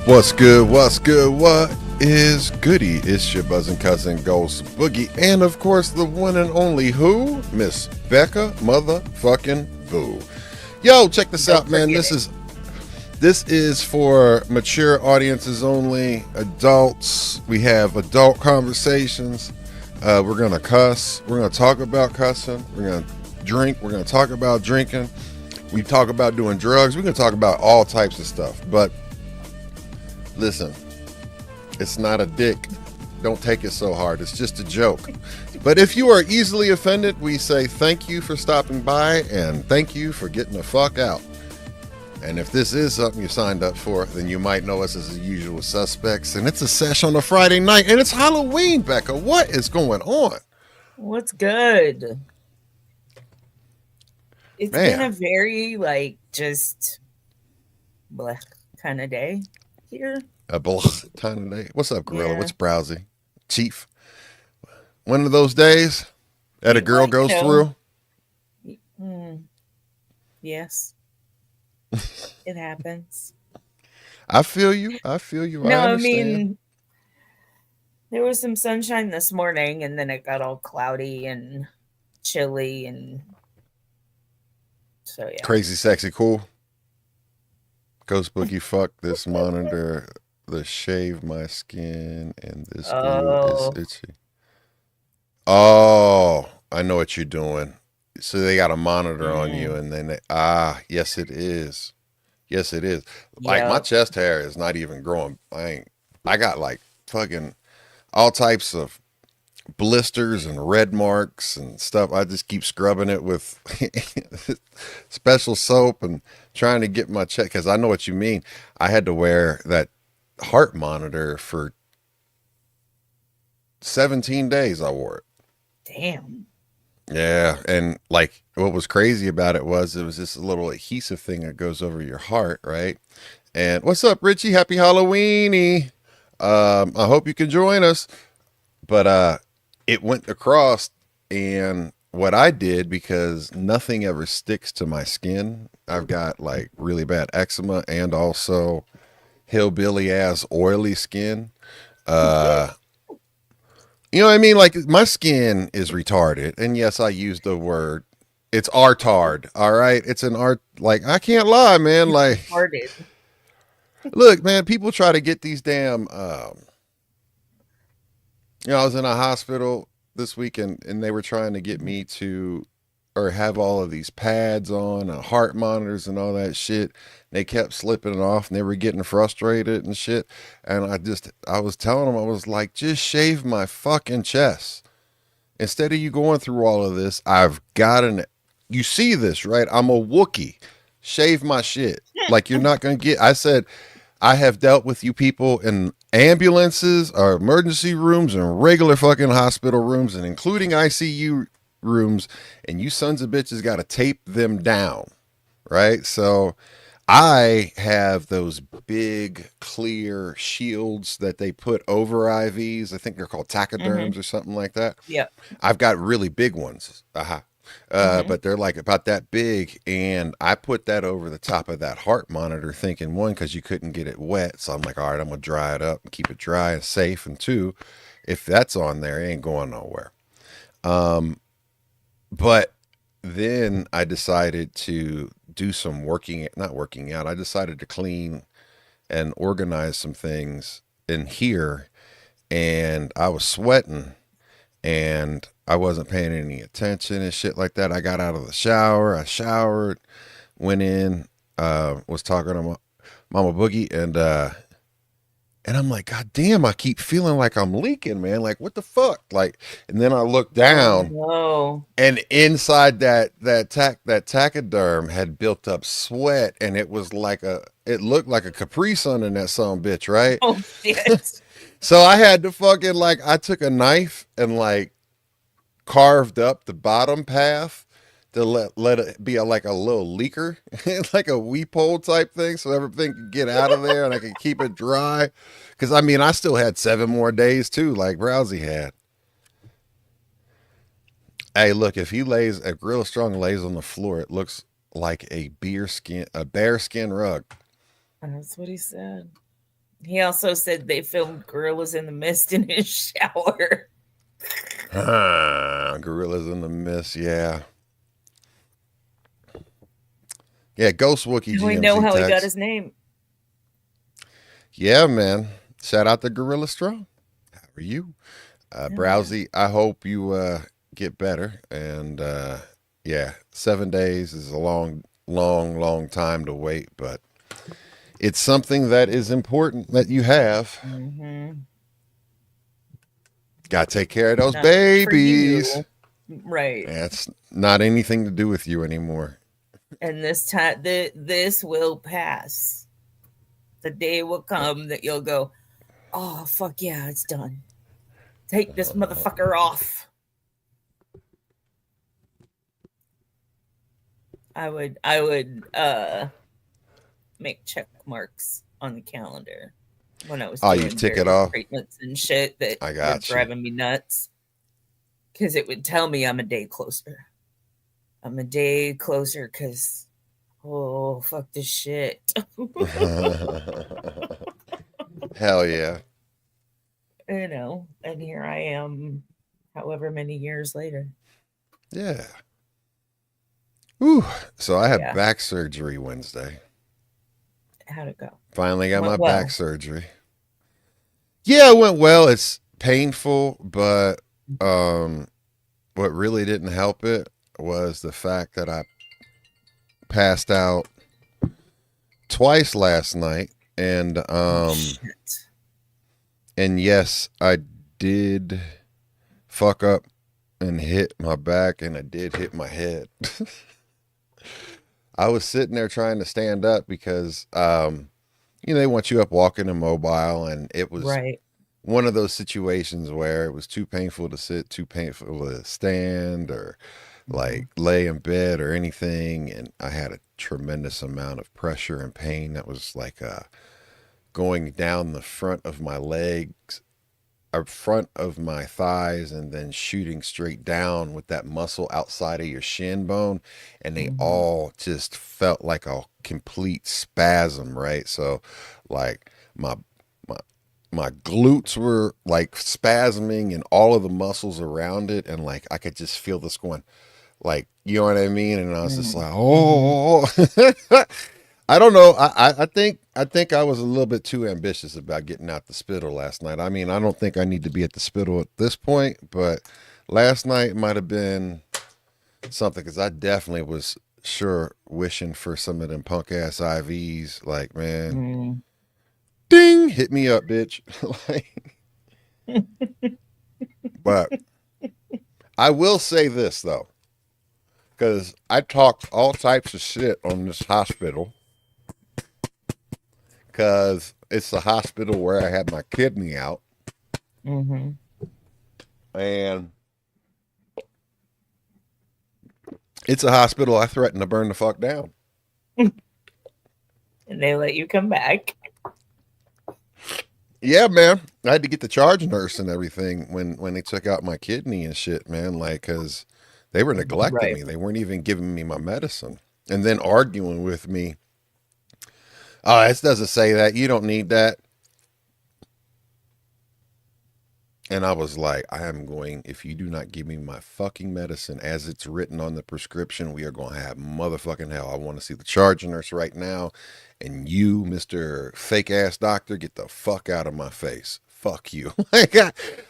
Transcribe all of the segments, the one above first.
What's good? What's good? What is goody? It's your buzzing cousin Ghost Boogie, and of course the one and only who? Miss Becca motherfucking Boo. Yo, check this out, man. This is for mature audiences only, adults. We have adult conversations. We're gonna cuss. We're gonna talk about cussing. We're gonna drink. We're gonna talk about drinking. We talk about doing drugs. We're gonna talk about all types of stuff. But listen, it's not a dick. Don't take it so hard. It's just a joke. But if you are easily offended, we say thank you for stopping by and thank you for getting the fuck out. And if this is something you signed up for, then you might know us as the usual suspects. And it's a sesh on a Friday night, and it's Halloween, Becca. What is going on? What's good? It's Man. been a very just bleh kind of day here. A time of day. What's up, Gorilla? Yeah. What's browsy? Chief. One of those days that a girl goes through. Yes, it happens. I feel you. I No, I understand. mean, there was some sunshine this morning and then it got all cloudy and chilly. And so, yeah. Crazy, sexy, cool. Ghost Boogie, fuck this monitor. The shave my skin and this glue is Oh, itchy. Oh, I know what you're doing. So they got a monitor on you, mm, and then yes, it is. Yes, it is. Like my yep. chest hair is not even growing. I got like fucking all types of blisters and red marks and stuff. I just keep scrubbing it with special soap and trying to get my check because I know what you mean. I had to wear that heart monitor for 17 days. I wore it. Damn. Yeah, and like what was crazy about it was this little adhesive thing that goes over your heart, right? And what's up, Richie? Happy Halloweeny. I hope you can join us. But it went across, and what I did, because nothing ever sticks to my skin, I've got like really bad eczema and also hillbilly ass oily skin. Uh, you know what I mean? Like my skin is retarded, and yes, I use the word. It's artard, all right. It's an art. Like I can't lie, man. It's Like, retarded. look, man. People try to get these damn. I was in a hospital this week, and they were trying to get me to or have all of these pads on, heart monitors and all that shit. They kept slipping it off, and they were getting frustrated and shit. And I was telling them, I was like, just shave my fucking chest. Instead of you going through all of this, I've got you see this, right? I'm a Wookie. Shave my shit. Like you're not going to get, I said, I have dealt with you people in ambulances or emergency rooms and regular fucking hospital rooms and including ICU rooms, and you sons of bitches got to tape them down, right? So I have those big clear shields that they put over IVs. I think they're called Mm-hmm. tachoderms or something like that. Yep. I've got really big ones. Mm-hmm. But they're like about that big, and I put that over the top of that heart monitor, thinking one, because you couldn't get it wet, so I'm like, all right, I'm gonna dry it up and keep it dry and safe, and two, if that's on there, it ain't going nowhere. But then I decided to do some not working out. I decided to clean and organize some things in here, and I was sweating and I wasn't paying any attention and shit like that. I got out of the shower, I showered, went in, was talking to Mama Boogie, and I'm like, God damn, I keep feeling like I'm leaking, man. Like, what the fuck? Like, and then I look Oh, down, no. and inside that tachoderm had built up sweat, and it looked like a Capri Sun in that son bitch, right? Oh, shit. So I had to fucking like I took a knife and like carved up the bottom path to let it be like a little leaker, like a weep hole type thing, so everything could get out of there and I could keep it dry. Because I mean, I still had 7 more days too, like Browsy had. Hey, look, if Gorilla Strong lays on the floor, it looks like a bear skin rug. That's what he said. He also said they filmed Gorillas in the Mist in his shower. Gorillas in the Mist, yeah. Yeah, Ghost Wookie We know GMC how he got text. his name. Yeah, man. Shout out to Gorilla Straw. How are you? Oh, Browsy, I hope you get better. And yeah, 7 days is a long time to wait, but it's something that is important that you have. yeah. Mm-hmm. Got to take care of those Not for babies. you. Right. That's not anything to do with you anymore. And this time, this will pass. The day will come that you'll go, oh, fuck yeah, it's done. Take this motherfucker off. I would make check marks on the calendar when I was Oh, doing you tick it various off? treatments and shit that I were got you. driving me nuts. Because it would tell me I'm a day closer. I'm a day closer because, oh, fuck this shit. Hell yeah. You know, and here I am, however many years later. Yeah. Ooh. So I had Yeah. back surgery Wednesday. How'd it go? Finally got my Went well. back surgery. Yeah, it went well. It's painful, but what really didn't help it was the fact that I passed out twice last night, and Shit. and yes, I did fuck up and hit my back, and I did hit my head. I was sitting there trying to stand up because they want you up walking and mobile, and it was Right. one of those situations where it was too painful to sit, too painful to stand, or like lay in bed or anything. And I had a tremendous amount of pressure and pain that was like going down the front of my legs, or front of my thighs, and then shooting straight down with that muscle outside of your shin bone. And they all just felt like a complete spasm, right? So like my glutes were like spasming and all of the muscles around it, and like I could just feel this going, like, you know what I mean? And I was just like, oh. I don't know. I think I was a little bit too ambitious about getting out the spittle last night. I mean, I don't think I need to be at the spittle at this point, but last night might have been something, because I definitely was sure wishing for some of them punk ass IVs. Like, man, ding, hit me up, bitch. Like, but I will say this though, because I talked all types of shit on this hospital, because it's the hospital where I had my kidney out, Mm-hmm. and it's a hospital I threatened to burn the fuck down. And they let you come back. Yeah, man. I had to get the charge nurse and everything when they took out my kidney and shit, man. Like, because they were neglecting me. They weren't even giving me my medicine, and then arguing with me. Oh, it doesn't say that. You don't need that. And I was like, I am going, if you do not give me my fucking medicine as it's written on the prescription, we are going to have motherfucking hell. I want to see the charge nurse right now. And you, Mr. Fake ass doctor, get the fuck out of my face. Fuck you. Like,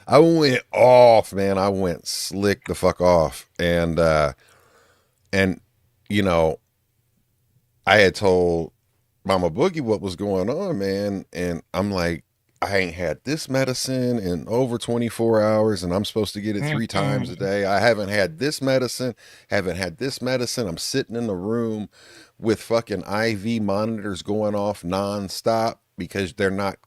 I went off, man. I went slick the fuck off. And you know, I had told Mama Boogie what was going on, man. And I'm like, I ain't had this medicine in over 24 hours, and I'm supposed to get it 3 times a day. I haven't had this medicine, I'm sitting in the room with fucking IV monitors going off nonstop because they're not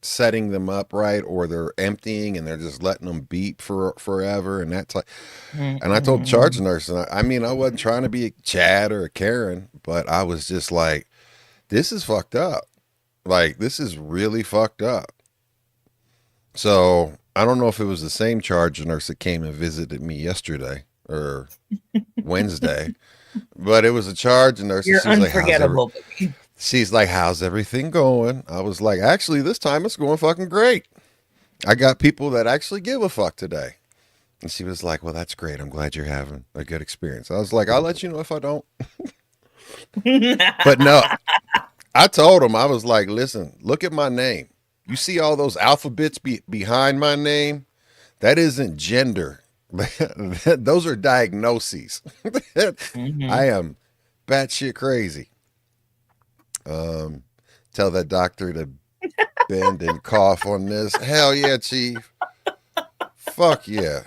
setting them up right, or they're emptying and they're just letting them beep for forever. And that's like, and I told the charge nurse, and I mean, I wasn't trying to be a Chad or a Karen, but I was just like, this is fucked up. Like, this is really fucked up. So I don't know if it was the same charge nurse that came and visited me yesterday or Wednesday, but it was a charge nurse. You're and she was unforgettable. like, She's like, how's everything going? I was like, actually, this time it's going fucking great. I got people that actually give a fuck today. And she was like, well, that's great. I'm glad you're having a good experience. I was like, I'll let you know if I don't. But no, I told him, I was like, listen, look at my name. You see all those alphabets behind my name? That isn't gender. Those are diagnoses. I Mhm. am batshit crazy. Um, Tell that doctor to bend and cough on this. Hell yeah, chief. Fuck yeah.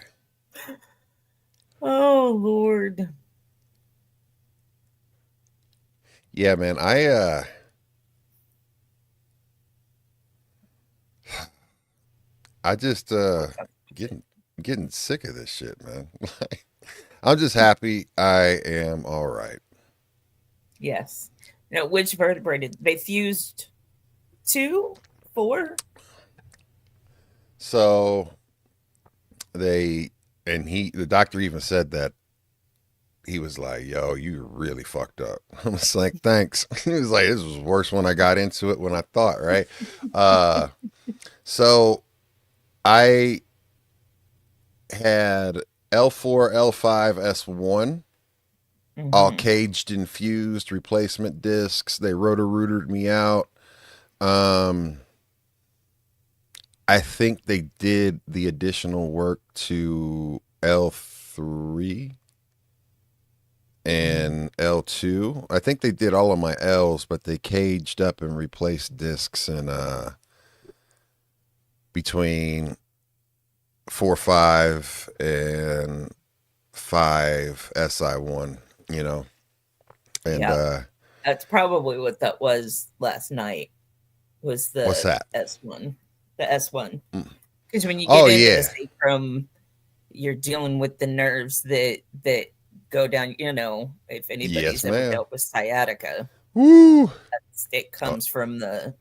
Oh Lord. Yeah, man. I just getting getting sick of this shit, man. Like, I'm just happy I am all right. Yes. Now, which vertebrae did they fused two, four? So they and the doctor even said that he was like, "Yo, you really fucked up." I was like, "Thanks." He was like, "This was worse when I got into it when I thought, right?" Uh, so I had L4, L5, S1, all Mm-hmm. caged infused replacement discs. They rotor-rooted me out. Um, I think they did the additional work to L3 Mm-hmm. and L2. I think they did all of my L's, but they caged up and replaced discs in between 4-5 and 5 SI1, you know. And Yep. That's probably what that was last night. Was what's the that? S1, the S1? Mm. Because when you get Oh into the yeah. sacrum, you're dealing with the nerves that go down. You know, if Yes, anybody's ever ma'am. dealt with sciatica, Woo. it Uh, comes from the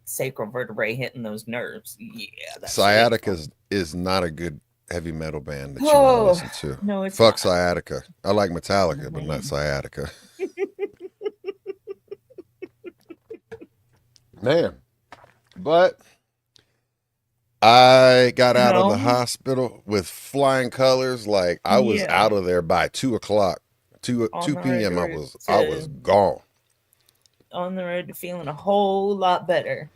sacral vertebrae hitting those nerves. Yeah, that shit ain't Sciatica fun. is not a good heavy metal band that you want to Oh listen to. no, it's Fuck not. Sciatica. I like Metallica, but not Mhm. Sciatica. Man. But I got out of the No, hospital with flying colors. Like I was yeah, out of there by 2 o'clock. 2 on 2 the road p.m. I to, was gone. feeling a whole lot better.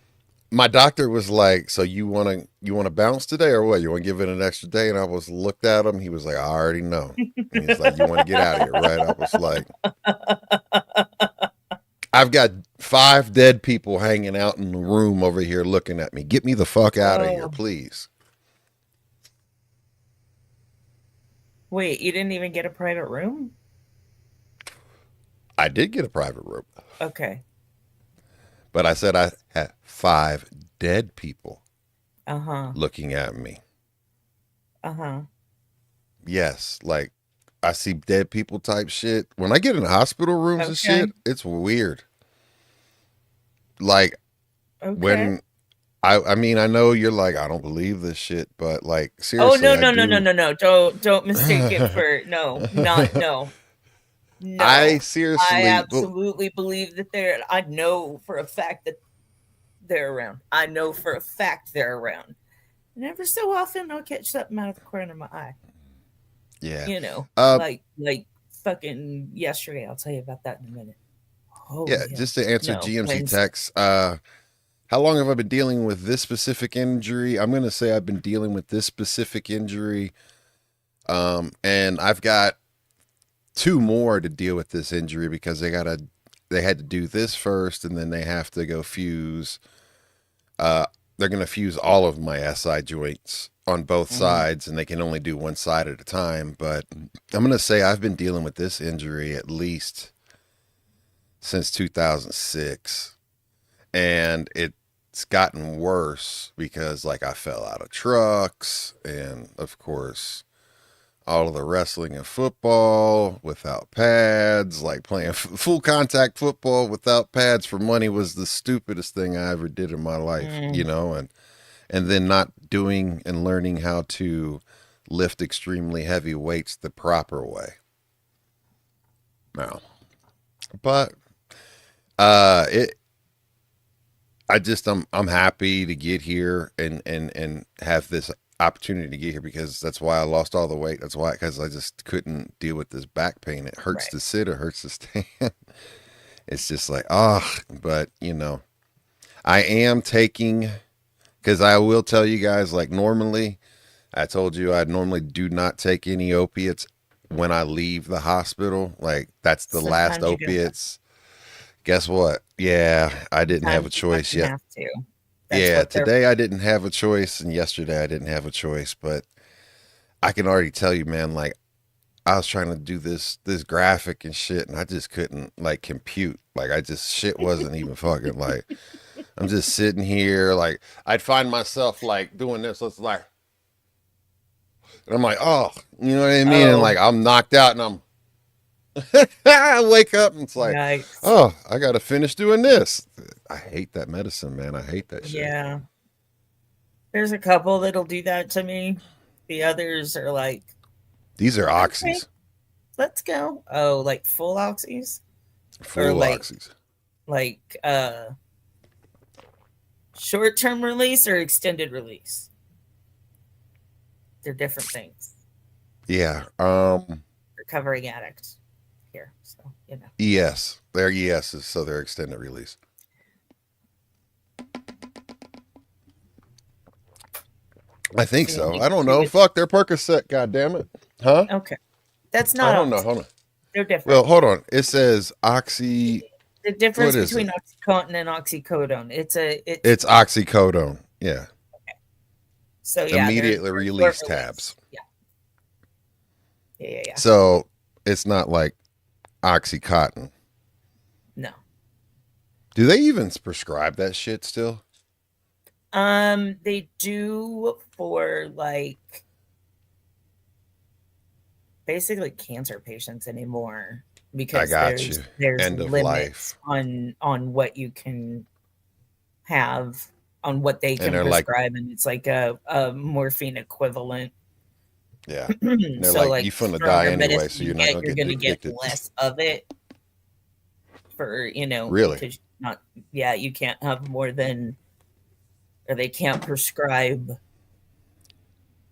My doctor was like, "So you wanna bounce today or what? You want to give it an extra day?" And I was looked at him. He was like, "I already know." And he's like, "You want to get out of here, right?" I was like, "I've got 5 dead people hanging out in the room over here looking at me. Get me the fuck out of here, Oh, please." wait, you didn't even get a private room? I did get a private room, Okay. but I said I had 5 dead people Uh-huh. looking at me. Uh-huh. Yes, like I see dead people type shit. When I get in hospital rooms and shit, Okay. it's weird. Like Okay. when I mean I know you're like I don't believe this shit, but like Oh seriously, no, I no, no, no, do. no, no. Don't mistake it for no, not no. I No. I seriously, well, absolutely believe that they're I know for a fact that they're around. I know for a fact they're around. And every so often I'll catch something out of the corner of my eye. yeah, You know, uh, like fucking yesterday. I'll tell you about that in a minute. Oh yeah. yeah. Just to answer No, GMC Wednesday. text, how long have I been dealing with this specific injury? I'm gonna say I've been dealing with this specific injury, and I've got 2 more to deal with this injury because they had to do this first, and then they have to go fuse. Uh, they're gonna fuse all of my SI joints on both Mhm. sides, and they can only do one side at a time. But I'm gonna say I've been dealing with this injury at least since 2006, and it's gotten worse because like I fell out of trucks, and of course all of the wrestling and football without pads, like playing full contact football without pads for money was the stupidest thing I ever did in my life, you Mm. know, and then not doing and learning how to lift extremely heavy weights the proper way. Now, but It. I'm happy to get here and have this opportunity to get here because that's why I lost all the weight. That's why because I just couldn't deal with this back pain. It hurts Right. to sit. It hurts to stand. It's just like but I am taking because I will tell you guys like normally I told you I normally do not take any opiates when I leave the hospital. Like that's the last Sometimes you do. opiates. Guess what? Yeah, I didn't have a Sometimes you choice fucking yet. have to. That's Yeah, what they're. today I didn't have a choice, and yesterday I didn't have a choice. But I can already tell you, man. Like I was trying to do this graphic and shit, and I just couldn't like compute. Like I just shit wasn't even fucking like. I'm just sitting here, like I'd find myself like doing this. So it's like, and I'm like, oh, you know what I mean? And Oh, like I'm knocked out, and I wake up, and it's like, yikes. oh, I got to finish doing this. I hate that medicine, man. I hate that shit. Yeah. There's a couple that'll do that to me. The others are like, These are okay, oxys, let's go. Oh, like full oxys or full like oxys. like uh short term release or extended release. They're different things. Yeah. Recovering addicts here, so ES. They're ESs, so they're extended release. I think seeing so. you I don't know. treated. Fuck, they're Percocet, God damn it. Huh? Okay, that's Oh, not hold on, oxy. hold on. They're different. Well, hold on. It says oxy. The What difference is it? between oxycontin and oxycodone. It's It's oxycodone. Yeah. so yeah, Immediately they're short release release. tabs. Yeah, yeah. So it's not like oxycontin. No. Do they even prescribe that shit still? They do for like basically cancer patients anymore I because got you. there's End of limits life. on what you can have on what they And can they're like, prescribe, and it's like a morphine equivalent. yeah. And they're So like, like you finna die stronger anyway, medicine so you you're not get, gonna you're get gonna get addicted. less of it for Really? because not yeah you can't have more than or they can't prescribe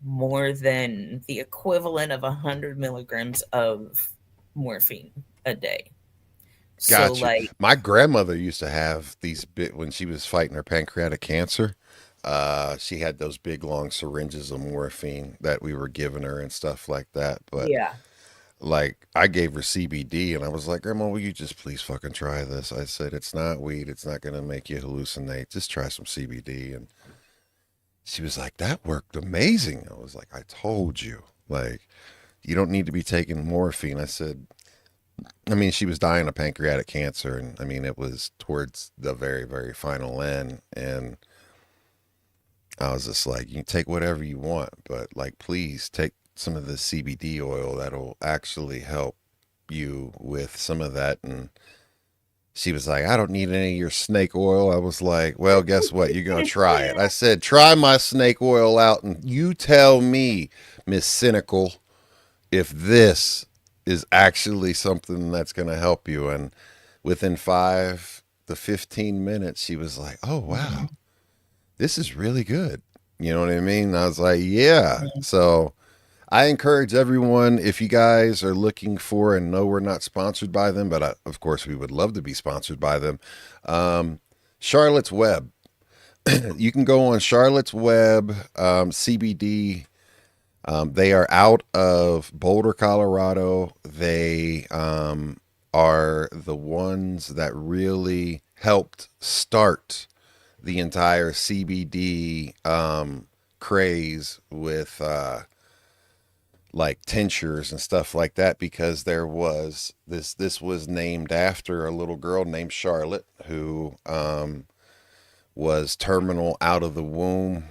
more than the equivalent of 100 milligrams of morphine a day. So, Got you. like, My grandmother used to have these bit when she was fighting her pancreatic cancer. She had those big long syringes of morphine that we were giving her and stuff like that. But yeah, like I gave her CBD and I was like, Grandma, will you just please fucking try this? I said, it's not weed. It's not going to make you hallucinate. Just try some CBD. And she was like, that worked amazing. I was like, I told you. Like, you don't need to be taking morphine. I said, I mean, she was dying of pancreatic cancer. And I mean, it was towards the very, very final end. And I was just like, you can take whatever you want, but like, please take some of the CBD oil that'll actually help you with some of that. And she was like, I don't need any of your snake oil. I was like, well, guess what? You're going to try it. I said, try my snake oil out and you tell me, Miss Cynical, if this is actually something that's going to help you. And within 5 to 15 minutes, she was like, oh, wow, this is really good. You know what I mean? I was like, yeah. So I encourage everyone, if you guys are looking for, and no, we're not sponsored by them, but of course we would love to be sponsored by them. Charlotte's Web. You can go on Charlotte's Web, CBD. They are out of Boulder, Colorado. They are the ones that really helped start the entire CBD craze with like tinctures and stuff like that because there was this was named after a little girl named Charlotte who was terminal out of the womb.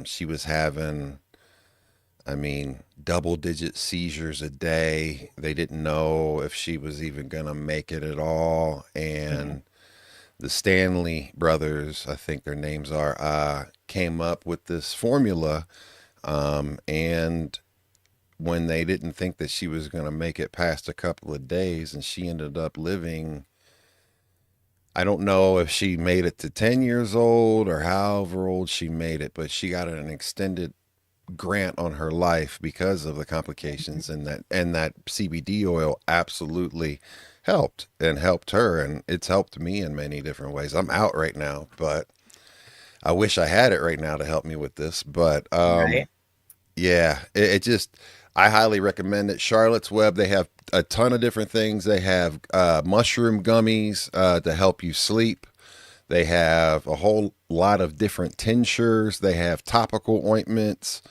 She was having, I mean, double digit seizures a day. They didn't know if she was even gonna make it at all. And the Stanley brothers, I think their names are, came up with this formula. And when they didn't think that she was going to make it past a couple of days, and she ended up living I don't know if she made it to 10 years old or however old she made it, but she got an extended grant on her life because of the complications, and that CBD oil absolutely helped her, and it's helped me in many different ways. I'm out right now, but I wish I had it right now to help me with this. But Right. yeah, it just, I highly recommend it. Charlotte's Web, they have a ton of different things. They have mushroom gummies to help you sleep. They have a whole lot of different tinctures. They have topical ointments.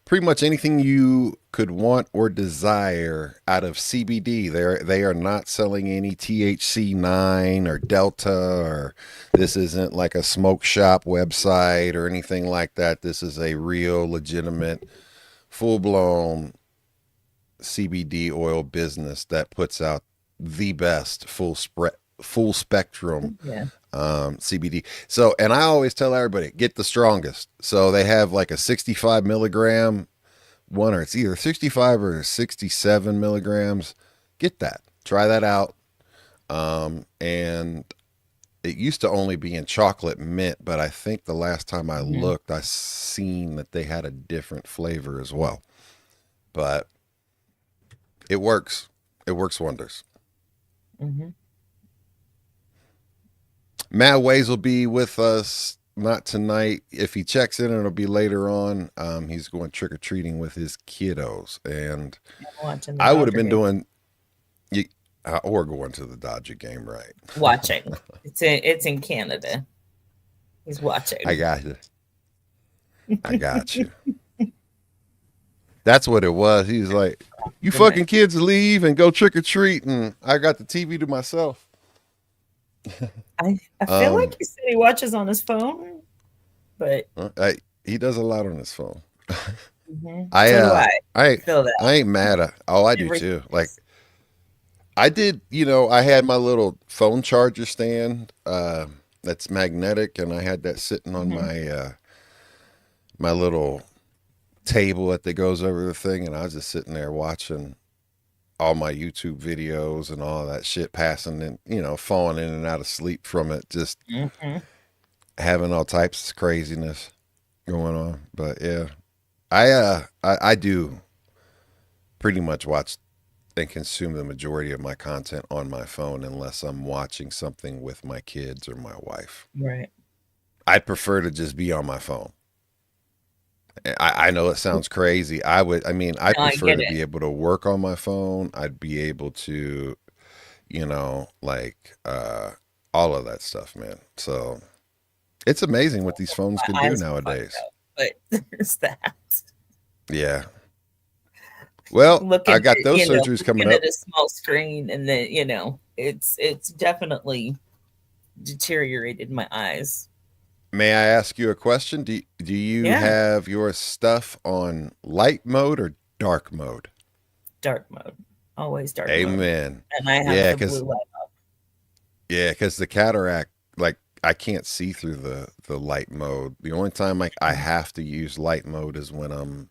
Pretty much anything you could want or desire out of CBD. They are not selling any THC 9 or Delta, or this isn't like a smoke shop website or anything like that. This is a real legitimate full blown CBD oil business that puts out the best full spectrum Yeah. CBD. So, and I always tell everybody, get the strongest. So they have like a 65 milligram one, or it's either 65 or 67 milligrams. Get that. Try that out. And it used to only be in chocolate mint, but I think the last time I Hmm. looked, I seen that they had a different flavor as well. But it works. It works wonders. Hmm. Matt Ways will be with us not tonight. If he checks in, it'll be later on. He's going trick or treating with his kiddos, and I'm watching the I would have Dodger been game. doing or going to the Dodger game, right? Watching. It's in Canada. He's I watching. got you. I got you. That's what it was. He was like, "You The night. fucking kids leave and go trick or treat," and I got the TV to myself. I feel like Um, he said he watches on his phone, but he does a lot on his phone. I so do uh I. I Feel that I ain't mad at. Oh, I do every too. Like place. I did, I had my little phone charger stand that's magnetic, and I had that sitting on Hmm. my little table that goes over the thing, and I was just sitting there watching all my YouTube videos and all that shit, passing and falling in and out of sleep from it, just Hmm. having all types of craziness going on. But yeah, I do pretty much watch and consume the majority of my content on my phone unless I'm watching something with my kids or my wife. Right. I prefer to just be on my phone. I know it sounds crazy. I No, I prefer get to it. be able to work on my phone. I'd be able to, like all of that stuff, man. So it's amazing what these phones can My do eyes are fucked nowadays. up, but there's that. Yeah. Well, Looking I at got those surgeries coming looking at up. a small screen, and then it's definitely deteriorated my eyes. May I ask you a question? Do you Yeah, have your stuff on light mode or dark mode? dark mode, always dark mode, Amen. and I have Yeah, the blue cause light. yeah, cause the cataract, like I can't see through the light mode. The only time like I have to use light mode is when I'm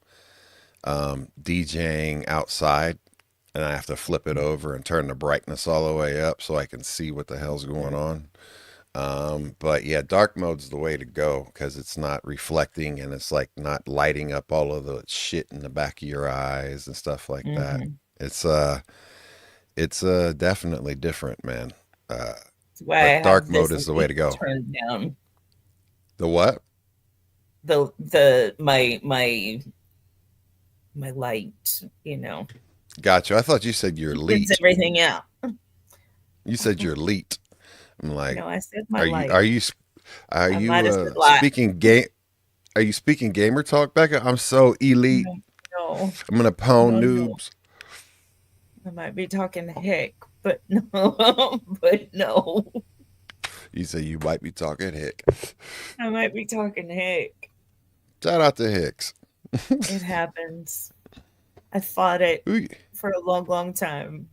DJing outside, and I have to flip it over and turn the brightness all the way up so I can see what the hell's going on. But yeah, dark mode's the way to go because it's not reflecting and it's like not lighting up all of the shit in the back of your eyes and stuff like that. Mm-hmm. It's definitely different, man. Uh, That's why I but dark have mode this is the way light to go. turned down. The what? The my light, Gotcha. I thought you said you're evens elite. everything out. You said you're elite. I'm like, No, I said my are you light. are you are I you might have said light. speaking game? Are you speaking gamer talk, Becca? I'm so elite. No, no, I'm gonna pwn no. noobs. I might be talking heck, but no, but no, You say you might be talking Hick. I might be talking heck. Shout out to Hicks. It happens. I fought it Who- for a long, long time.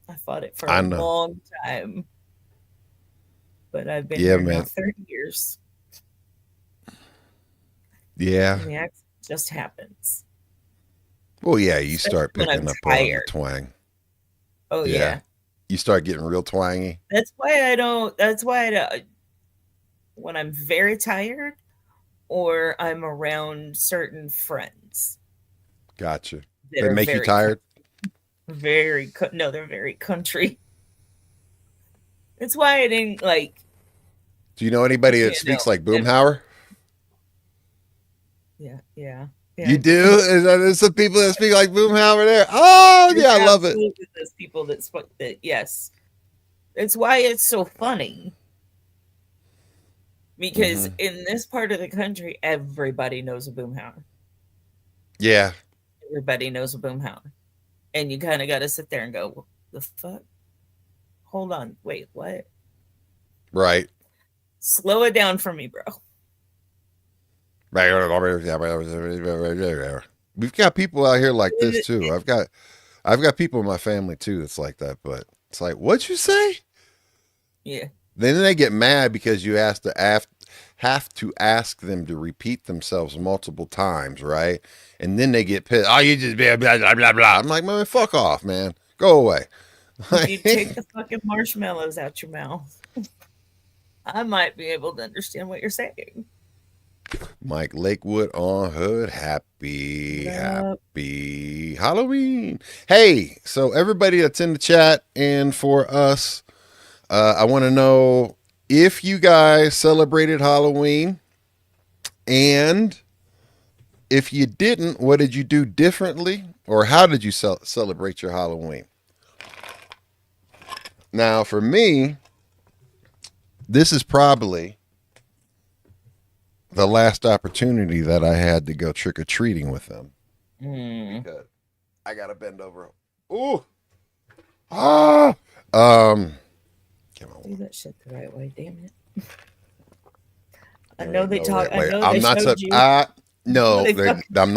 I fought it for a I know. long time, but I've been Yeah, here now man. 30 years, Yeah. and the accent just happens, Well, yeah, you especially start when I'm picking up on the tired. twang. Oh Yeah. yeah, You start getting real twangy. That's why I don't. That's why I don't, when I'm very tired or I'm around certain friends Gotcha. that They are make you very, tired? no, they're very country. That's why I didn't like, Do you know anybody that you speaks know, like Boomhauer? yeah, yeah, You yeah. do? There's some people that speak like Boomhauer there. Oh, There's yeah, I love it. absolutely those people that spoke that. Yes, it's why it's so funny because Hmm. in this part of the country, everybody knows a boomhauer. Yeah, Everybody knows a boomhauer, and you kind of got to sit there and go, "What the fuck? Hold on, wait, what? right. Slow it down for me, bro." We've got people out here like this too. I've got people in my family too that's like that, but it's like, what'd you say? Yeah, Then they get mad because you have to ask them to repeat themselves multiple times, right? And then they get pissed. Oh, you just blah blah blah blah blah. I'm like, man, fuck off, man. Go away. you take the fucking marshmallows out your mouth. I might be able to understand what you're saying. Mike Lakewood on Hood. Happy, What up? happy Halloween. Hey, so everybody that's in the chat and for us, I want to know if you guys celebrated Halloween, and if you didn't, what did you do differently, or how did you celebrate your Halloween? Now, for me, this is probably the last opportunity that I had to go trick or treating with them. Because I gotta bend over. Ooh, ah, come on. Do that shit the right way, damn it. I There know ain't they no talk. right I way. know I'm they not showed you. no, They fucking I'm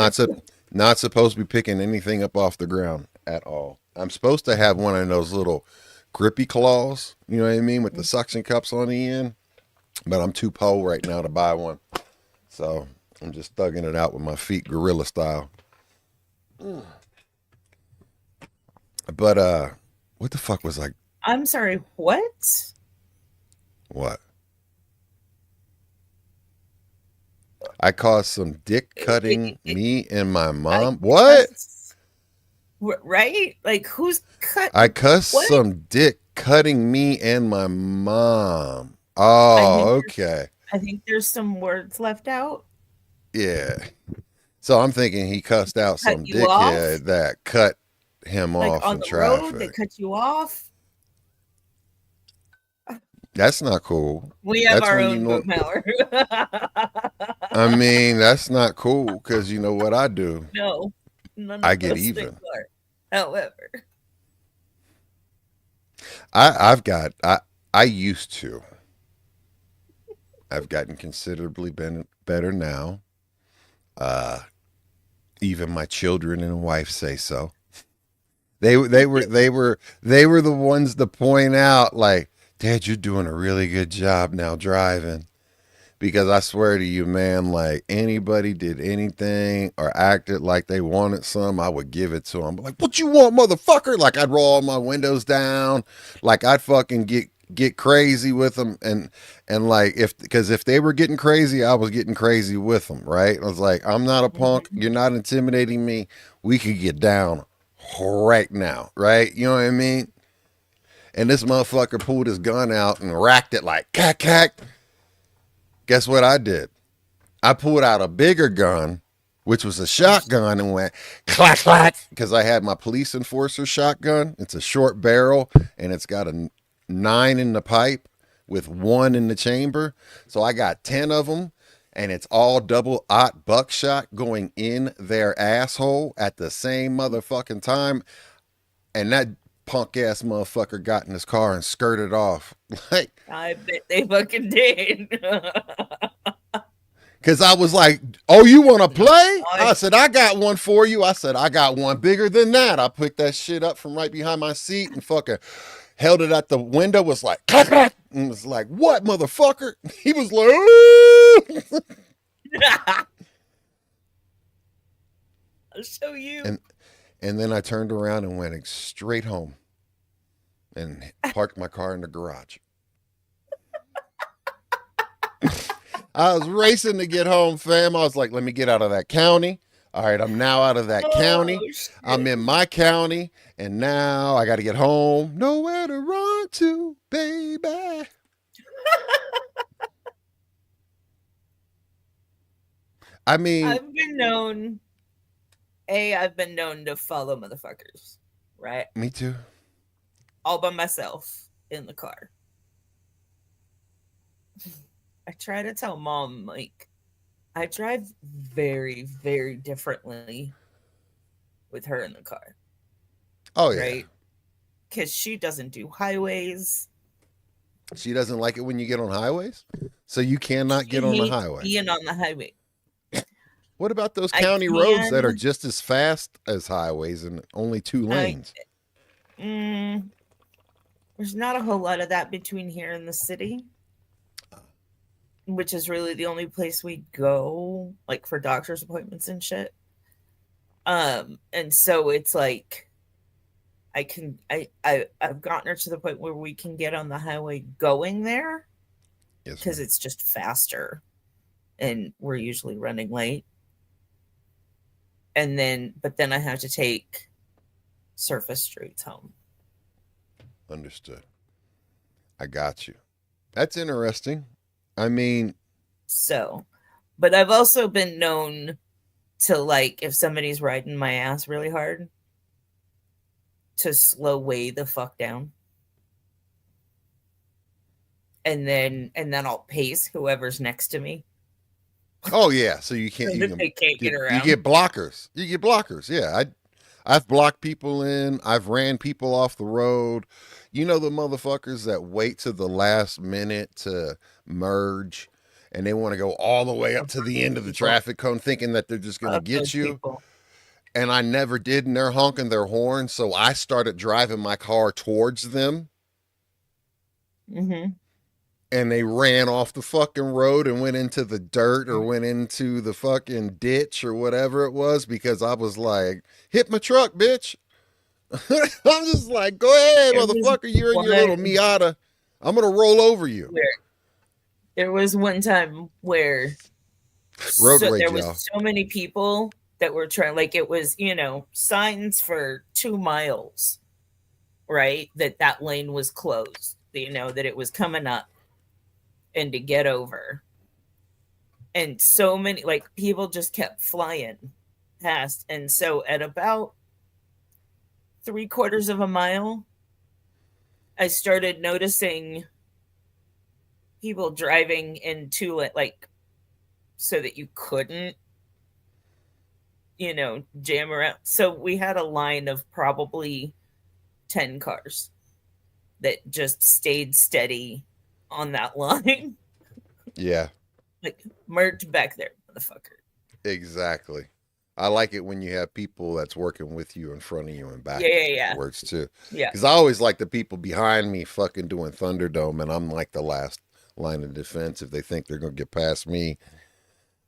not supposed to be picking anything up off the ground at all. I'm supposed to have one of those little grippy claws, you know what I mean, with the suction cups on the end. But I'm too poor right now to buy one, so I'm just thugging it out with my feet, gorilla style. But what the fuck was like? I'm sorry. What? What? I caused some dick cutting me and my I mom. What? cuss, right? Like who's cut? I cussed What? some dick cutting me and my mom. I Oh, think okay. I think there's some words left out. Yeah. So I'm thinking he cussed out Cut some you off, dickhead that cut him like off on in the road. They traffic. cut you off. That's not cool. We have That's our when you own know. boom hour. I mean, that's not cool because you know what I do? No, none I of get those things even. are. However, I've got I used to. I've gotten considerably better now. Uh, Even my children and wife say so. They were the ones to point out like, Dad, you're doing a really good job now driving. Because I swear to you, man, like anybody did anything or acted like they wanted some, I would give it to them. Like, what you want, motherfucker? Like I'd roll all my windows down, like I'd fucking get crazy with them, and like if they were getting crazy, I was getting crazy with them, right? I was like, I'm not a punk. mhm. You're not intimidating me. We could get down right now, right? You know what I mean? And this motherfucker pulled his gun out and racked it like cack cack. Guess what I did? I pulled out a bigger gun, which was a shotgun, and went clack clack because I had my police enforcer shotgun. It's a short barrel and it's got a 9 in the pipe with 1 in the chamber. So I got 10 of them, and it's all double-aught buckshot going in their asshole at the same motherfucking time. And that punk ass motherfucker got in his car and skirted off. Like, I bet they fucking did. because I was like, oh, you want to play? I I, said, I got one for you. I said, I got one bigger than that. I picked that shit up from right behind my seat and fucking held it at the window. Was like, clap, clap. And was like, what, motherfucker? He was like, ooh. I'll show you. And then I turned around and went straight home. and parked my car in the garage. I was racing to get home, fam. I was like, let me get out of that county. All right, I'm now out of that Oh county. I'm shit. in my county, and now I got to get home. Nowhere to run to, baby. I mean, I've been known. I've been known to follow motherfuckers, right? me too. All by myself in the car. I try to tell mom, like, I drive very, very differently with her in the car, Oh, yeah. right? Because she doesn't do highways. She doesn't like it when you get on highways, so you cannot She get on the hates highway. being on the highway. What about those I county roads that are can, just as fast as highways and only 2 I, lanes? mm, there's not a whole lot of that between here and the city, which is really the only place we go, like for doctor's appointments and shit. And so it's like I've gotten her to the point where we can get on the highway going there Yes, because ma'am. it's just faster and we're usually running late. And then but then I have to take surface streets home. Understood. I got you. That's interesting. I mean, So, but I've also been known to, like, if somebody's riding my ass really hard, to slow way the fuck down. And then I'll pace whoever's next to me oh yeah. So you so can't. that they can't get You around. get blockers. You get blockers. Yeah. I've blocked people in. I've ran people off the road. You know the motherfuckers that wait to the last minute to merge, and they want to go all the way up Fuck to the end those of the people. traffic cone, thinking that they're just gonna Fuck get those you. people. And I never did, and they're honking their horn. So I started driving my car towards them, Mm-hmm. and they ran off the fucking road and went into the dirt or went into the fucking ditch or whatever it was because I was like, hit my truck, bitch. I'm just like, go ahead, There was motherfucker. You're in your little one Miata. I'm going to roll over you. where there was one time where Road there rage, was y'all. so many people that were trying, like, it was, signs for 2 miles, right, that lane was closed, that it was coming up and to get over, and so many, like, people just kept flying past. And so at about 3/4 of a mile I started noticing people driving into it, like, so that you couldn't, jam around. So we had a line of probably 10 cars that just stayed steady on that line. Yeah, Like, merge back there, motherfucker. exactly. I like it when you have people that's working with you in front of you and back Yeah. words too. Yeah. Because I always like the people behind me fucking doing Thunderdome, and I'm like the last line of defense if they think they're going to get past me.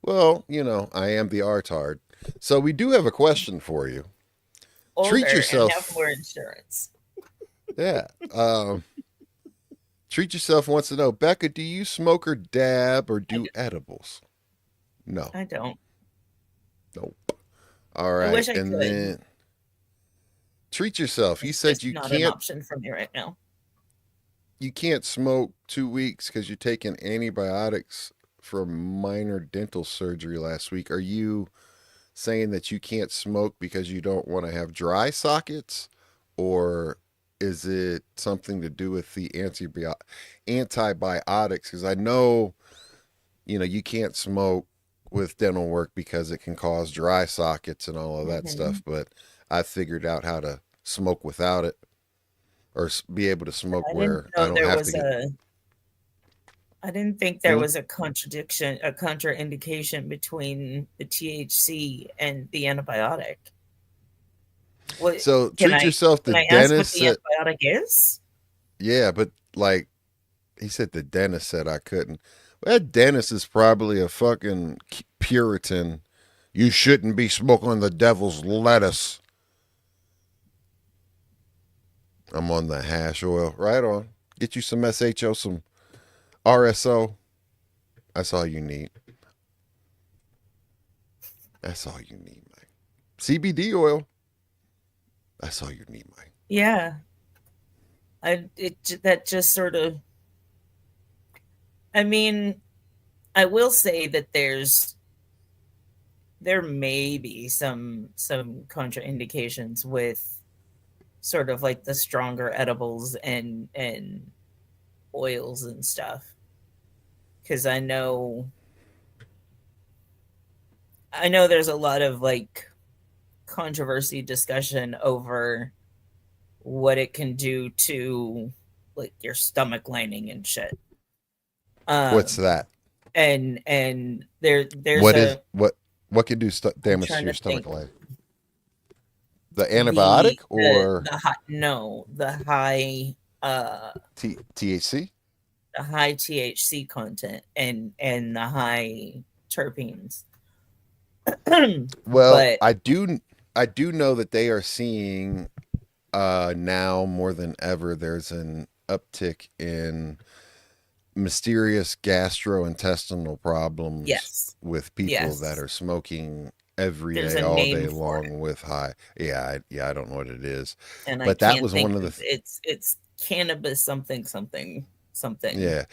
Well, I am the artard. So we do have a question for you. Older Treat and yourself. have more insurance. Yeah. Treat yourself wants to know, Becca, do you smoke or dab or do edibles? No. I don't. Nope. All I right. wish I And could. then treat yourself. You It's said just you not an can't option for me right now. smoke 2 weeks because you're taking antibiotics for minor dental surgery last week. Are you saying that you can't smoke because you don't want to have dry sockets, or is it something to do with the antibiotics? Because I know, you can't smoke with dental work because it can cause dry sockets and all of that Mm-hmm. stuff. But I figured out how to smoke without it, or be able to smoke I didn't where I know don't there have to was get. I didn't think there Hmm? was a contraindication between the THC and the antibiotic. What So can treat I yourself. The can I ask what dentist the said, antibiotic is? yeah, but like he said, the dentist said I couldn't. Well, that dentist is probably a fucking Puritan. You shouldn't be smoking the devil's lettuce. I'm on the hash oil. Right on. Get you some SHO, some RSO. That's all you need. That's all you need, man. CBD oil. That's all you need, man. Yeah, that just sort of. I mean, I will say that there may be some contraindications with sort of like the stronger edibles and oils and stuff, because I know there's a lot of like controversy discussion over what it can do to like your stomach lining and shit. What's Um, that? and there's What is a what can do I'm damage to trying your to stomach think like? The antibiotic or the high no THC? the high THC content and the high terpenes. Well, But I do know that they are seeing now more than ever there's an uptick in mysterious gastrointestinal problems yes, with people that yes, are smoking every there's day a all name day for it, long with high. Yeah, I don't know what it is. and I But that can't was one think of of it's cannabis something something something. yeah.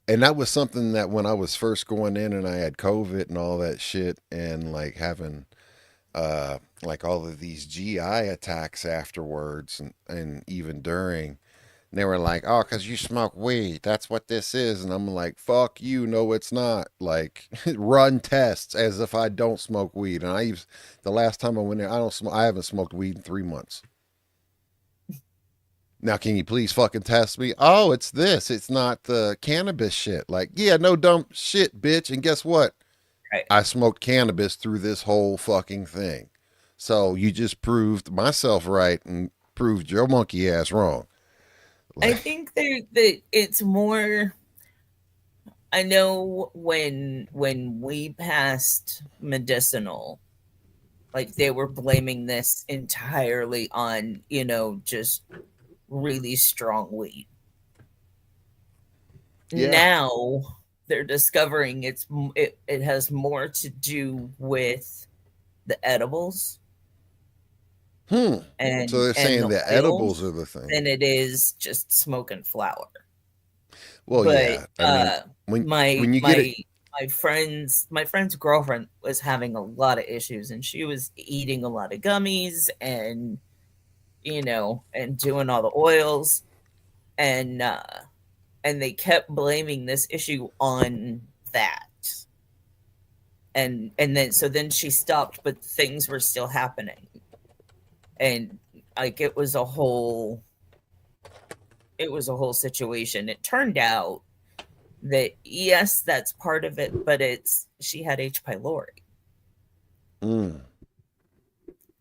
And that was something that when I was first going in and I had COVID and all that shit and like having like all of these GI attacks afterwards and even during, they were like, "Oh, cause you smoke weed, that's what this is." And I'm like, "Fuck you, no, it's not." Like, run tests as if I don't smoke weed. And the last time I went there, I haven't smoked weed in 3 months. Now, can you please fucking test me? Oh, it's this. It's not the cannabis shit. Like, yeah, no dumb shit, bitch. And guess what? Right. I smoked cannabis through this whole fucking thing. So you just proved myself right and proved your monkey ass wrong. I Like, think that it's more. I know when we passed medicinal, like they were blaming this entirely on just really strong weed. yeah. Now they're discovering it has more to do with the edibles Hmm. So they're and saying the the edibles are oils the thing. than it is just smoking flower. Well, But yeah. I mean, when you get it, my friend's girlfriend was having a lot of issues, and she was eating a lot of gummies and doing all the oils, and uh and they kept blaming this issue on that. And then she stopped, but things were still happening. And like it was a whole situation. It turned out that yes, that's part of it, but she had H. pylori. mm,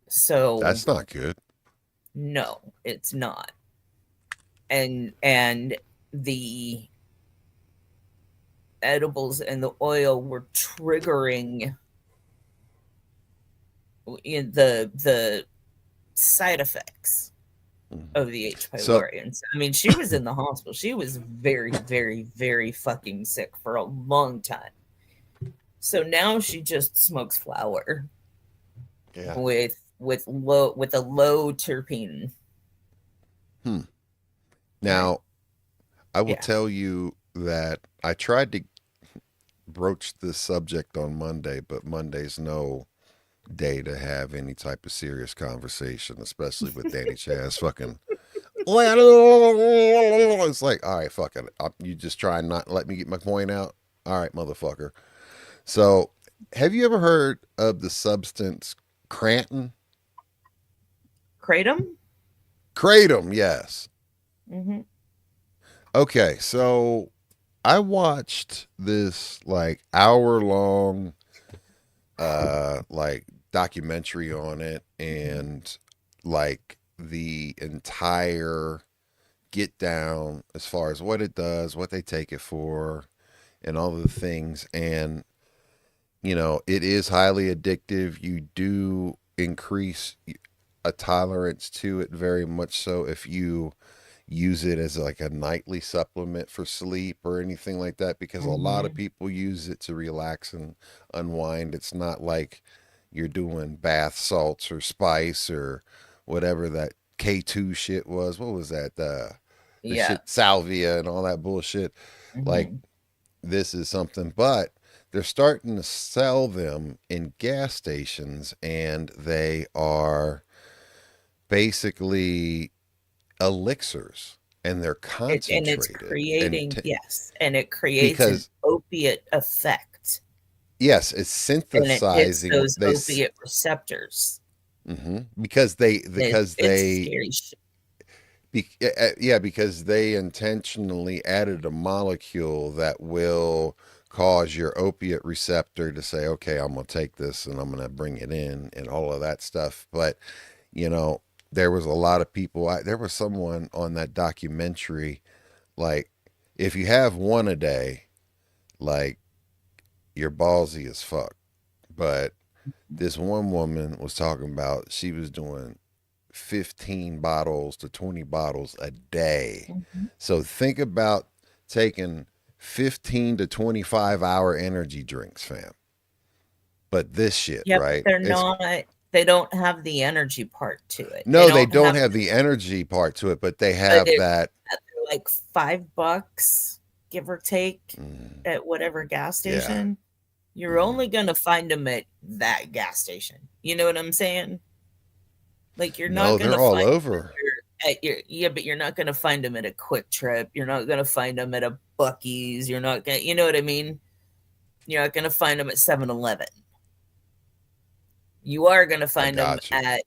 So that's not good. no, it's not. And the edibles and the oil were triggering the side effects Mm. of the H. So, pylori. And so, I mean, she was in the hospital. She was very, very, very fucking sick for a long time. So now she just smokes flower yeah. with a low terpene. Hmm. Right. Now, I will Yeah. tell you that I tried to broach this subject on Monday, but Monday's no day to have any type of serious conversation, especially with Danny Chaz fucking. It's like, all right, fuck it. You just try and not let me get my point out. All right, motherfucker. So, have you ever heard of the substance Cranton? Kratom? Kratom, yes. Mm-hmm. Okay, so I watched this like hour long like documentary on it and like the entire get down as far as what it does, what they take it for, and all of the things. And it is highly addictive. You do increase. a tolerance to it, very much so, if you use it as like a nightly supplement for sleep or anything like that, because a lot of Hmm. people use it to relax and unwind. It's not like you're doing bath salts or spice or whatever that K2 shit was. What was that? The Yeah. shit salvia and all that bullshit. Like, Hmm. this is something, but they're starting to sell them in gas stations, and they are basically elixirs, and they're And it's concentrated creating, yes, and it creates an because opiate effect, yes, it's and it hits synthesizing those opiate receptors. because It's scary shit. yeah, because they intentionally added a molecule that will cause your opiate receptor to say, okay, I'm going to take this and I'm going to bring it in and all of that stuff. But, you know, there was a lot of people, there was someone on that documentary, like, if you have one a day, like, you're ballsy as fuck. But this one woman was talking about she was doing 15 bottles to 20 bottles a day. Mhm. So think about taking 15 to 25-hour energy drinks, fam. But this shit, Yeah, but right? they're It's not, they don't have the energy part to it. They no, they don't don't have have the energy part to it, but they but have they're that. like $5, give or take, mm, at whatever gas yeah. station. You're mm, only gonna find them at that gas station. You know what I'm saying? Like you're not no, gonna they're all find over. at your, yeah, but you're not gonna find them at a Quick Trip. You're not gonna find them at a Bucky's. You're not gonna, you know what I mean? You're not gonna find them at 7-Eleven. You are gonna I find them got you. at,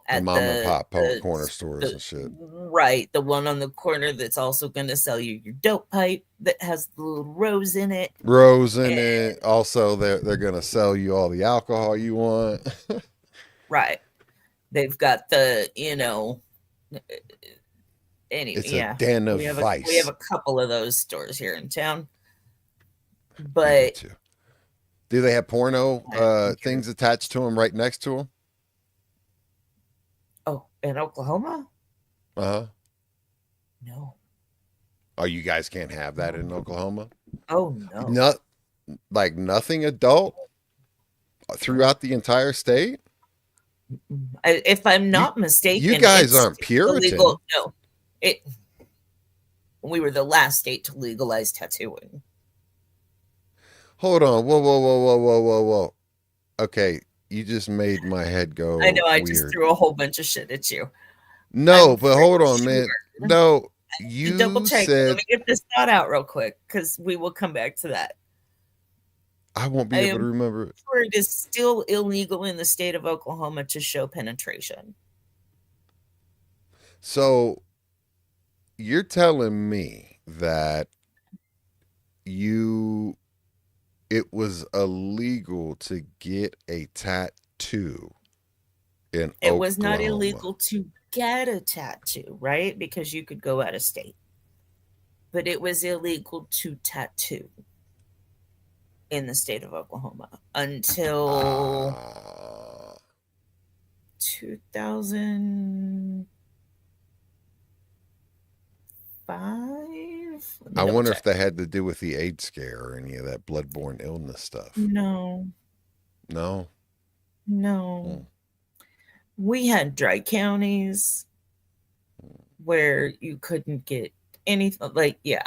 The at mom and pop the corner stores the and shit. right, the one on the corner that's also gonna sell you your dope pipe that has the little rose in it. Rose in And it. Also, they're gonna sell you all the alcohol you want. right, they've got the, anyway, It's a yeah. den of We have vice. a couple of those stores here in town, We do but too. Do they have porno I don't think you're. things attached to them right next to them? Oh, in Oklahoma? Uh huh. No, Oh, you guys can't have that no. in Oklahoma. Oh no, Not like nothing adult no. throughout the entire state. If I'm You not you mistaken, guys it's aren't still Puritan. illegal. No, it. We were the last state to legalize tattooing. Hold on. Whoa, whoa, whoa, whoa, whoa, whoa, whoa. Okay, you just made my head I know go I just weird. threw a whole bunch of shit at you. No, I'm but pretty hold on, sure. man. No, To double you check, let said me get this thought out real quick because we will come back to that. I won't I be able to am remember it. sure it is still illegal in the state of Oklahoma to show penetration. So you're telling me that you it was illegal to get a tattoo in It was not Oklahoma. illegal to get a tattoo, right? Because you could go out of state, but it was illegal to tattoo in the state of Oklahoma until Ah, 2005. Let me I double wonder if check. that had to do with the AIDS scare or any of that bloodborne illness stuff. No, No. no. Hmm. We had dry counties where you couldn't get anything. Like, yeah,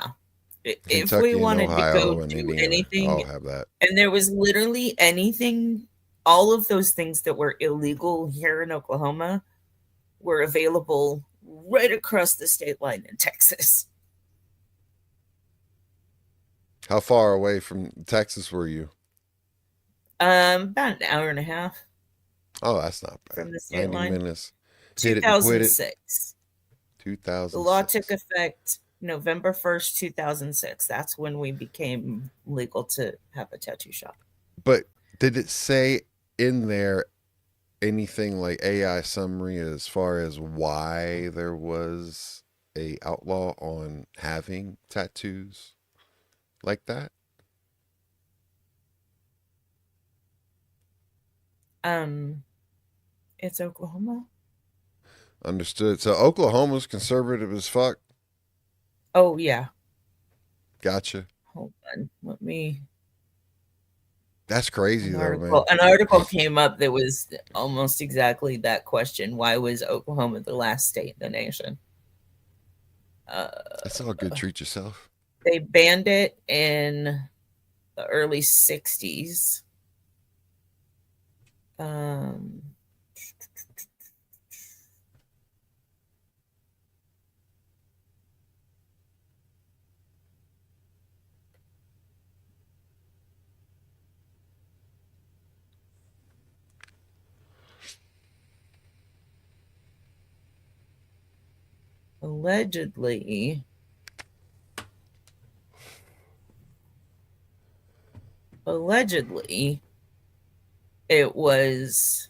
if we Kentucky and wanted to go Ohio and do Indiana anything, all have that. and there was literally anything, all of those things that were illegal here in Oklahoma were available right across the state line in Texas. How far away from Texas were you? About an hour and a half Oh, that's not bad. from the state 90 line. minutes. Hit it and quit it. 2006. The law took 2006. effect November 1st, 2006. That's when we became legal to have a tattoo shop. But did it say in there anything like AI summary as far as why there was a outlaw on having tattoos like that? Um, it's Oklahoma. Understood. So Oklahoma's conservative as fuck. Oh yeah. Gotcha. Hold on. Let me That's crazy though, man. an article came up that was almost exactly that question. Why was Oklahoma the last state in the nation? That's all good. Treat yourself. They banned it in the early 60s. Um, allegedly, it was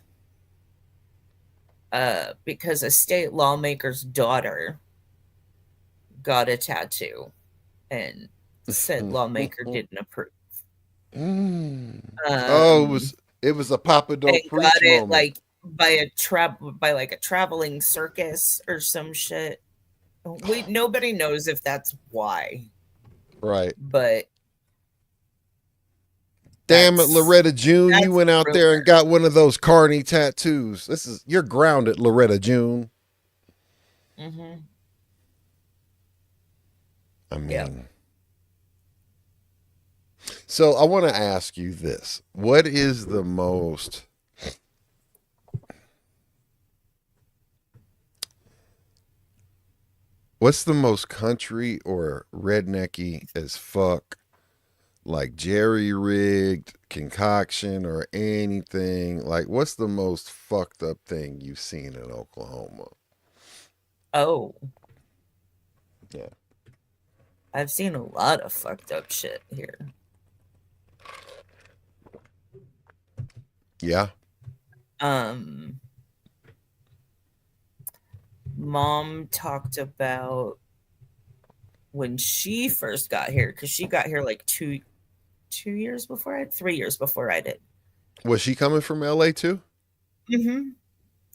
because a state lawmaker's daughter got a tattoo and said lawmaker didn't approve. Oh, Um, it was a Papa and Don't got Preach it moment. like by like a traveling circus or some shit. Nobody knows if that's why, Right. but Damn it, Loretta June, you that's went the out there and rumor. got one of those carny tattoos. You're grounded, Loretta June. Mm-hmm. I Yep. mean, so I want to ask you this. What's the most country or rednecky as fuck, like jerry rigged concoction or anything? Like, what's the most fucked up thing you've seen in Oklahoma? Oh, Yeah. I've seen a lot of fucked up shit here. Yeah. Um, Mom talked about when she first got here, because she got here like 2 years before 3 years before I did. Was she coming from LA too? Mm-hmm.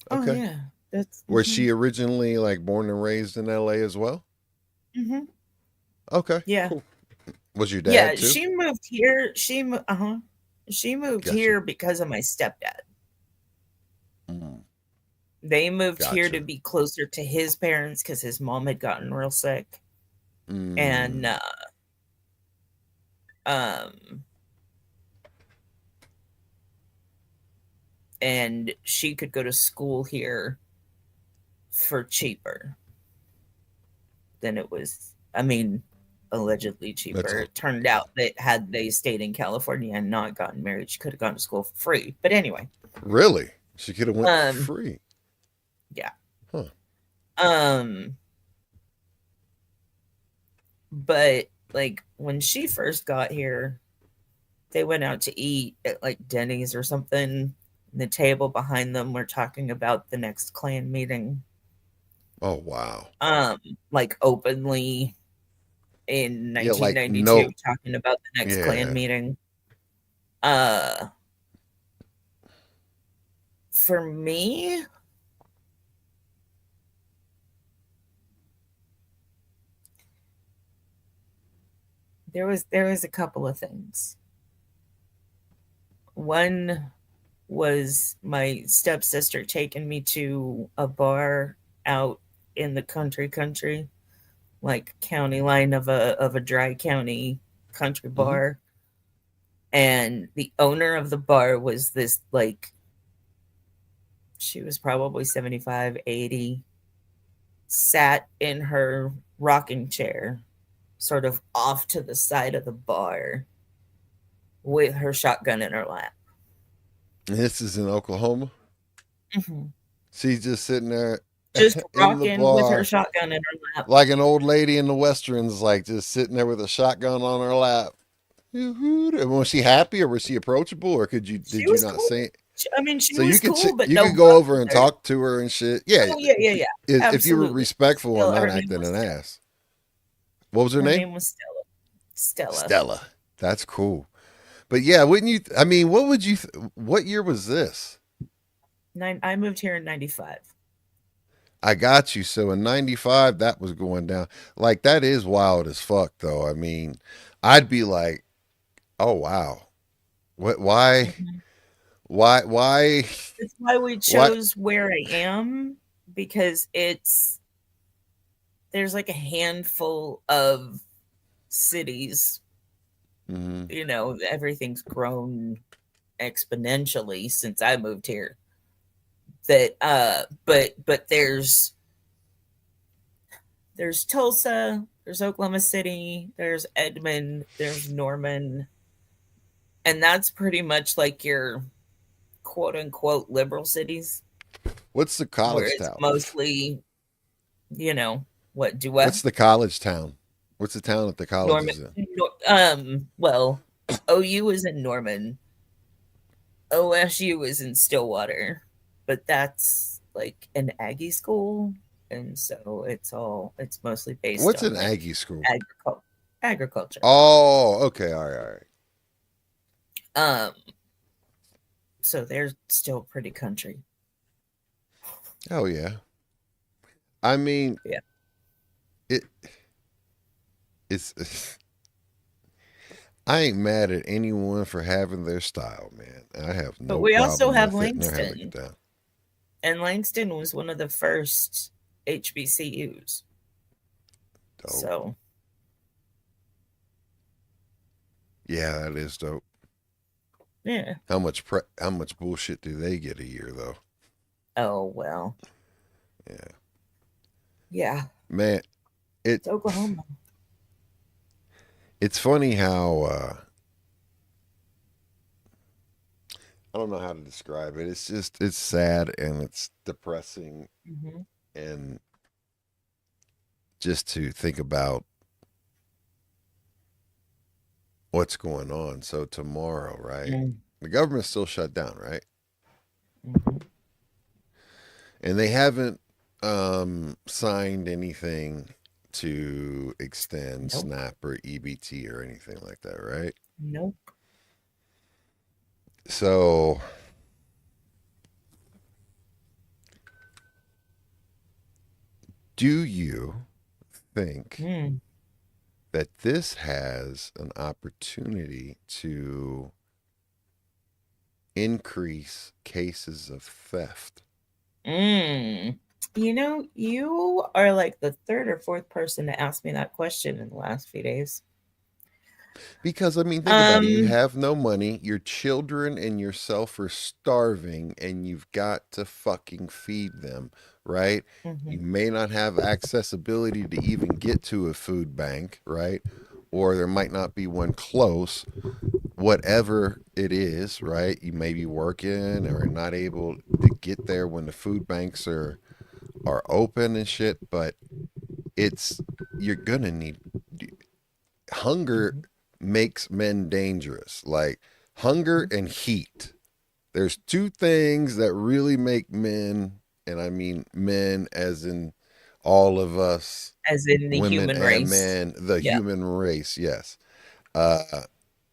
Oh Okay. yeah, that's. Was Mm-hmm. she originally like born and raised in LA as well? Mm-hmm. Okay. Yeah. Cool. Was your Yeah, dad too? she moved here. She moved Gotcha. here because of my stepdad. Mm, They moved here to gotcha. be closer to his parents because his mom had gotten real sick, and Mm, um, and she could go to school here for cheaper than it was. I mean, allegedly that's cheaper. all. It turned out that had they stayed in California and not gotten married, she could have gone to school for free. But anyway, Really? She could have went for um, free. yeah. Huh. Um, but like when she first got here, they went out to eat at like Denny's or something. The table behind them were talking about the next clan meeting. Oh wow. Um, like openly in Yeah, like no. 1992 talking about the next clan Yeah. meeting. Uh for me, there was a couple of things. One was my stepsister taking me to a bar out in the country, like county line of a dry county country Hmm. bar. And the owner of the bar was this like she was probably 75, 80, sat in her rocking chair, sort of off to the side of the bar with her shotgun in her lap. This is in Oklahoma. Mm-hmm. She's just sitting there Just in the rocking with her bar, shotgun in her lap. like an old lady in the westerns, like just sitting there with a shotgun on her lap. And was she happy or was she approachable or She did you was not cool. say it? I mean, she So was cool, but you no could go guns over and there. talk to her and shit. Yeah, Oh yeah, yeah, yeah. if you were Absolutely. respectful and not Her name acting was an Stella. ass. What was her Her name? name was Stella. Stella. Stella. That's cool. But yeah, wouldn't you? I mean, what would what year was this? I moved here in '95. I got you. So in '95, that was going down. Like that is wild as fuck, though. I mean, I'd be like, oh wow, what? Why? Mhm. Why? Why? That's why we What? chose where I am, because there's like a handful of cities, Hmm. everything's grown exponentially since I moved here. But there's Tulsa, there's Oklahoma City, there's Edmond, there's Norman, and that's pretty much like your quote unquote liberal cities, What's the where college it's town? mostly, you know, what do what? What's the college town? What's the town that the college Norman, is in? well, OU is in Norman, OSU is in Stillwater, but that's like an Aggie school, and so it's mostly based What's on an like Aggie school? agriculture. Oh, okay, all right, all right. Um, so they're still pretty country. Oh yeah. I mean, Yeah. it. It's. I ain't mad at anyone for having their style, man. I have But no we also problem have with it, and they're having it Langston, down. and Langston was one of the first HBCUs. Dope. So, Yeah, that is dope. yeah. How much bullshit do they get a year though? Oh, well. Yeah, Yeah. man. It It's Oklahoma. it's funny how I don't know how to describe it. It's sad and it's depressing Hmm. and just to think about what's going on. So tomorrow, right? The government's still shut down, right? Hmm. And they haven't signed anything to extend Nope. SNAP or EBT or anything like that, right? Nope. So, do you think Mm. that this has an opportunity to increase cases of theft? Mm. You are like the third or fourth person to ask me that question in the last few days. Because I mean, think about it. You Um, have no money, your children and yourself are starving, and you've got to fucking feed them, right? You mhm. may not have accessibility to even get to a food bank, right? Or there might not be one close, whatever it is, right? You may be working or not able to get there when the food banks are open and shit, but it's you're gonna need hunger Mhm. makes men dangerous. Like hunger and heat. There's two things that really make men, and I mean men as in all of us, As in the women human and race. men, the Yeah. human race. Yes, uh,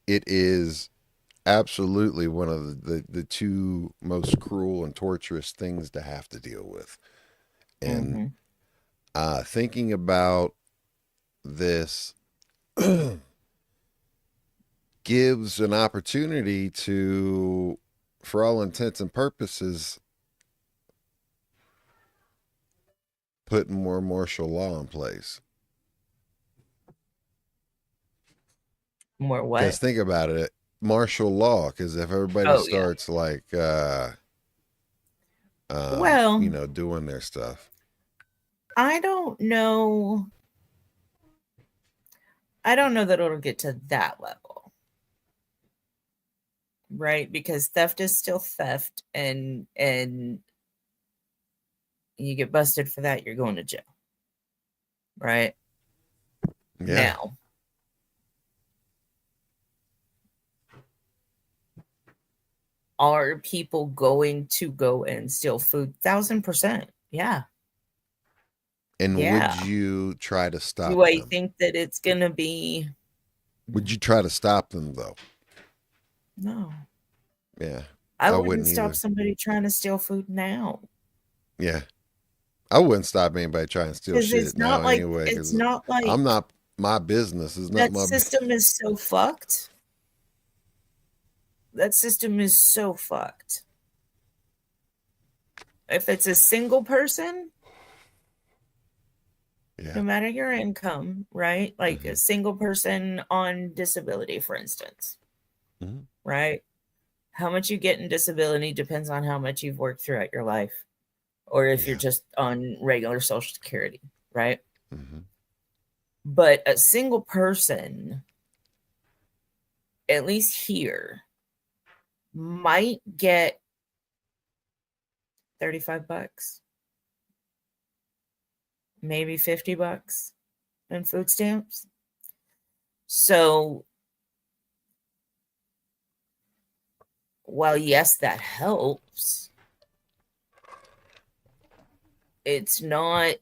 it is absolutely one of the two most cruel and torturous things to have to deal with. And Hmm. thinking about this gives an opportunity to, for all intents and purposes, put more martial law in place. More Because what? think about it, martial law. Because if everybody Oh, yeah. starts like, Well, doing their stuff. I don't know. I don't know that it'll get to that level, right? Because theft is still theft, and you get busted for that, you're going to jail, right? Yeah, Now, are people going to go and steal food? 1,000%. Yeah. and would Yeah. you try to stop Do I them? think that it's going to be? Would you try to stop them though? No. Yeah, I I wouldn't wouldn't stop either. somebody trying to steal food now. Yeah, I wouldn't stop anybody trying to steal Because shit now anyway, it's because not like I'm not my business. It's not that my. system is so fucked. That system is so fucked. If it's a single person, no Yeah. matter your income, right? Like Hmm. a single person on disability, for instance, Hmm. right? How much you get in disability depends on how much you've worked throughout your life, or if you're Yeah. just on regular Social Security, right? Hmm. But a single person, at least here, might get 35 bucks, maybe 50 bucks in food stamps. So, while yes, that helps, it's not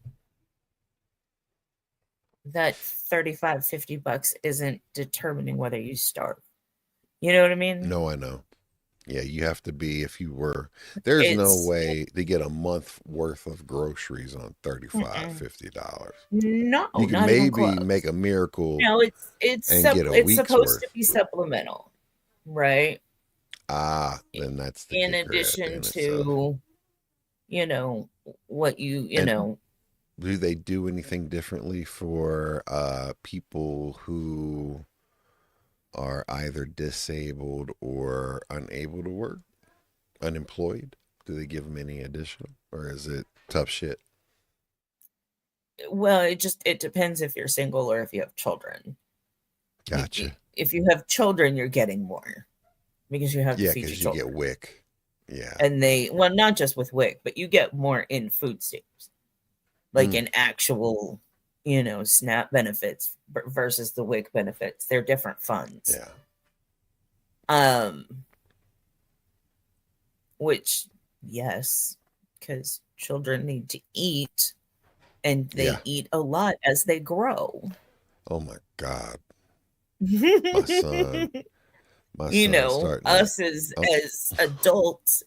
that 35, 50 bucks isn't determining whether you starve. You know what I mean? No, I know. Yeah, you have to be if you were. There's no It's way to get a month worth of groceries on 35, mm-mm. $50. No, You can not even maybe make close. a miracle No, and get a it's week's supposed to worth. be supplemental, right? Ah, then that's the In kicker addition in itself. to, you know, what you And know, do they do anything differently for people who are either disabled or unable to work, unemployed? Do they give them any additional, or is it tough shit? well, it depends if you're single or if you have children. Gotcha. If you have children, you're getting more because you have to Yeah, feed your because you get children. WIC. Yeah. And they, well, not just with WIC, but you get more in food stamps, like Mm, in actual, SNAP benefits versus the WIC benefits. They're different funds. yeah. Um, which, yes, because children need to eat and Yeah. they eat a lot as they grow. Oh my God. My son. you My son's starting to. us as Um, adults,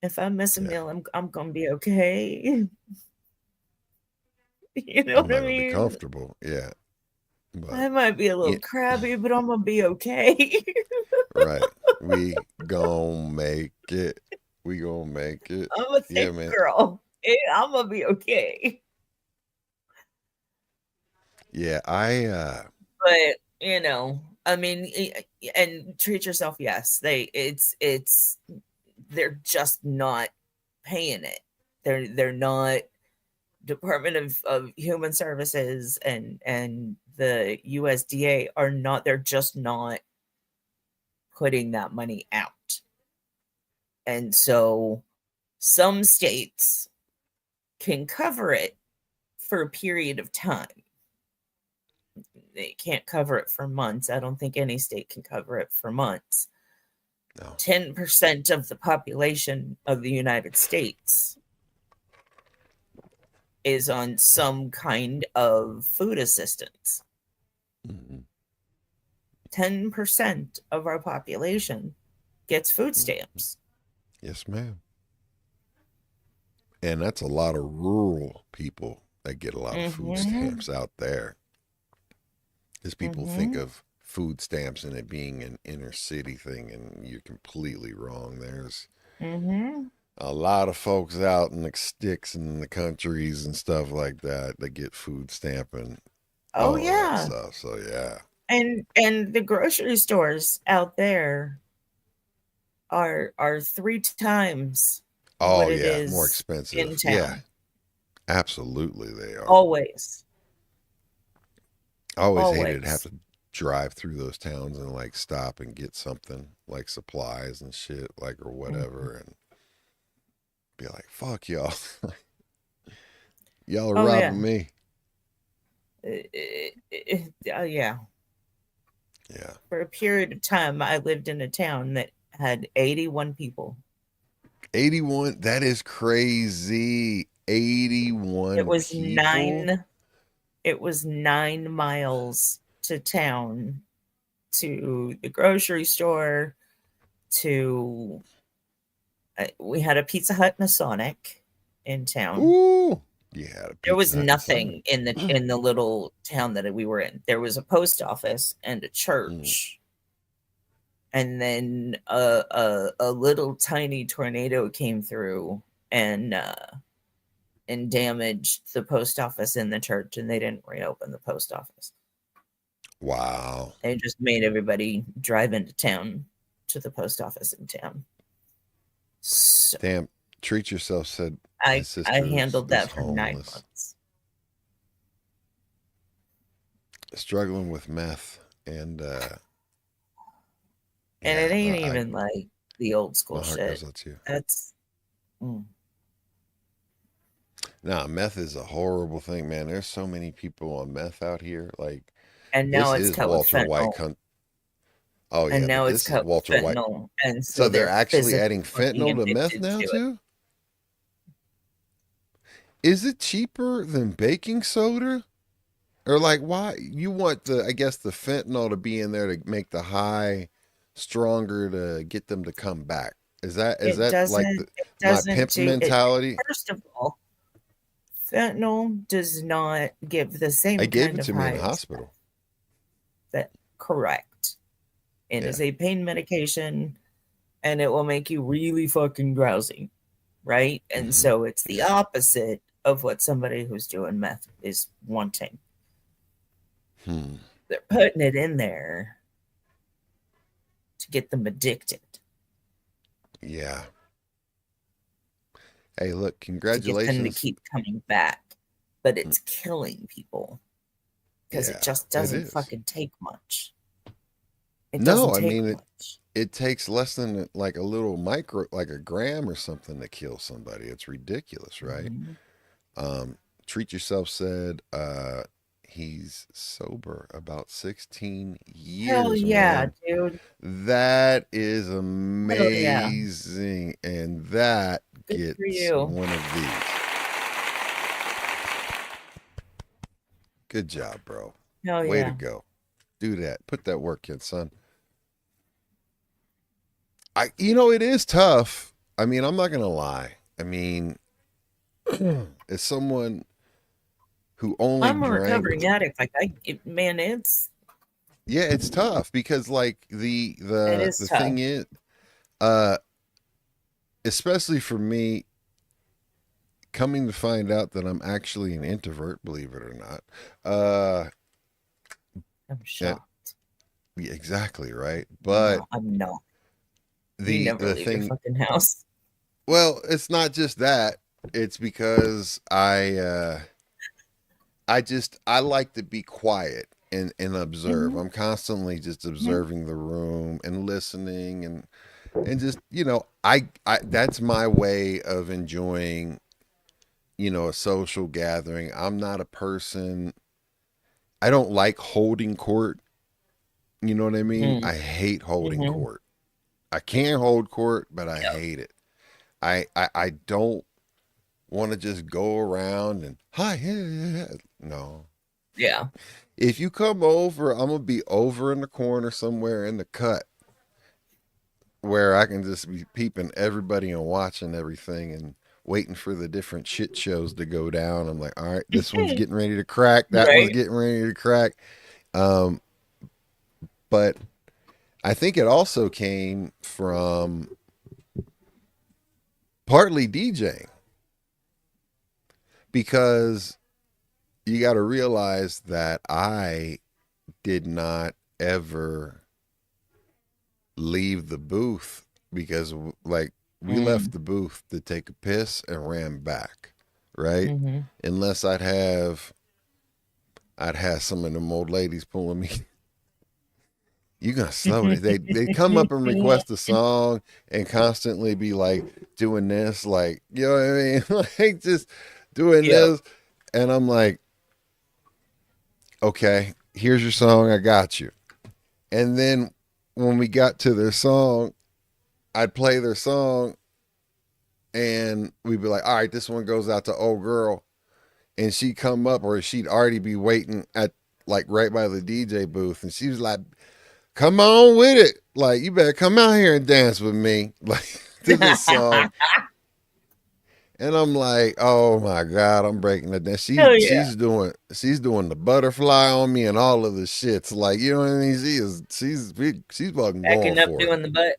if I miss a yeah. meal, I'm gonna be okay. You know I'm what not I gonna be mean? comfortable. Yeah. But I might be a yeah, little crabby, but I'm gonna be okay. right. We gonna make it. We gonna make it. I'm a Yeah, thick man. girl. I'm gonna be okay. Yeah, I But I mean, and treat yourself. Yes, they're just not paying it. They're not. Department of Human Services and the USDA are not. They're just not putting that money out. And so some states can cover it for a period of time. They can't cover it for months. I don't think any state can cover it for months. no. 10% of the population of the United States is on some kind of food assistance. Mm-mm. 10% of our population gets food Mm-mm. stamps. Yes, ma'am. And that's a lot of rural people that get a lot of food Mm-hmm. stamps out there. Because people think Mm-hmm. of food stamps and it being an inner city thing, and you're completely wrong. There's Mm-hmm. a lot of folks out in the sticks and in the countries and stuff like that that get food stamp and Oh all of that yeah. stuff. So yeah, And the grocery stores out there are three times what oh it yeah, more is in expensive. Yeah, town. absolutely they are. Always. I always hated to have Always. to drive through those towns and like stop and get something like supplies and shit, like or Mhm. whatever, and be like, "Fuck y'all, y'all are Oh robbing yeah. me." Yeah. Yeah, For a period of time, I lived in a town that had 81 people. 81. That is crazy. It 81 was people. 9 it was 9 miles to town, to the grocery store, to We had a Pizza Hut and a Sonic in town. Ooh, yeah. There was nothing in the little town that we were in. There was a post office and a church, and then a little tiny tornado came through and damaged the post office and the church, and they didn't reopen the post office. Wow. They just made everybody drive into town to the post office in town. So Damn. Treat Yourself said I handled that for 9 months. Struggling with meth and it ain't even like the old school shit. That's Nah, meth is a horrible thing, man. There's so many people on meth out here. Like, and now it's cut Walter White. Oh yeah, and now it's cut Walter fentanyl, White. And so they're actually adding fentanyl to meth now too. Is it cheaper than baking soda? Or like, why you want the fentanyl to be in there to make the high stronger to get them to come back? Is that like my pimp mentality? First of all, fentanyl does not give the same. I gave it to me in the hospital. That correct. It is a pain medication, and it will make you really fucking drowsy, right? And so it's the opposite of what somebody who's doing meth is wanting. They're putting it in there to get them addicted. Yeah. Hey, look, congratulations. To get them to keep coming back. But it's killing people. Because it just doesn't fucking take much. It takes less than like a little like a gram or something to kill somebody. It's ridiculous, right? Treat Yourself said he's sober about 16 years. Hell yeah, dude. That is amazing. And that gets one of these. Good job, bro. Hell yeah. Way to go. Do that. Put that work in, son. It is tough. I mean, I'm not going to lie. I mean, as someone who only I'm a recovering addict. Like it's it's tough because like the thing is, especially for me, coming to find out that I'm actually an introvert, believe it or not. I'm shocked. Yeah, exactly, right? But no, I'm not. You never leave your fucking house. Well, it's not just that. It's because I like to be quiet and observe. I'm constantly just observing the room and listening and just, I that's my way of enjoying, a social gathering. I'm not a person, I don't like holding court. You know what I mean? I hate holding court. I can't hold court, but I hate it. I don't want to just go around and hi. No. Yeah. If you come over, I'm gonna be over in the corner somewhere in the cut where I can just be peeping everybody and watching everything and waiting for the different shit shows to go down. I'm like, all right, this one's getting ready to crack. That one's getting ready to crack. But I think it also came from partly DJing, because you got to realize that I did not ever leave the booth because like we left the booth to take a piss and ran back, right? Unless I'd have some of them old ladies pulling me. You gonna slow it. They come up and request a song and constantly be like doing this, like, you know what I mean? Like just doing this. And I'm like, okay, here's your song, I got you. And then when we got to their song, I'd play their song and we'd be like, all right, this one goes out to old girl. And she'd come up, or she'd already be waiting at like right by the DJ booth, and she was like, come on with it. Like, you better come out here and dance with me. Like, to this song. And I'm like, oh my God, I'm breaking it down. Hell yeah. She's doing the butterfly on me and all of the shits. Like, you know what I mean? She's fucking going Backing up, for it. doing the butt.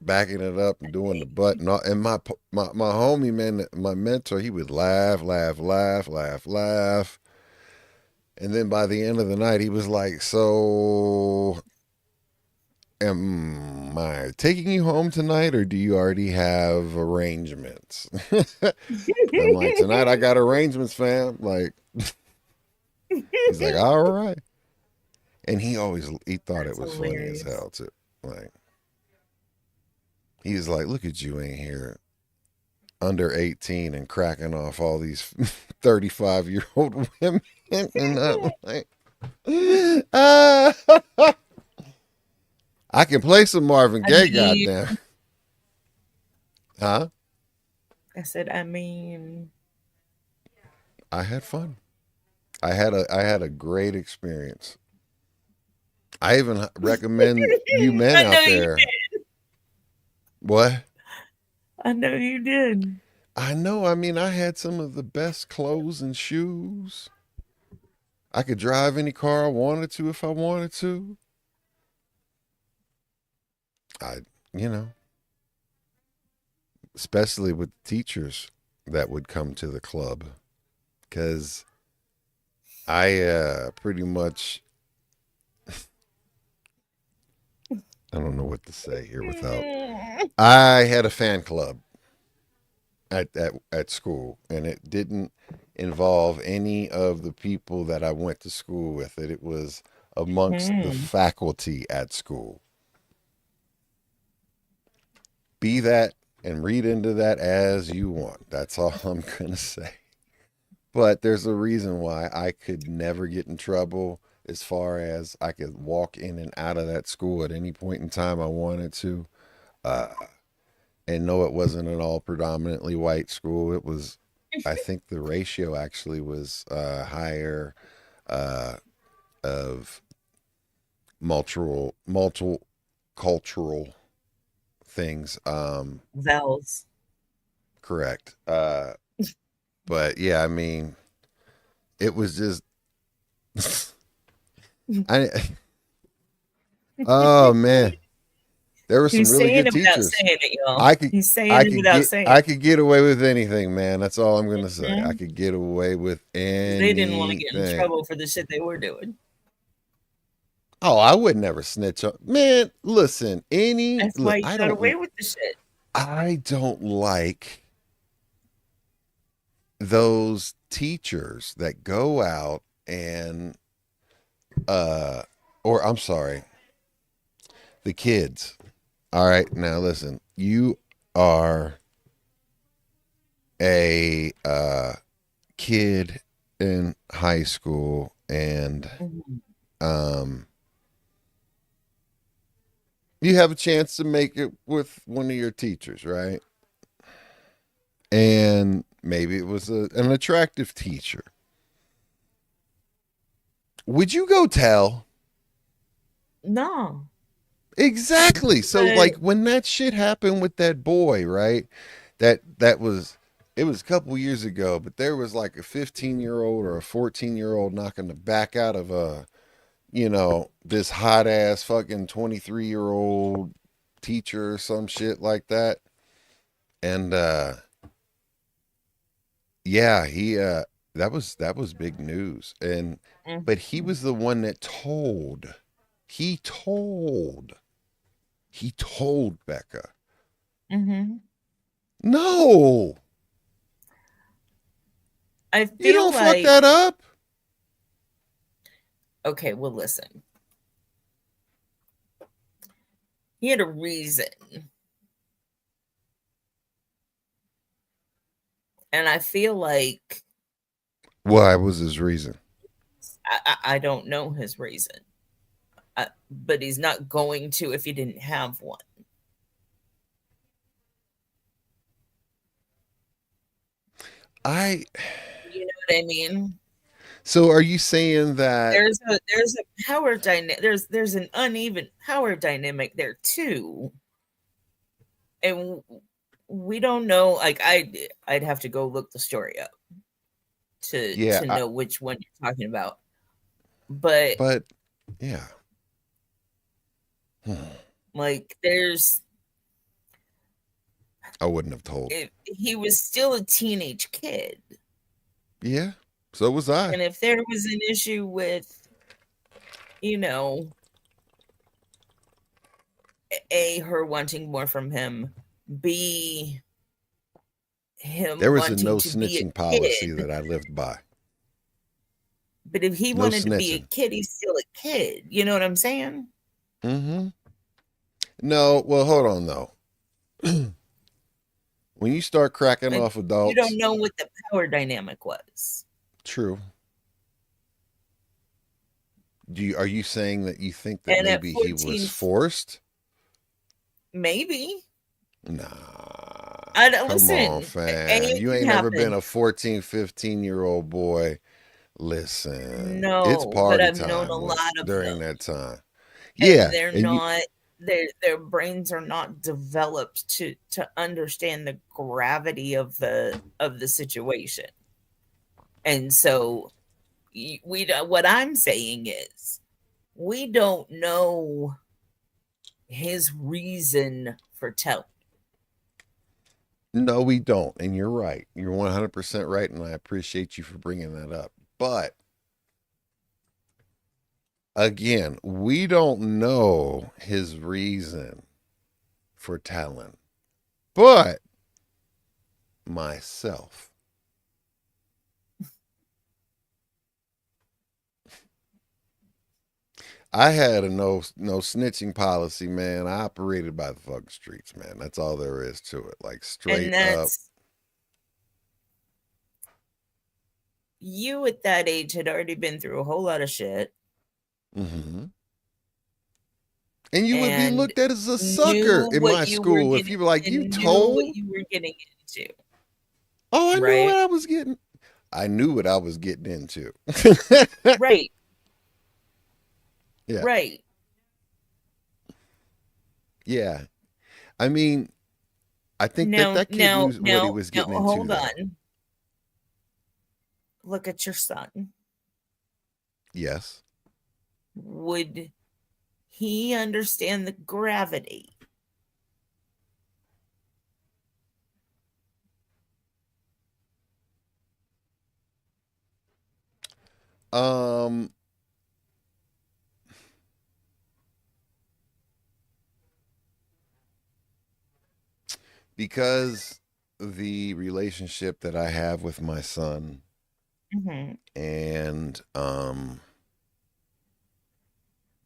Backing it up and doing the butt and all, and my homie, man, my mentor, he would laugh, laugh, laugh, laugh, laugh. And then by the end of the night, he was like, so am I taking you home tonight or do you already have arrangements? I'm like, tonight I got arrangements, fam. Like, he's like, all right. And he thought it That's was funny as hilarious. hell too. Like, he was like, look at you ain't here under 18 and cracking off all these 35-year-old women. And I'm like, uh, I can play some Marvin I Gaye, mean, goddamn. Huh? I said, I mean, I had fun. I had a great experience. I even recommend you men I know out you there. did. What? I know you did. I know. I mean, I had some of the best clothes and shoes. I could drive any car I wanted to if I wanted to. I, you know, especially with teachers that would come to the club, because I pretty much, I don't know what to say here without. I had a fan club at school, and it didn't involve any of the people that I went to school with. It was amongst the Mhm. faculty at school. Be that and read into that as you want. That's all I'm gonna say. But there's a reason why I could never get in trouble, as far as I could walk in and out of that school at any point in time I wanted to. Uh, and no, it wasn't an all predominantly white school. It was, I think the ratio actually was higher uh, of multicultural things. Vowels. Correct. But yeah, I mean, it was just, I, oh man, there were some He's really saying good it without teachers. saying it, y'all. I could He's saying I it could without get saying I it. could get away with anything, man. That's all I'm gonna say. I Mhm. could get away with 'Cause they didn't want to get in anything. trouble for the shit they were doing. Oh, I would never snitch on, man. Listen, That's why look, you got away with the shit. I don't like those teachers that go out and uh or I'm sorry, the kids. All right, now listen, you are a kid in high school and Mhm. um you have a chance to make it with one of your teachers, right? And maybe it was an attractive teacher. Would you go tell? No, Exactly. So but like when that shit happened with that boy, right? That was, it was a couple years ago, but there was like a 15-year-old or a 14-year-old knocking the back out of a, this hot ass fucking 23-year-old teacher or some shit like that. And yeah, he that was big news. And but he Mhm. was the one that told. He told. He told Becca. Mhm. No, I you feel don't fuck like that up. okay. Well, listen. He had a reason, and I feel like Why was his reason? I don't know his reason, but he's not going to if he didn't have one. I You know what I mean? so are you saying that There's a power dynamic. There's an uneven power dynamic there too. and we don't know. Like I'd have to go look the story up Yeah, to know which one you're talking about. But but yeah. Hmm. like, there's I wouldn't have told. he was still a teenage kid, Yeah, so was I. and if there was an issue with, you know, her wanting more from him, b There him was a wanting no to be a snitching policy kid. that I lived by. But if he No wanted to be a snitching. kid, he's still a kid. You know what I'm saying? Mm-hmm. No, well, hold on though. When you start cracking But off you don't adults, know what the power dynamic was. true. Are you saying that you think that And at maybe he was 14, forced? maybe. Nah. I don't Come on, listen. fam. You Anything ain't never been happen. a 14, 15-year-old boy. Listen, it's No, but party I've known a time lot of during them, that time. and Yeah, they're and you not. Their brains are not developed to understand the gravity of the situation, and so we don't. What I'm saying is, we don't know his reason for telling. no, we don't. And you're right. You're 100% right. And I appreciate you for bringing that up. But again, we don't know his reason for telling. But myself, I had a no snitching policy, man. I operated by the fucking streets, man. That's all there is to it. Like And straight up. that's, you at that age had already been through a whole lot of shit Hmm. And you would be and looked at as a sucker knew in what my you were school if getting you were like, you and knew what told? you were getting into, Oh, I knew what right? I was getting. I knew what I was getting into. Right, Yeah. right. Yeah. I mean, I think that Now, that kid knew what he was getting into, hold though. on. Look at your son. Yes. Would he understand the gravity? Um, because the relationship that I have with my son Hmm. and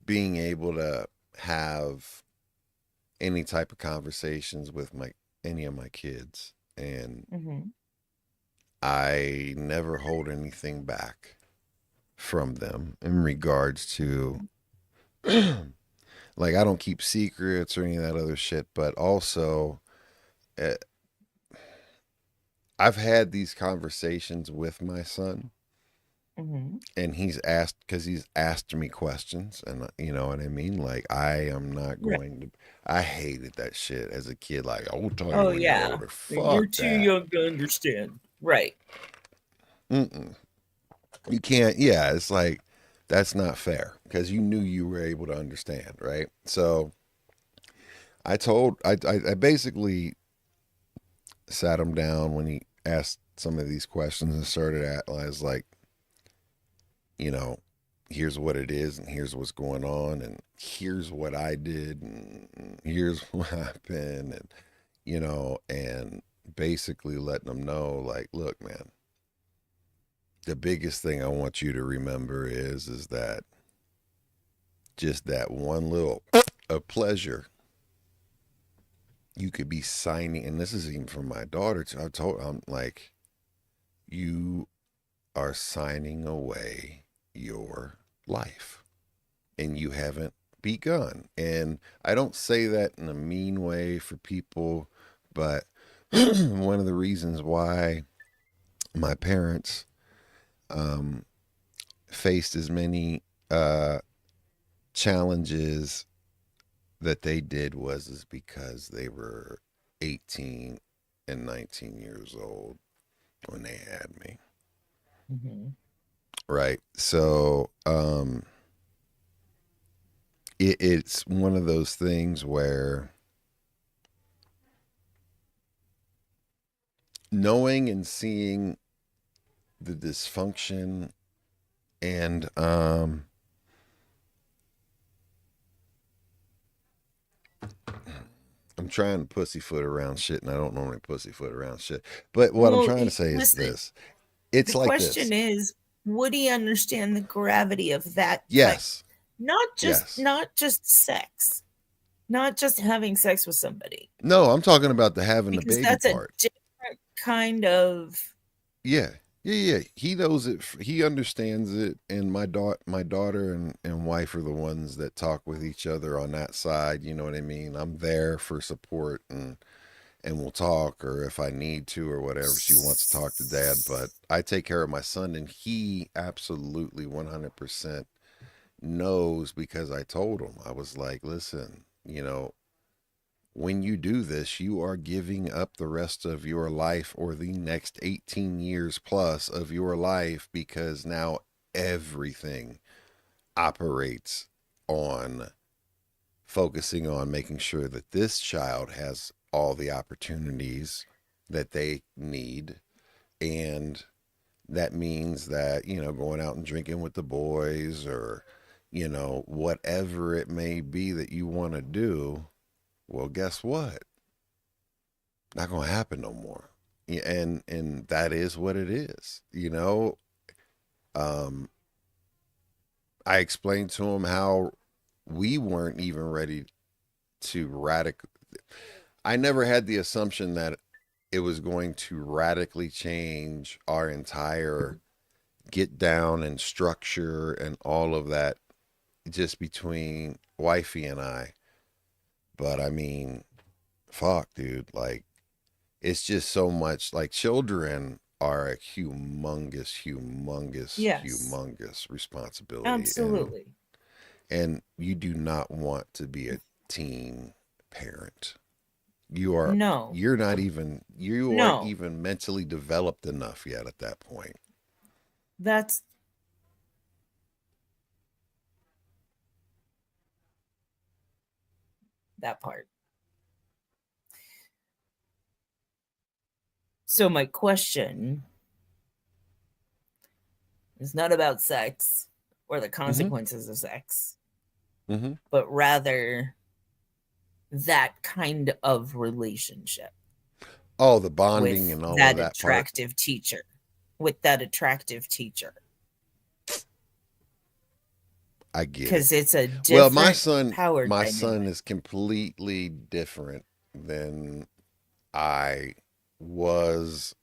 being able to have any type of conversations with my any of my kids, and Hmm. I never hold anything back from them in regards to like I don't keep secrets or any of that other shit, but also uh, I've had these conversations with my son, Hmm. and he's asked me questions, and you know what I mean. Like I am not Right. going to. I hated that shit as a kid. Like I will tell you Oh, when you're yeah. older. You're Fuck too that. young to understand. Right. Mm-mm. You can't. Yeah, it's like that's not fair because you knew you were able to understand, right? So I basically sat him down when he asked some of these questions and started at. I was like, you know, here's what it is, and here's what's going on, and here's what I did, and here's what happened, and and basically letting them know, like, look, man, the biggest thing I want you to remember is that just that one little a pleasure you could be signing, and this is even from my daughter too. I'm like, you are signing away your life, and you haven't begun. And I don't say that in a mean way for people, but one of the reasons why my parents um, faced as many uh, challenges that they did was is because they were 18 and 19 years old when they had me. Hmm. Right. So, it's one of those things where knowing and seeing the dysfunction and I'm trying to pussyfoot around shit, and I don't normally pussyfoot around shit. But what I'm Well, trying to say is listen, this: it's the like this. question is, would he understand the gravity of that type? Yes, yes. Not just sex, not just having sex with somebody, No, I'm talking about the having the because baby that's a part. different kind of. Yeah, yeah. He knows it. He understands it. And my daughter and wife are the ones that talk with each other on that side. You know what I mean? I'm there for support and we'll talk, or if I need to or whatever, she wants to talk to dad. But I take care of my son, and he absolutely 100% knows because I told him. I was like, listen, when you do this, you are giving up the rest of your life or the next 18 years plus of your life, because now everything operates on focusing on making sure that this child has all the opportunities that they need. And that means that, going out and drinking with the boys, or, whatever it may be that you want to do. Well, guess what? Not gonna happen no more. Yeah, and that is what it is. Um, I explained to him how we weren't even ready to radical. I never had the assumption that it was going to radically change our entire get down and structure and all of that just between wifey and I. But I mean, fuck, dude. Like, it's just so much. Like, children are a humongous, humongous, Yes, humongous responsibility, absolutely. and you do not want to be a teen parent. You are No, you aren't no, even mentally developed enough yet at that point. that's that part. So my question is not about sex or the Mm-hmm. consequences of sex, Mm-hmm. but rather that kind of relationship Oh, the bonding with and all of that that part. attractive teacher, with that attractive teacher, I get it. because it's a Well, different power my son dynamic. is completely different than I was,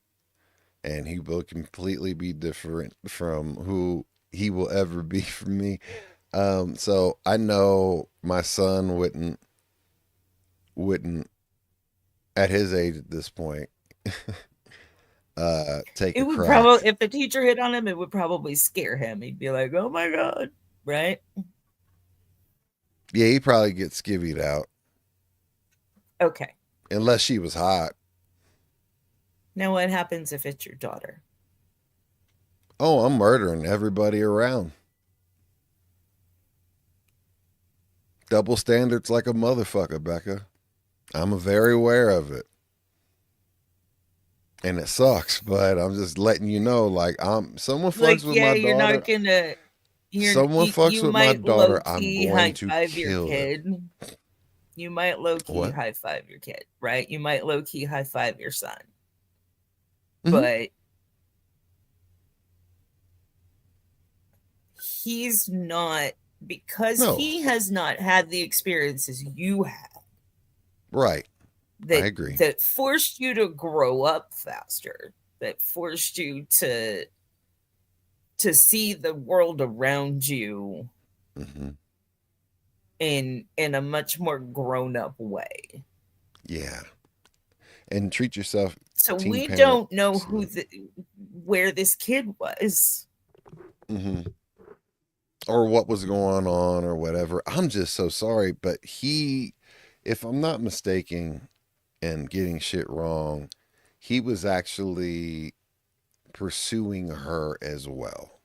and he will completely be different from who he will ever be from me. So I know my son wouldn't at his age at this point take It a would probably, crack. if the teacher hit on him, it would probably scare him. He'd be like, "Oh my god!" Right? Yeah, he probably get skivvied out Okay. unless she was hot. Now, what happens if it's your daughter? Oh, I'm murdering everybody around. Double standards like a motherfucker, Becca. I'm very aware of it. And it sucks, but I'm just letting you know, like, someone fucks Like, with yeah, my you're daughter. not gonna. Someone fucks You with my might low daughter, I'm key going high to five your kill them. kid. You might low key What? high five your kid, right? You might low key high five your son, Mm-hmm. but he's not, because No, he has not had the experiences you had right. I agree. that forced you to grow up faster, that forced you to see the world around you Mm-hmm. in a much more grown up way. Yeah. And treat yourself, So teen we parent. don't know Excuse me. where this kid was. Mm-hmm. Or what was going on or whatever. I'm just so sorry, but if I'm not mistaken, and getting shit wrong, he was actually pursuing her as well.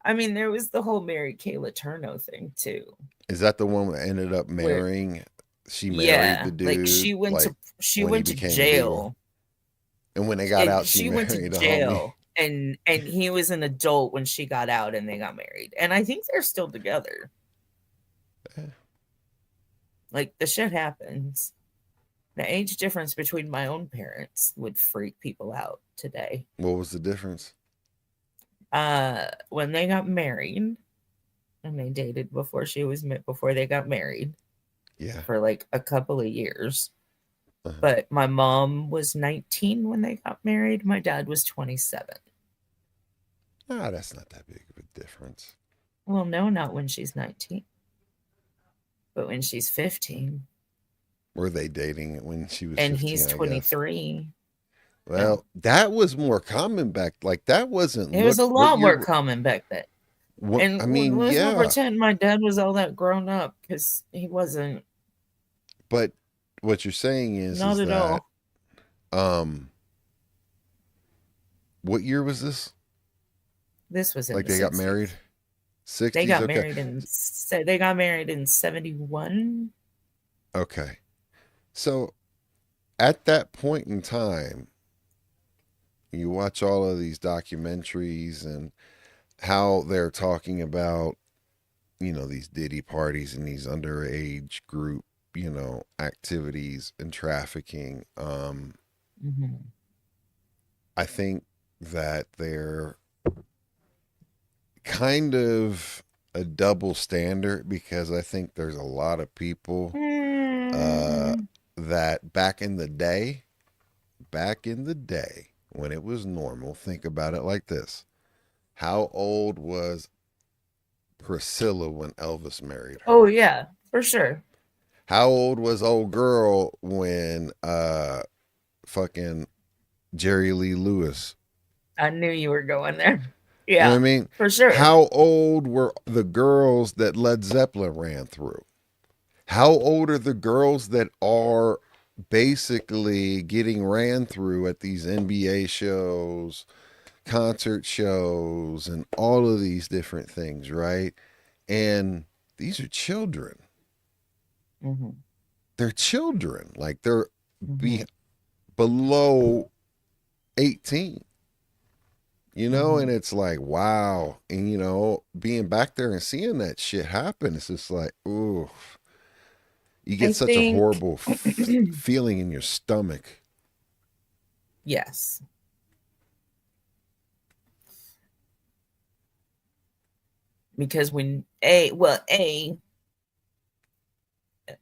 I mean, there was the whole Mary Kay Letourneau thing too, Is that the one that ended up where marrying? She married the yeah, like dude like she when he went to became legal, jail, and when they got and out, she she went to married a homie. jail, and he was an adult when she got out, and they got married, and I think they're still together. Like the shit happens. The age difference between my own parents would freak people out today. What was the difference? When they got married, and they dated before they got married Yeah. for like a couple of years. Uh-huh. But my mom was 19 when they got married. My dad was 27. Ah, that's not that big of a difference. Well, no, not when she's 19, but when she's 15. Were they dating when she was And 15, he's I guess? 23. No, Well, that was more common back. Like that wasn't it was look a what lot more you're common back then. what And I mean, let's not yeah, pretend my dad was all that grown up because he wasn't. but what you're saying Not is at that all. um what year was this? This was in Like the they got married? 60s. They 60s? got Okay. married in they got married in 71. Okay. So at that point in time, you watch all of these documentaries and how they're talking about, these Diddy parties and these underage group, activities and trafficking. Mm-hmm. I think that they're kind of a double standard because I think there's a lot of people uh, Mm, that back in the day when it was normal, think about it like this. How old was Priscilla when Elvis married oh her? yeah, for sure. How old was old girl when fucking Jerry Lee Lewis? I knew you were going there. You know what Yeah, I mean? for sure. How old were the girls that Led Zeppelin ran through? How old are the girls that are basically getting ran through at these NBA shows, concert shows, and all of these different things, right? And these are children. Mm-hmm. They're children. Like they're Mm-hmm. be below 18, and Mm-hmm. it's like, wow. And, being back there and seeing that shit happen, it's just like, ooh, you I get such a think horrible feeling in your stomach. yes, because when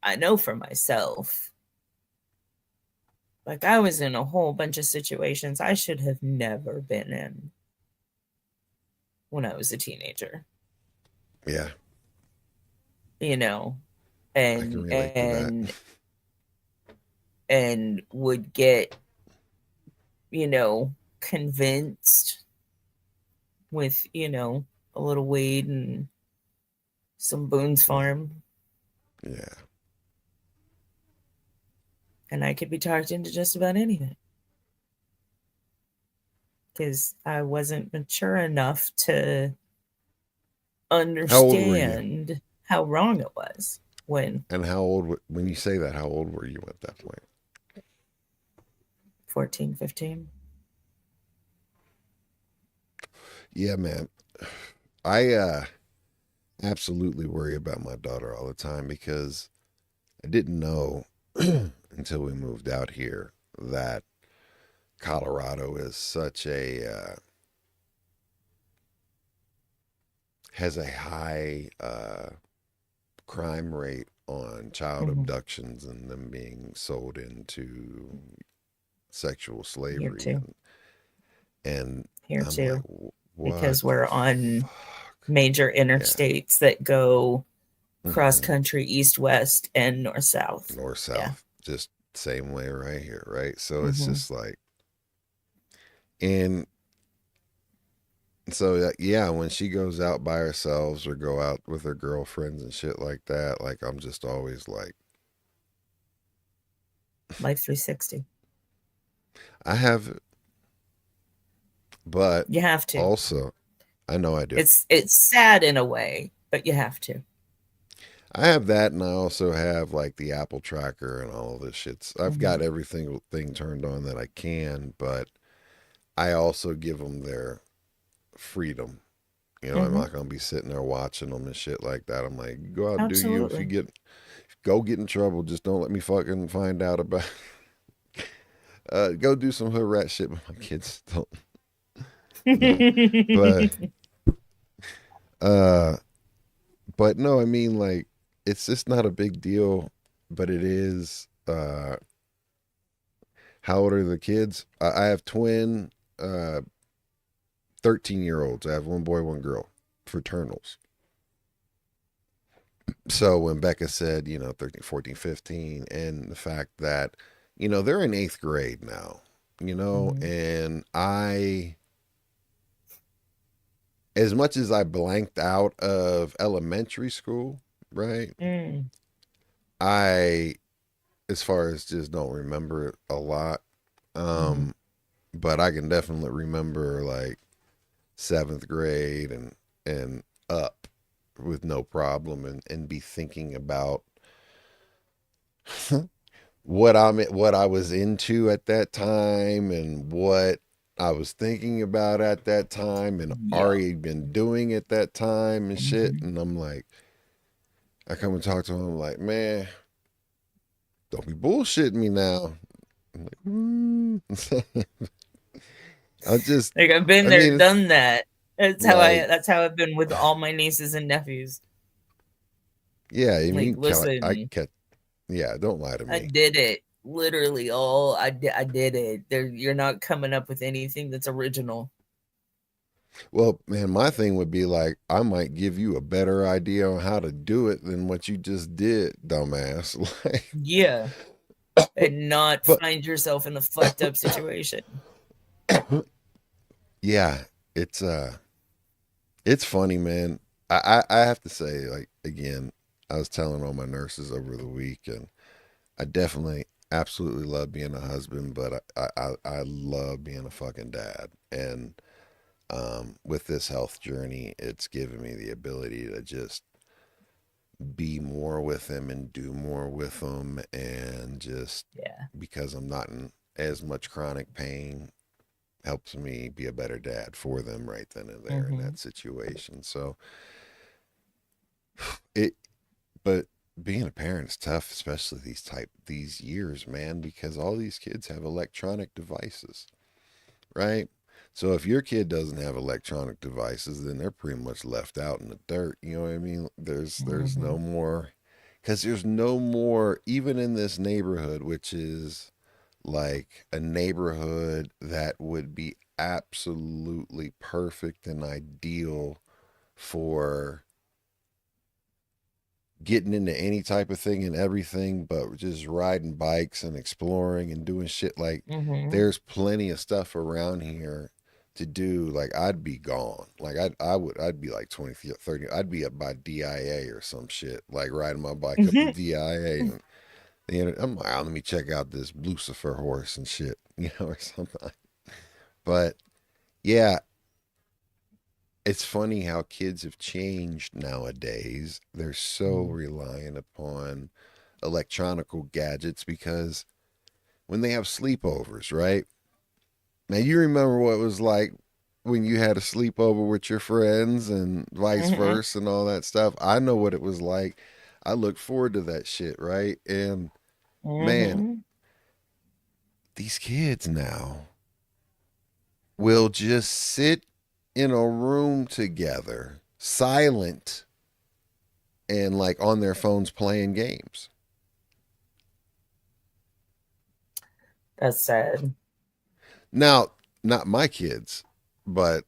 I know for myself, like I was in a whole bunch of situations I should have never been in when I was a teenager, Yeah, you know, I can and relate to that. and and would get, convinced with, a little weed and some Boone's Farm, Yeah. and I could be talked into just about anything because I wasn't mature enough to How old were you? understand how wrong it was when And how old, when you say that, how old were you at that point? 14, 15. Yeah, man. I absolutely worry about my daughter all the time because I didn't know until we moved out here that Colorado is such a has a high crime rate on child Mm-hmm. abductions and them being sold into sexual Here slavery too. and Here I'm like, too. what Because the we're on fuck? major Yeah. interstates that go cross Hmm. country, east, west, and north, south. North Yeah. south, just same way right here, right? So it's Mm-hmm. just like, and so yeah, when she goes out by herself or go out with her girlfriends and shit like that, like I'm just always like, Life 360. I have, but You have to. also, I know I do. It's sad in a way, but you have to. I have that, and I also have like the Apple Tracker and all of this shit. I've got Hmm. everything thing turned on that I can, but I also give them their freedom. You know, I'm Hmm. not gonna be sitting there watching them and shit like that. I'm like, go out and do you. If you Absolutely. get in trouble, just don't let me fucking find out about. Go do some hood rat shit, but my kids don't. No, but uh, but no, I mean like it's just not a big deal, but it is. How old are the kids? I have twin, 13-year-olds. I have one boy, one girl, fraternals. So when Becca said, 13, 14, 15, and the fact that, they're in eighth grade now, Hmm. and as much as I blanked out of elementary school, right? Mm. I, as far as just don't remember it a lot, Hmm. um, but I can definitely remember like seventh grade and up with no problem and be thinking about what I was into at that time and what I was thinking about at that time and Yeah. already been doing at that time and shit. Hmm. And I'm like, I come and talk to him like, man, don't be bullshitting me now. I'm like, I just, Like I've been I there, mean, it's done that. like, That's how I've been with all my nieces and nephews. yeah, I Like, mean, I listen, can, yeah, don't lie to I me. did it. Literally all I did it. There, you're not coming up with anything that's original. Well, man, my thing would be like, I might give you a better idea on how to do it than what you just did, dumbass. Like, Yeah. And not but find yourself in the fucked up situation. yeah, it's it's funny, man. I have to say, like, again, I was telling all my nurses over the week, and I definitely absolutely love being a husband, but I love being a fucking dad. And with this health journey, it's given me the ability to just be more with him and do more with him, and just Yeah. because I'm not in as much chronic pain helps me be a better dad for them right then and there in Hmm. that situation. So it but being a parent is tough, especially these years, man, because all these kids have electronic devices, right? So if your kid doesn't have electronic devices, then they're pretty much left out in the dirt. You know what I mean? There's Hmm. no more, because there's no more, even in this neighborhood, which is like a neighborhood that would be absolutely perfect and ideal for getting into any type of thing and everything, but just riding bikes and exploring and doing shit. Like, Hmm. there's plenty of stuff around here to do. Like, I'd be gone. Like, I'd be like 20, 30. I'd be up by DIA or some shit, like riding my bike up to DIA. And I'm like, oh, let me check out this Lucifer horse and shit, or something. But yeah, it's funny how kids have changed nowadays. They're so reliant upon electronical gadgets because when they have sleepovers, right? Now you remember what it was like when you had a sleepover with your friends and vice Hmm. versa and all that stuff. I know what it was like. I look forward to that shit, right? And man, Hmm. these kids now will just sit in a room together, silent and like on their phones playing games. That's sad. Now, not my kids, but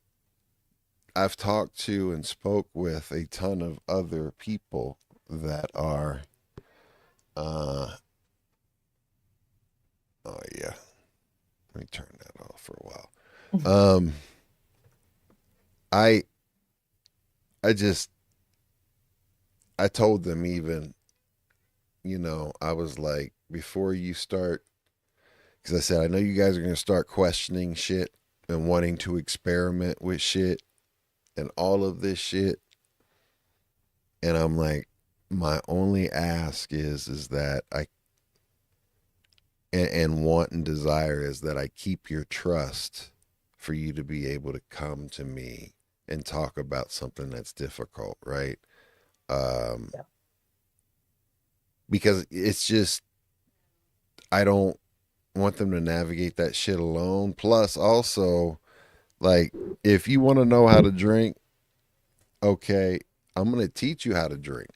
I've talked to and spoke with a ton of other people that are, uh, oh yeah, let me turn that off for a while. Um, I, I just, I told them even, I was like, before you start, because I said I know you guys are gonna start questioning shit and wanting to experiment with shit and all of this shit, and I'm like, my only ask is that and want and desire is that I keep your trust for you to be able to come to me and talk about something that's difficult, right? Um, Yeah. because it's just, I don't want them to navigate that shit alone. Plus, also, like, if you want to know how to drink, okay, I'm going to teach you how to drink.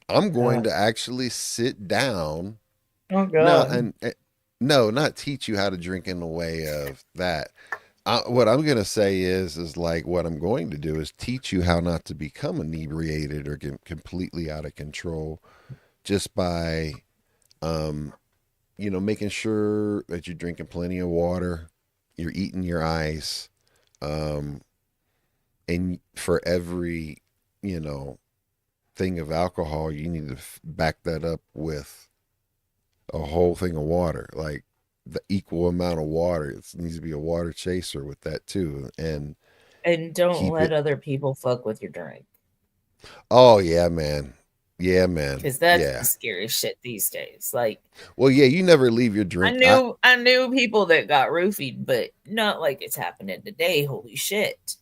I'm going to actually sit down. Oh No, God. and no, not teach you how to drink in the way of that. What I'm gonna say is like what I'm going to do is teach you how not to become inebriated or get completely out of control just by, um, making sure that you're drinking plenty of water, you're eating your ice, um, and for every, you know, thing of alcohol, you need to back that up with a whole thing of water, like the equal amount of water. It needs to be a water chaser with that too, and And don't keep let it. other people fuck with your drink. Oh yeah, man. Yeah, man. Because that's the Yeah. scariest shit these days. Like Well, yeah. You never leave your I drink. knew I knew people that got roofied, but not like it's happening today. Holy shit.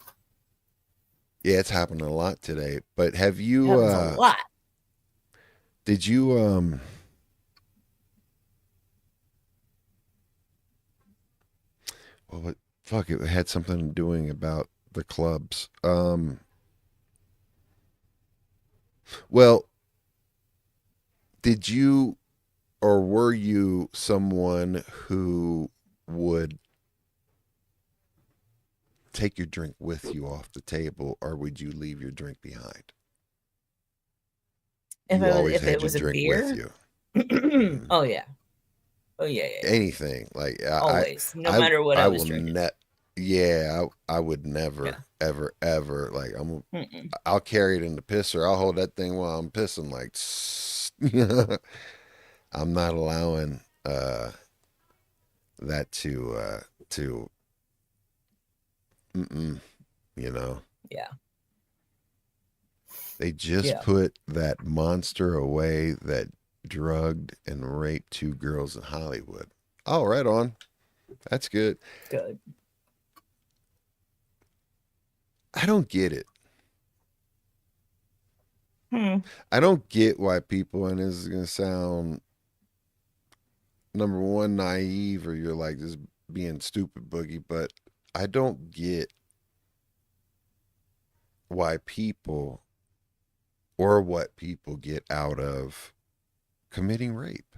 Yeah, it's happening a lot today. But have It you? happens a lot. Did you? Well, fuck. It had something doing about the clubs. Well, did you or were you someone who would take your drink with you off the table, or would you leave your drink behind? You always If it had your was a drink with beer, you. Mhm. oh yeah. Oh yeah, yeah, yeah. Anything like Always. No I matter what I I was will drinking. net. Yeah, I would Yeah. never ever ever like Mm-mm. I'll carry it in the pisser. I'll hold that thing while I'm pissing. Like I'm not allowing that to mm-mm, you know. Yeah. They just Yeah. put that monster away that drugged and raped two girls in Hollywood. Oh, right on. That's good. Good. I don't get it. Hmm. I don't get why people, and this is going to sound number one, naive, or you're like just being stupid, Boogie, but I don't get why people or what people get out of committing rape.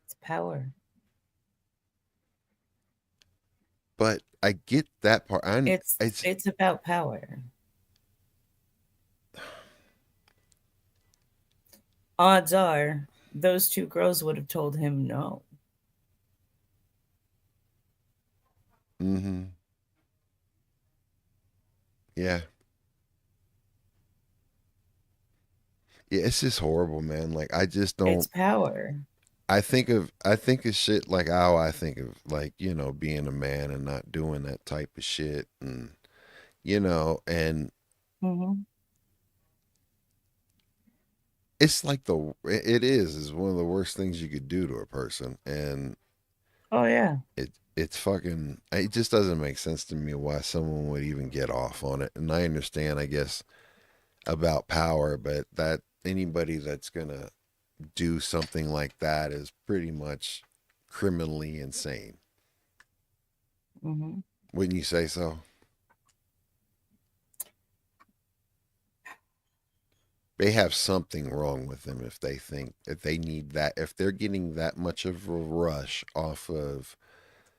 It's power. But I get that part. It's about power. Odds are those two girls would have told him no. mm-hmm. Yeah. Yeah, it's just horrible, man. Like I just It's don't. power. I think of shit like how I think of like being a man and not doing that type of shit, and and Hmm. it's like it is one of the worst things you could do to a person, and Oh yeah. it's fucking, it just doesn't make sense to me why someone would even get off on it. And I understand, I guess, about power, but that anybody that's gonna do something like that is pretty much criminally insane. Hmm. Wouldn't you say so? They have something wrong with them if they think if they need that, if they're getting that much of a rush off of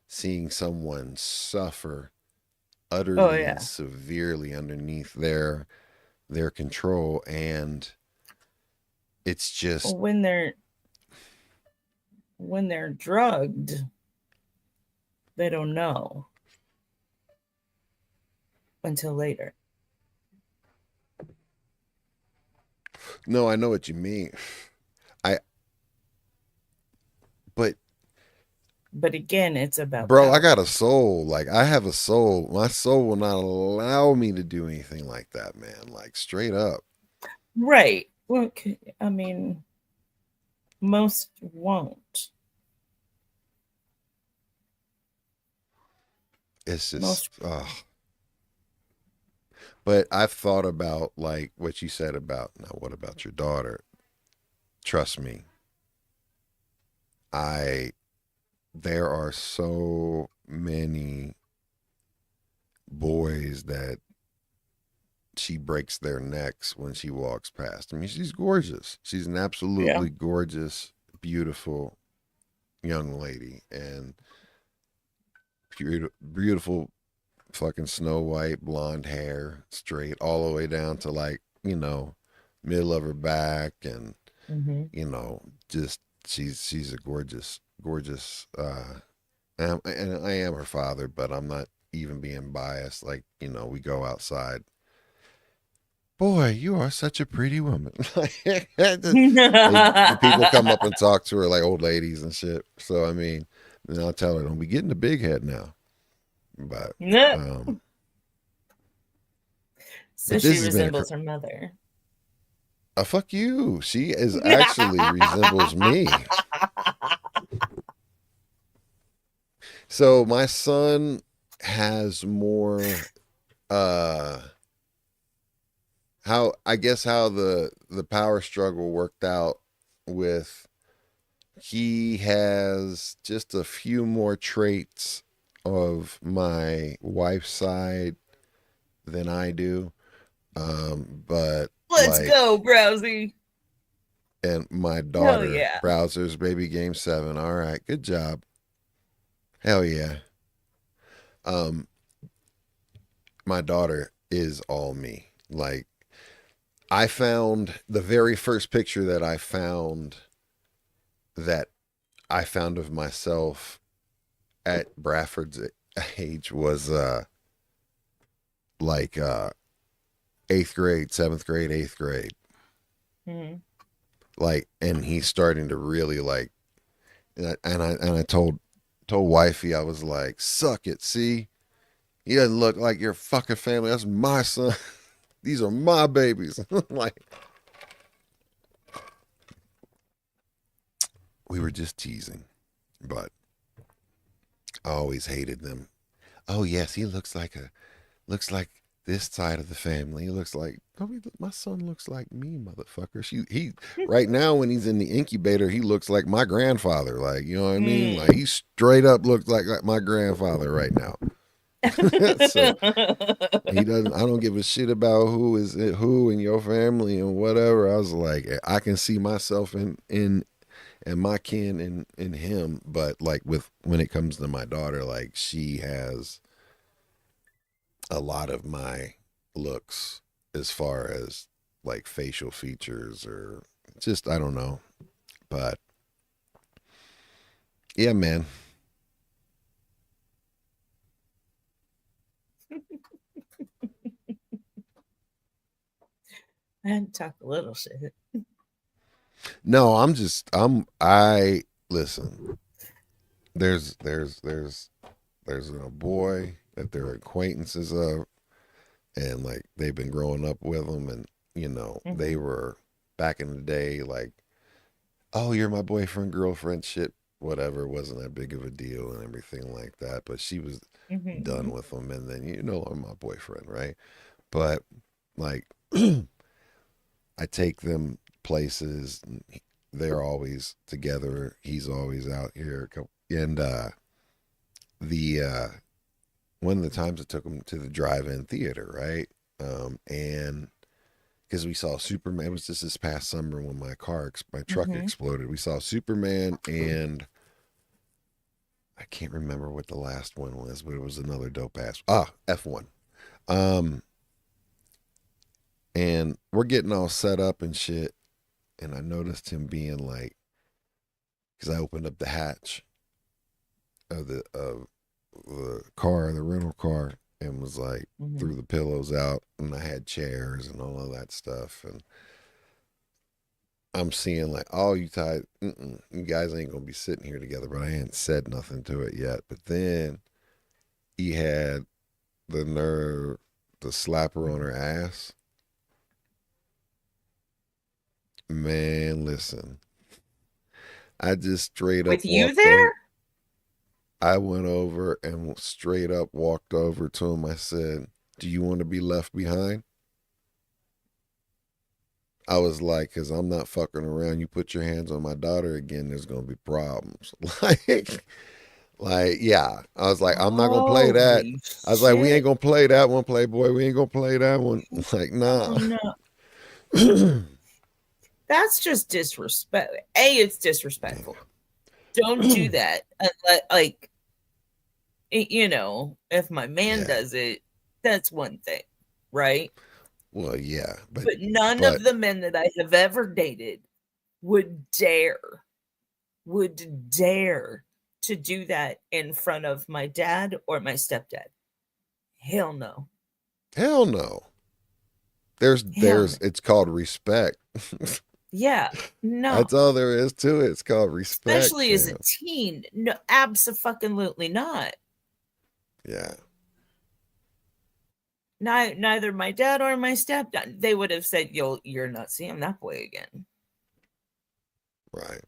seeing someone suffer Oh utterly and yeah. severely underneath their control, and it's just Well, when they're drugged, they don't know until later. No, I know what you mean. I but But again, it's about bro, I got power. a soul. Like I have a soul. My soul will not allow me to do anything like that, man. Like straight up. Right. Well, I mean, most won't. It's just Most. but I've thought about like what you said about now what about your daughter? Trust me. I there are so many boys that she breaks their necks when she walks past. I mean, she's gorgeous. She's an Yeah. absolutely gorgeous, beautiful young lady and beautiful fucking snow white blonde hair, straight all the way down to like, middle of her back and Hmm. just she's a gorgeous and I am her father, but I'm not even being biased. Like, we go outside. Boy, you are such a pretty woman. The people come up and talk to her like old ladies and shit. So I mean, then I'll tell her, don't be getting the big head now. But No. um, So but she this has been resembles her mother. fuck you. She is actually resembles me. So my son has more uh how I guess how the power struggle worked out with he has just a few more traits of my wife's side than I do. But Let's like go, Browsy. and my Hell daughter, yeah. Browser's baby game 7. All right, good job. Hell yeah. Um my daughter is all me. Like I found the very first picture that I found of myself at Bradford's age was like 8th grade, 7th grade, 8th grade. Hmm. Like and he's starting to really like and I told wifey I was like, "Suck it, see? He doesn't look like your fucking family. That's my son. These are my babies." Like we were just teasing, but I always hated them. Oh yes, he looks like this side of the family. He looks like my son looks like me, motherfucker. He right now when he's in the incubator, he looks like my grandfather. Like you know what I mean? Like Mm. he straight up looks like my grandfather right now. So he doesn't. I don't give a shit about who in your family and whatever. I was like, I can see myself in and my kin in him, but like with when it comes to my daughter, like she has a lot of my looks as far as like facial features or just I don't know. But yeah, man. I had to talk a little shit. No, I listen. There's a boy that they're acquaintances of and like they've been growing up with them and Hmm. they were back in the day like, "Oh, you're my boyfriend, girlfriend shit." Whatever, wasn't that big of a deal and everything like that, but she was done Hmm. with him and then I'm my boyfriend, right? But like I take them places and they're always together. He's always out here and the one of the times I took him to the drive-in theater, right? And because we saw Superman, it was just this past summer when my truck Hmm. exploded. We saw Superman and I can't remember what the last one was, but it was another dope ass. F1. Um, and we're getting all set up and shit. And I noticed him being like, because I opened up the hatch of the car, the rental car, and was like Hmm. threw the pillows out, and I had chairs and all of that stuff, and I'm seeing like, oh, you guys ain't gonna be sitting here together, but I ain't said nothing to it yet. But then he had the nerve to slap her on her ass. Man, listen, I just straight up With you walked over. there? I went over and straight up walked over to him. I said, "Do you want to be left behind?" I was like, "Cause I'm not fucking around. You put your hands on my daughter again, there's gonna be problems." Yeah. I was like, "I'm not gonna play that." Holy I was like, "We ain't shit. gonna play that one, Playboy. We ain't gonna play that one." Like, Oh nah. no. That's just disrespect. It's disrespectful. Don't do that. Like, if my man Yeah. does it, that's one thing, right? Well, yeah, But none but of the men that I have ever dated would dare to do that in front of my dad or my stepdad. Hell no. hell no. Hell There's no. it's called respect. Yeah. No. That's all there is to it. It's called respect, Especially as a fam. teen. No, absolutely not. Yeah, Neither my dad or my stepdad, they would have said, you're not seeing that boy again. right.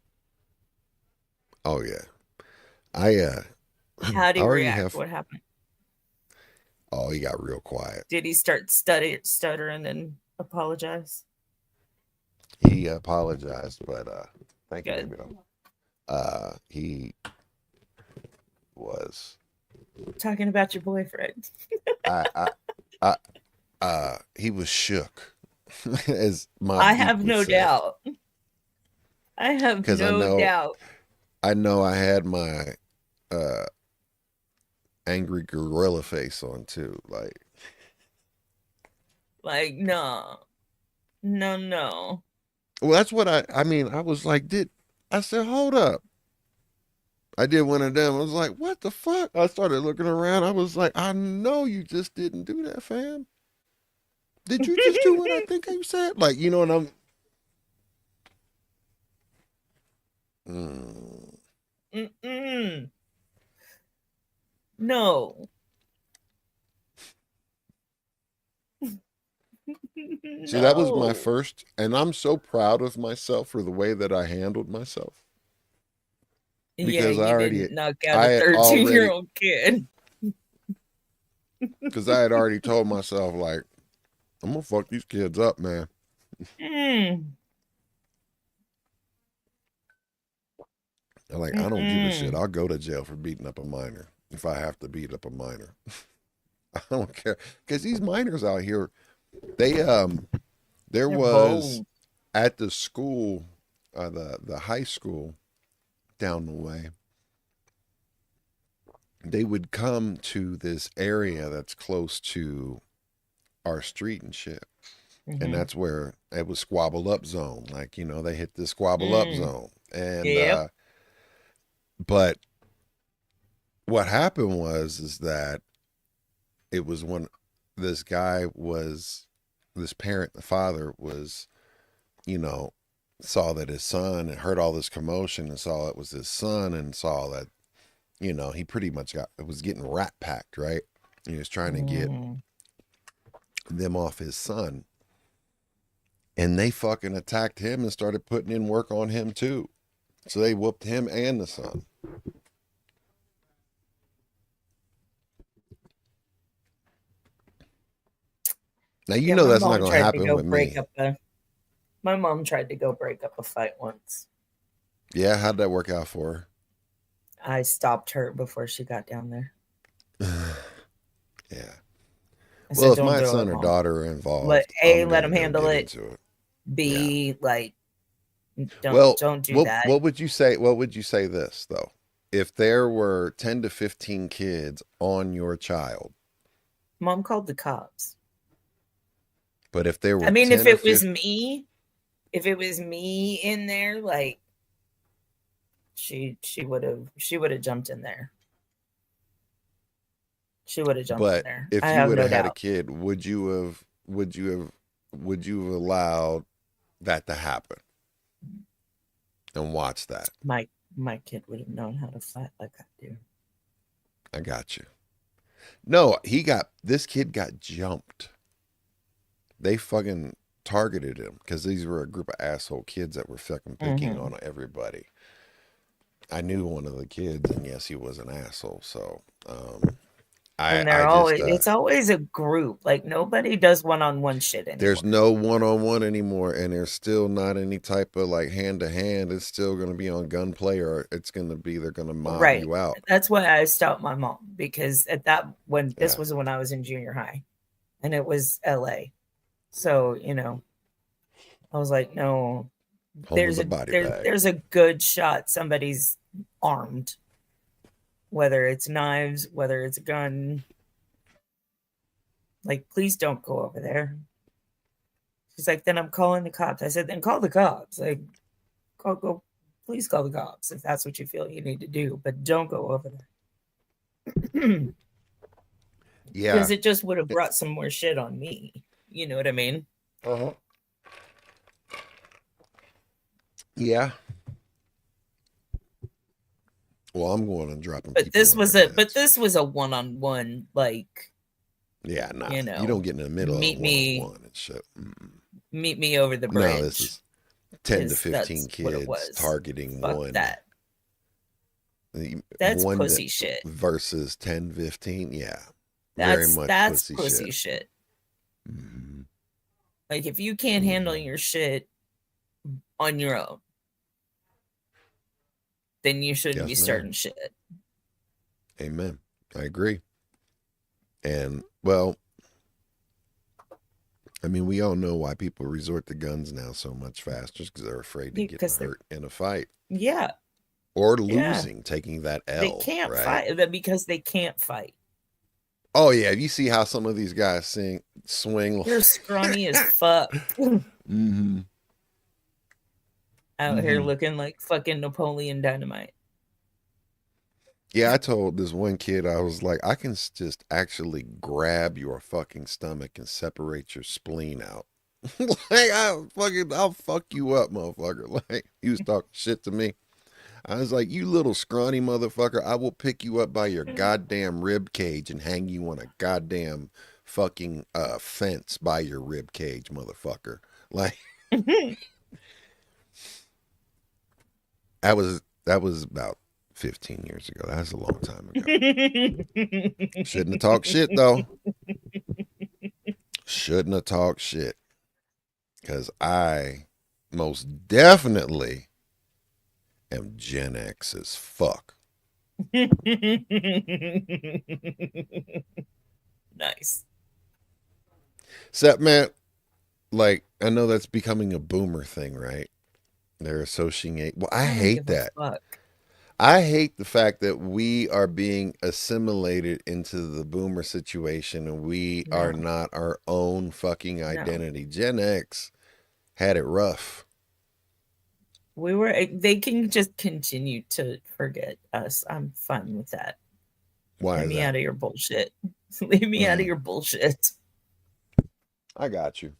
Oh yeah. I How'd I he already react? have What happened? oh, he got real quiet. Did he start stuttering and apologize? He apologized, but thank you, Good. baby. He was Talking about your boyfriend. I I I he was shook, as I Mob Deep have would no say. doubt. I have Because no doubt. I know I had my uh angry gorilla face on too. Like, no, no, no. Well, that's what I mean. I was like, I said, hold up. I did one of them. I was like, what the fuck? I started looking around. I was like, I know you just didn't do that, fam. Did you just do what I think you said? Like, and I'm. Mm. Mm-mm. No. See, that was my No. first, and I'm so proud of myself for the way that I handled myself Yeah, because you didn't knock out I a had 13-year already, old kid. because I had already told myself, like, I'm gonna fuck these kids up, man. Mm. Like, I don't give a shit. Mm-mm. I'll go to jail for beating up a minor if I have to beat up a minor. I don't care because these minors out here, they there They're was bold. at the school, the high school down the way. They would come to this area that's close to our street and shit, and Mm-hmm. that's where it was squabble up zone. Like they hit the squabble up Mm. zone, and Yep. but what happened was is that it was when this guy was this parent, the father was, you know, saw that his son and heard all this commotion and saw it was his son and saw that, he pretty much was getting rat packed, right? He was trying to get Mm. them off his son. And they fucking attacked him and started putting in work on him too. So they whooped him and the son. Now Yeah, that's not gonna happen with me. my mom tried to go break up a fight once. Yeah, how'd that work out for I stopped her before she got down there. her? Yeah. I Well, said, if "Don't my do it, son or mom. daughter are Let involved, A, I'm let him gonna go handle get it. into it. Yeah. B, like, don't Well, don't do what that." what would you say? What would you say this though? If there were 10 to 15 kids on your child, Mom called the cops. but if there I were mean, 10 or 15, if it was me in there, like, she would have jumped in there. She would have jumped in but there. I if you have would no have had a doubt. kid, would you have allowed that to happen? and watch that. My kid would have known how to fight like I do. I got you. No, this kid got jumped. They fucking targeted him because these were a group of asshole kids that were fucking picking Mm-hmm. on everybody. I knew one of the kids, and yes, he was an asshole. So, And I just, it's always a group. Like nobody does one-on-one shit there's anymore. no one on one anymore, and there's still not any type of like hand to hand. It's still going to be on gunplay, or it's going to be they're going to mob Right. you out. That's why I stopped my mom because this Yeah, was when I was in junior high and it was LA. So, I was like, no, home of the body bag. there's a good shot somebody's armed, whether it's knives, whether it's a gun. Like, please don't go over there. She's like, then I'm calling the cops. I said, then call the cops. Like, go, please call the cops if that's what you feel you need to do, but don't go over there. Yeah. Because it just would have brought some more shit on me. You know what I mean? Uh-huh. Yeah. Well, I'm going and dropping But people on their heads. this was a one-on-one, like, Yeah, nah. You don't get in the middle of one-on-one and shit. Meet me over the bridge. No, this is 10 to 15 that's what it kids was. targeting Fuck one. that. That's one pussy shit. Versus 10, 15. Yeah. Very much That's pussy shit. Mm-hmm. Like if you can't handle your shit on your own, then you shouldn't be starting shit. Amen. I agree. And well, I mean, we all know why people resort to guns now so much faster because they're afraid to get hurt in a fight. Yeah. Or losing, taking that L. They can't fight because they can't fight. Oh yeah, you see how some of these guys swing. They're scrawny as fuck. Mm-hmm. Out here looking like fucking Napoleon Dynamite. Yeah, I told this one kid, I was like, I can just actually grab your fucking stomach and separate your spleen out. Like I'll fuck you up, motherfucker. Like he was talking shit to me. I was like, you little scrawny motherfucker, I will pick you up by your goddamn rib cage and hang you on a goddamn fucking fence by your rib cage, motherfucker. Like that was about 15 years ago. That's a long time ago. Shouldn't have talked shit though. Shouldn't have talked shit. Because I most definitely am Gen X as fuck. Nice. Except, man, like, I know that's becoming a boomer thing, right? They're associating. Well, I hate that. I hate the fact that we are being assimilated into the boomer situation and we are not our own fucking identity. No. Gen X had it rough. They can just continue to forget us. I'm fine with that. Why? Leave me out of your bullshit. Leave me out of your bullshit. I got you.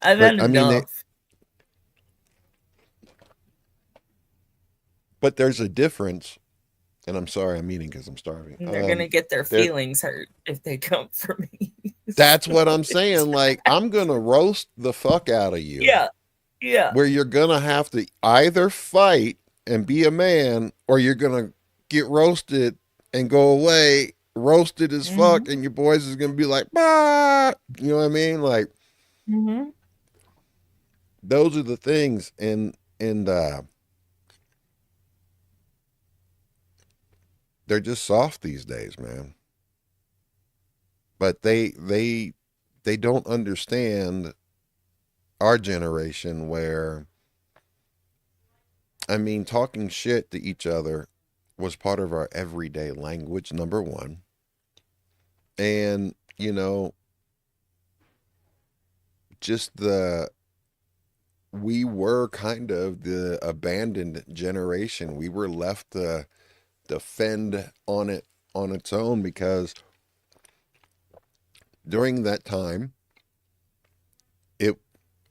I've had enough. But there's a difference, and I'm sorry I'm eating because I'm starving. They're going to get their feelings hurt if they come for me. That's what I'm saying. Like, I'm going to roast the fuck out of you. Yeah. Yeah. Where you're going to have to either fight and be a man, or you're going to get roasted and go away, roasted as fuck, and your boys is going to be like, bah! You know what I mean? Like, those are the things. And they're just soft these days, man. But they don't understand our generation where, I mean, talking shit to each other was part of our everyday language, number one. And, you know, just we were kind of the abandoned generation. We were left to defend on its own because during that time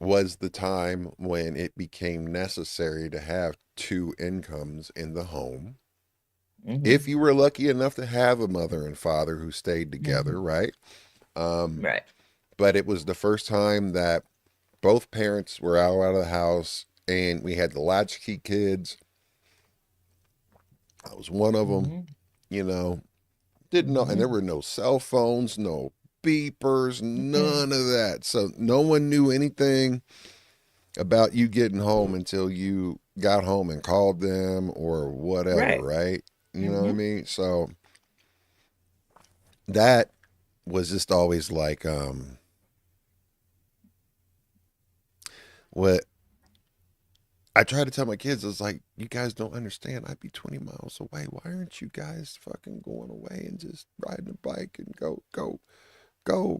was the time when it became necessary to have two incomes in the home. Hmm. If you were lucky enough to have a mother and father who stayed Hmm. together, right? Um, Right. but it was the first time that both parents were out of the house and we had the latchkey kids. I was one of them, Hmm. you know, didn't know, and there Hmm. were no cell phones, no beepers, Hmm. none of that. So no one knew anything about you getting home until you got home and called them or whatever, Right. right? You know what I Hmm. mean? So that was just always like what I try to tell my kids is like, you guys don't understand. I'd be 20 miles away. Why aren't you guys fucking going away and just riding a bike and go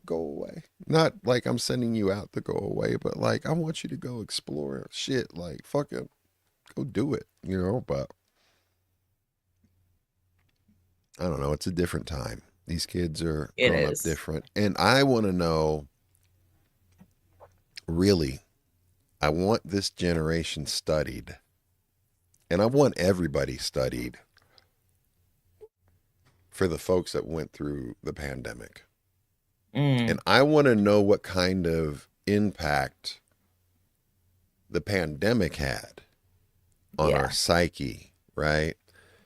away? Not like I'm sending you out to go away, but like I want you to go explore shit. Like fucking go do it, you know? But I don't know. It's a different time. These kids are It grown up is. different. And I want to know really, I want this generation studied. And I want everybody studied for the folks that went through the pandemic. And Mm. I want to know what kind of impact the pandemic had on our Yeah. psyche, right?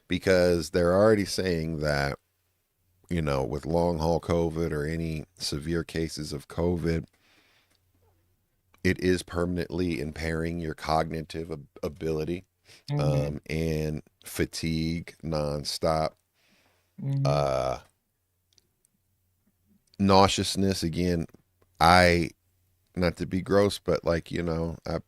Because they're already saying that, with long haul COVID or any severe cases of COVID, it is permanently impairing your cognitive ability, Hmm. and fatigue nonstop, Hmm. uh, nauseousness. Again, I, not to be gross, but like, I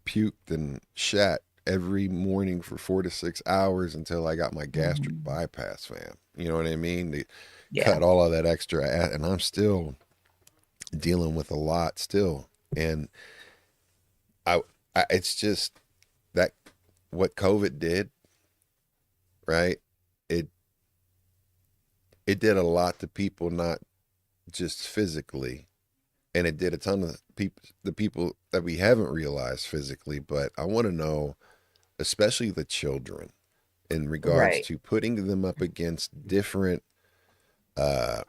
puked and shat every morning for 4 to 6 hours until I got my gastric Hmm. bypass, fam. You know what I mean? They Yeah. cut all of that extra, and I'm still dealing with a lot still. And I, it's just that what COVID did, right? It it did a lot to people, not just physically, and it did a ton of people, the people that we haven't realized physically. But I want to know, especially the children, in regards Right. to putting them up against different uh,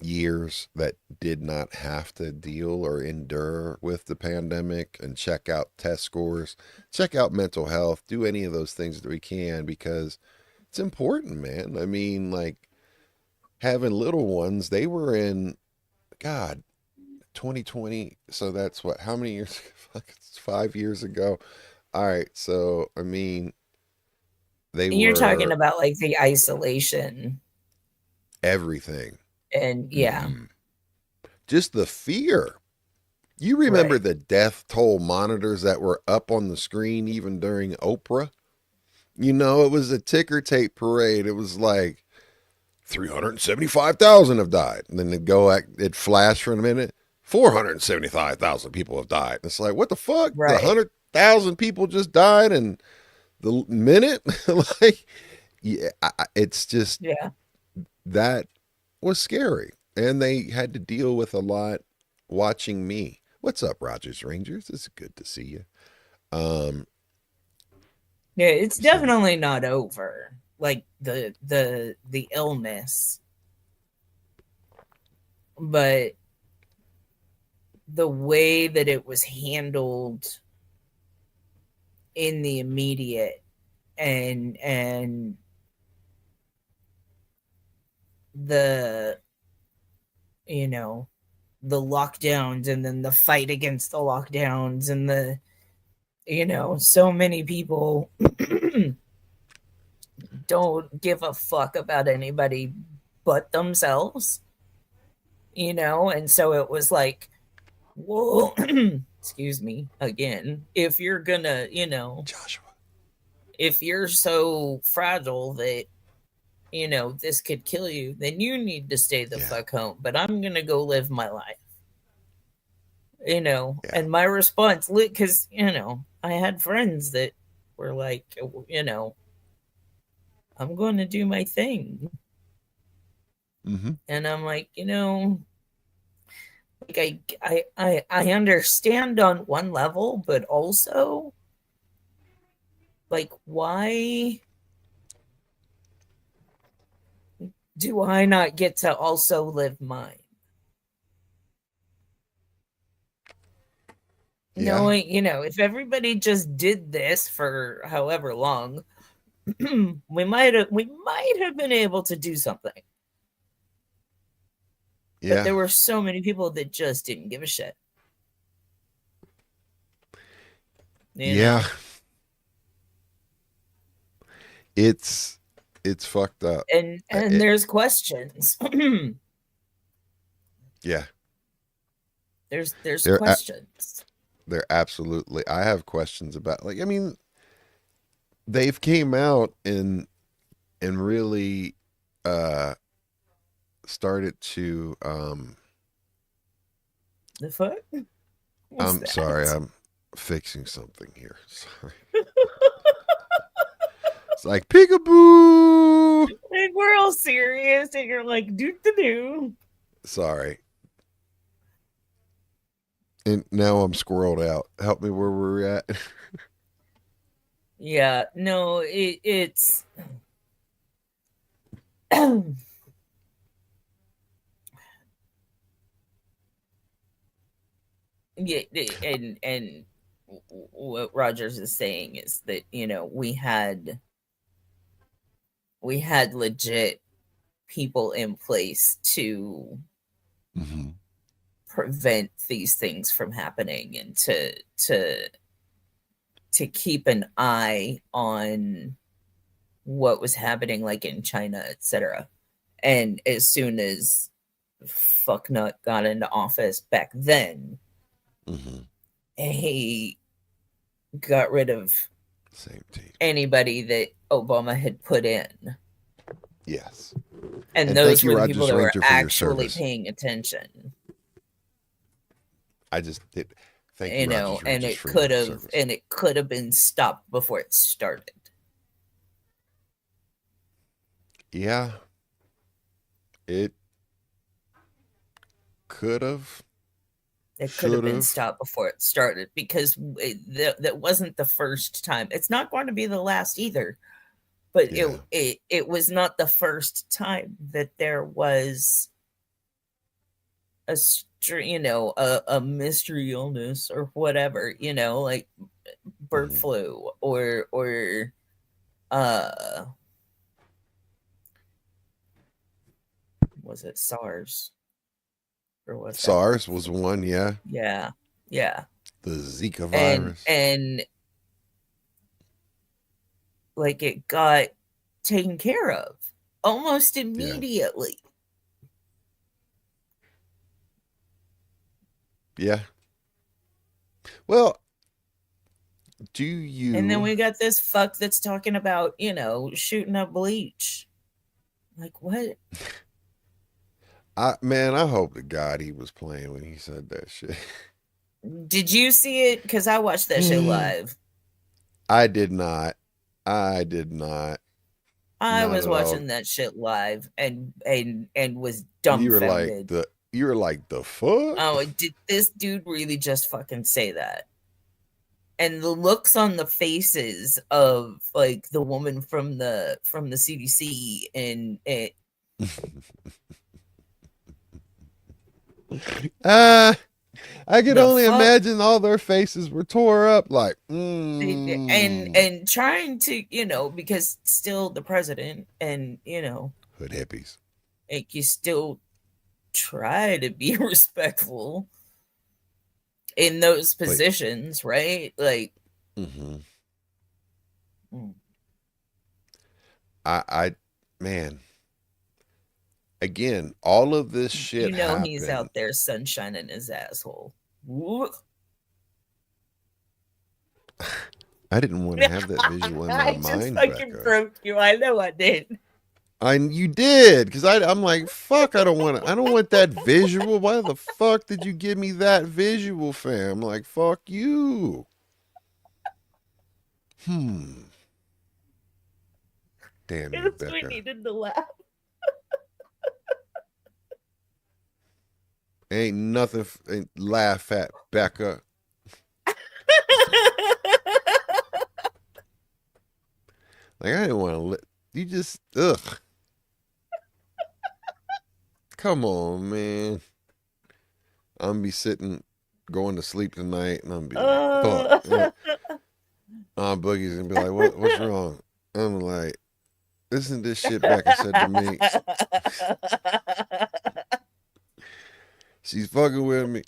years that did not have to deal or endure with the pandemic, and check out test scores, check out mental health, do any of those things that we can, because it's important, man. I mean, like having little ones, they were in, God, 2020. So that's what, how many years? Fuck, it's 5 years ago. All right. So, I mean, they And you're talking were about like the isolation everything. and yeah. Hmm. Just the fear. You remember Right. the death toll monitors that were up on the screen even during Oprah? It was a ticker tape parade. It was like 375,000 have died. And then it flashed for a minute. 475,000 people have died. It's like, what the fuck? The Right. 100,000 people just died in the minute? Like, yeah, it's just Yeah. that was scary. And they had to deal with a lot watching me. What's up, Rogers Rangers? It's good to see you. Um, Yeah, it's so definitely not over. Like the illness, but the way that it was handled in the immediate and the you know the lockdowns and then the fight against the lockdowns and the so many people don't give a fuck about anybody but themselves, and so it was like, well, excuse me again, if you're gonna, Joshua. if you're so fragile that this could kill you, then you need to stay the Yeah, fuck home, but I'm gonna go live my life. yeah. And my response, because I had friends that were like, I'm going to do my thing. Mm-hmm. And I'm like, Like I understand on one level, but also like why do I not get to also live mine? Yeah. Knowing, if everybody just did this for however long, we might have been able to do something. But Yeah. there were so many people that just didn't give a shit, you Yeah. know. It's it's fucked up. And It, there's questions. yeah. there's They're a- questions. they're absolutely. I have questions about, like, I mean, they've came out and really uh started to The fuck? What's I'm sorry, that? I'm fixing something here. Sorry. It's like peekaboo. Like we're all serious, and you're like, do do do. Sorry. And now I'm squirreled out. Help me where we're at. Yeah, no, it's yeah, and what Rogers is saying is that we had legit people in place to hmm prevent these things from happening and to keep an eye on what was happening, like in China, etc. And as soon as fucknut got into office back then, hmm he got rid of Same team. anybody that Obama had put in. Yes. And And thank those you, were the people Rogers that were Ranger, for your actually service. paying attention. I just did. Thank you, Rogers And Rangers, for your service. it could have been stopped before it started. Yeah, it could have, It could have should been have. stopped before it started because that wasn't the first time. It's not going to be the last either. But Yeah. it was not the first time that there was a mystery illness or whatever, like bird hmm flu or uh was it SARS, or was that bird SARS was flu? one. Yeah. Yeah, yeah. The Zika and virus. and like it got taken care of almost Yeah. immediately. Yeah. Well, do And then you? we got this fuck that's talking about, shooting up bleach. Like, what? I hope to God he was playing when he said that shit. Did you see it? Because I watched that shit live. I did not. I did not. I Not was at all. watching that shit live and was You were like dumbfounded. the fuck? Oh, did this dude really just fucking say that? And the looks on the faces of like the woman from the CDC and it Ah, I could the only fuck imagine all their faces were tore up like and trying to, because still the president, and hood hippies. like you still try to be respectful in those But positions, right? Like, hmm mm, I man, again, all of this shit he's happened. out there sunshining his asshole. Woo. I didn't want to have that visual in my I just mind, fucking Becca. broke you. I know I did. You did, because I'm like, fuck, I don't want that visual. Why the fuck did you give me that visual, fam? Like, fuck you. Hmm. Damn you, Yes, we Becca. needed to laugh. Ain't nothing. Ain't laugh at Becca. Like I didn't want to. You just ugh. Come on, man. I'm gonna be sitting, going to sleep tonight, and I'm gonna be like, fuck. uh, Boogie's gonna be like, what's wrong? I'm like, isn't this shit Becca said to me? She's fucking with me.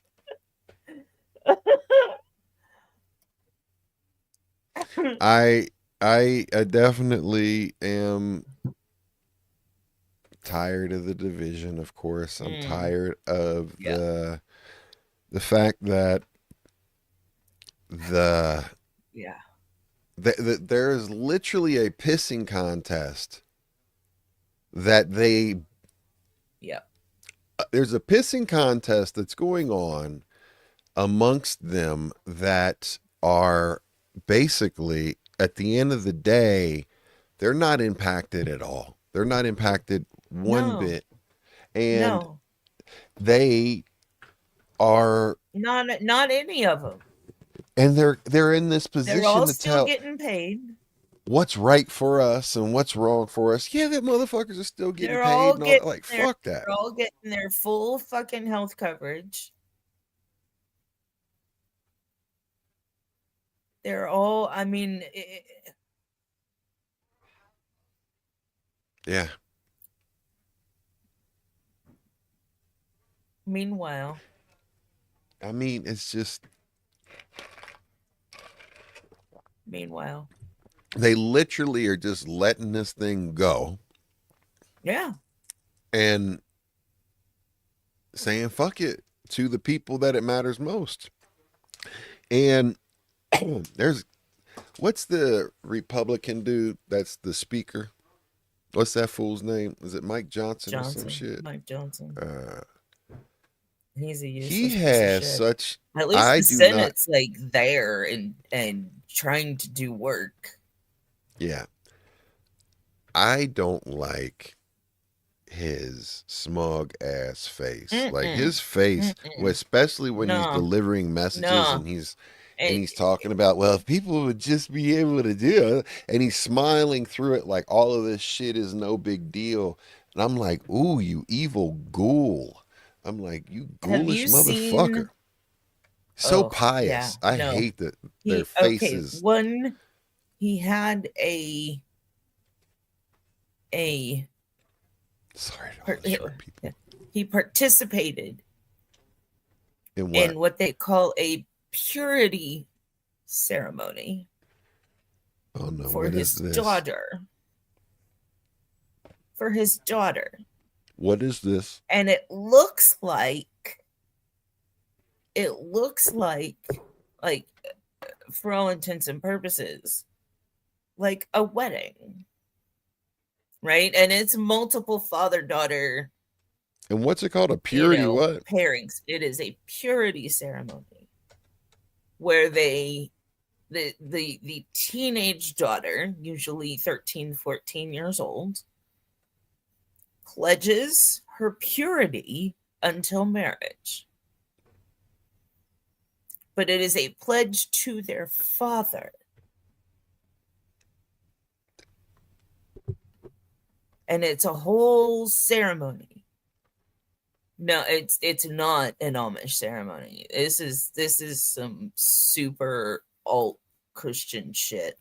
I I definitely am tired of the division, of course. I'm tired of yeah. the fact that the, Yeah. there is literally a pissing contest that they Yeah. there's a pissing contest that's going on amongst them that are basically at the end of the day they're not impacted at all. They're not impacted one No. bit, and No. they are, Not any of them. and they're in this They're all position to still tell getting paid. what's right for us and what's wrong for us. Yeah, that motherfuckers are still getting They're paid all and all that. getting Like their fuck that. they're all getting their full fucking health coverage. They're all, I mean, Yeah. meanwhile, I mean, it's just meanwhile, they literally are just letting this thing go yeah, and saying fuck it to the people that it matters most. And there's, what's the Republican dude that's the speaker? What's that fool's name? Is it Mike Johnson or some shit? Mike Johnson. Uh, He's a he useless piece of has shit. such. At least I the do not. Senate's like there and trying to do work. Yeah, I don't like his smug ass face. Like his face, especially when he's No, delivering messages no. and he's It, talking about, well, if people would just be able to do it, and he's smiling through it like all of this shit is no big deal. And I'm like, ooh, you evil ghoul. I'm like, you have ghoulish you motherfucker. seen? So Oh, yeah, pious. I no. hate that their faces. One, he had a Sorry to all the short people. he participated In what? in what they call a purity ceremony Oh no, for what his is this? daughter. For his daughter. What is this? And it looks like for all intents and purposes, like a wedding. Right? And it's multiple father-daughter. And what's it called? A purity what? Pairings. It is a purity ceremony where the teenage daughter, usually 13, 14 years old, pledges her purity until marriage. But it is a pledge to their father. And it's a whole ceremony. No, it's not an Amish ceremony. This is some super alt Christian shit.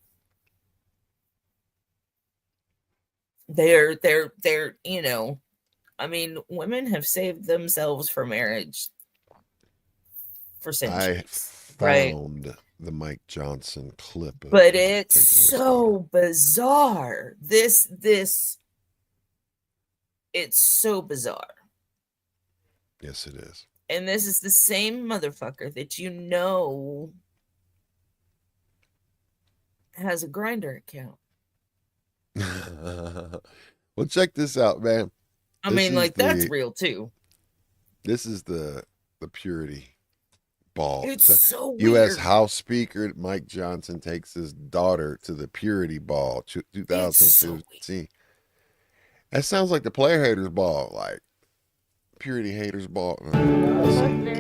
They're I mean, women have saved themselves for marriage for centuries. I found the Mike Johnson clip. But it's so bizarre. It's so bizarre. Yes, it is. And this is the same motherfucker that has a Grindr account. Well, check this out, man. I mean, like, that's real too. This is the purity ball. It's so weird. U.S. House Speaker Mike Johnson takes his daughter to the purity ball 2015. That sounds like the Player Haters ball. Like, Purity haters ball.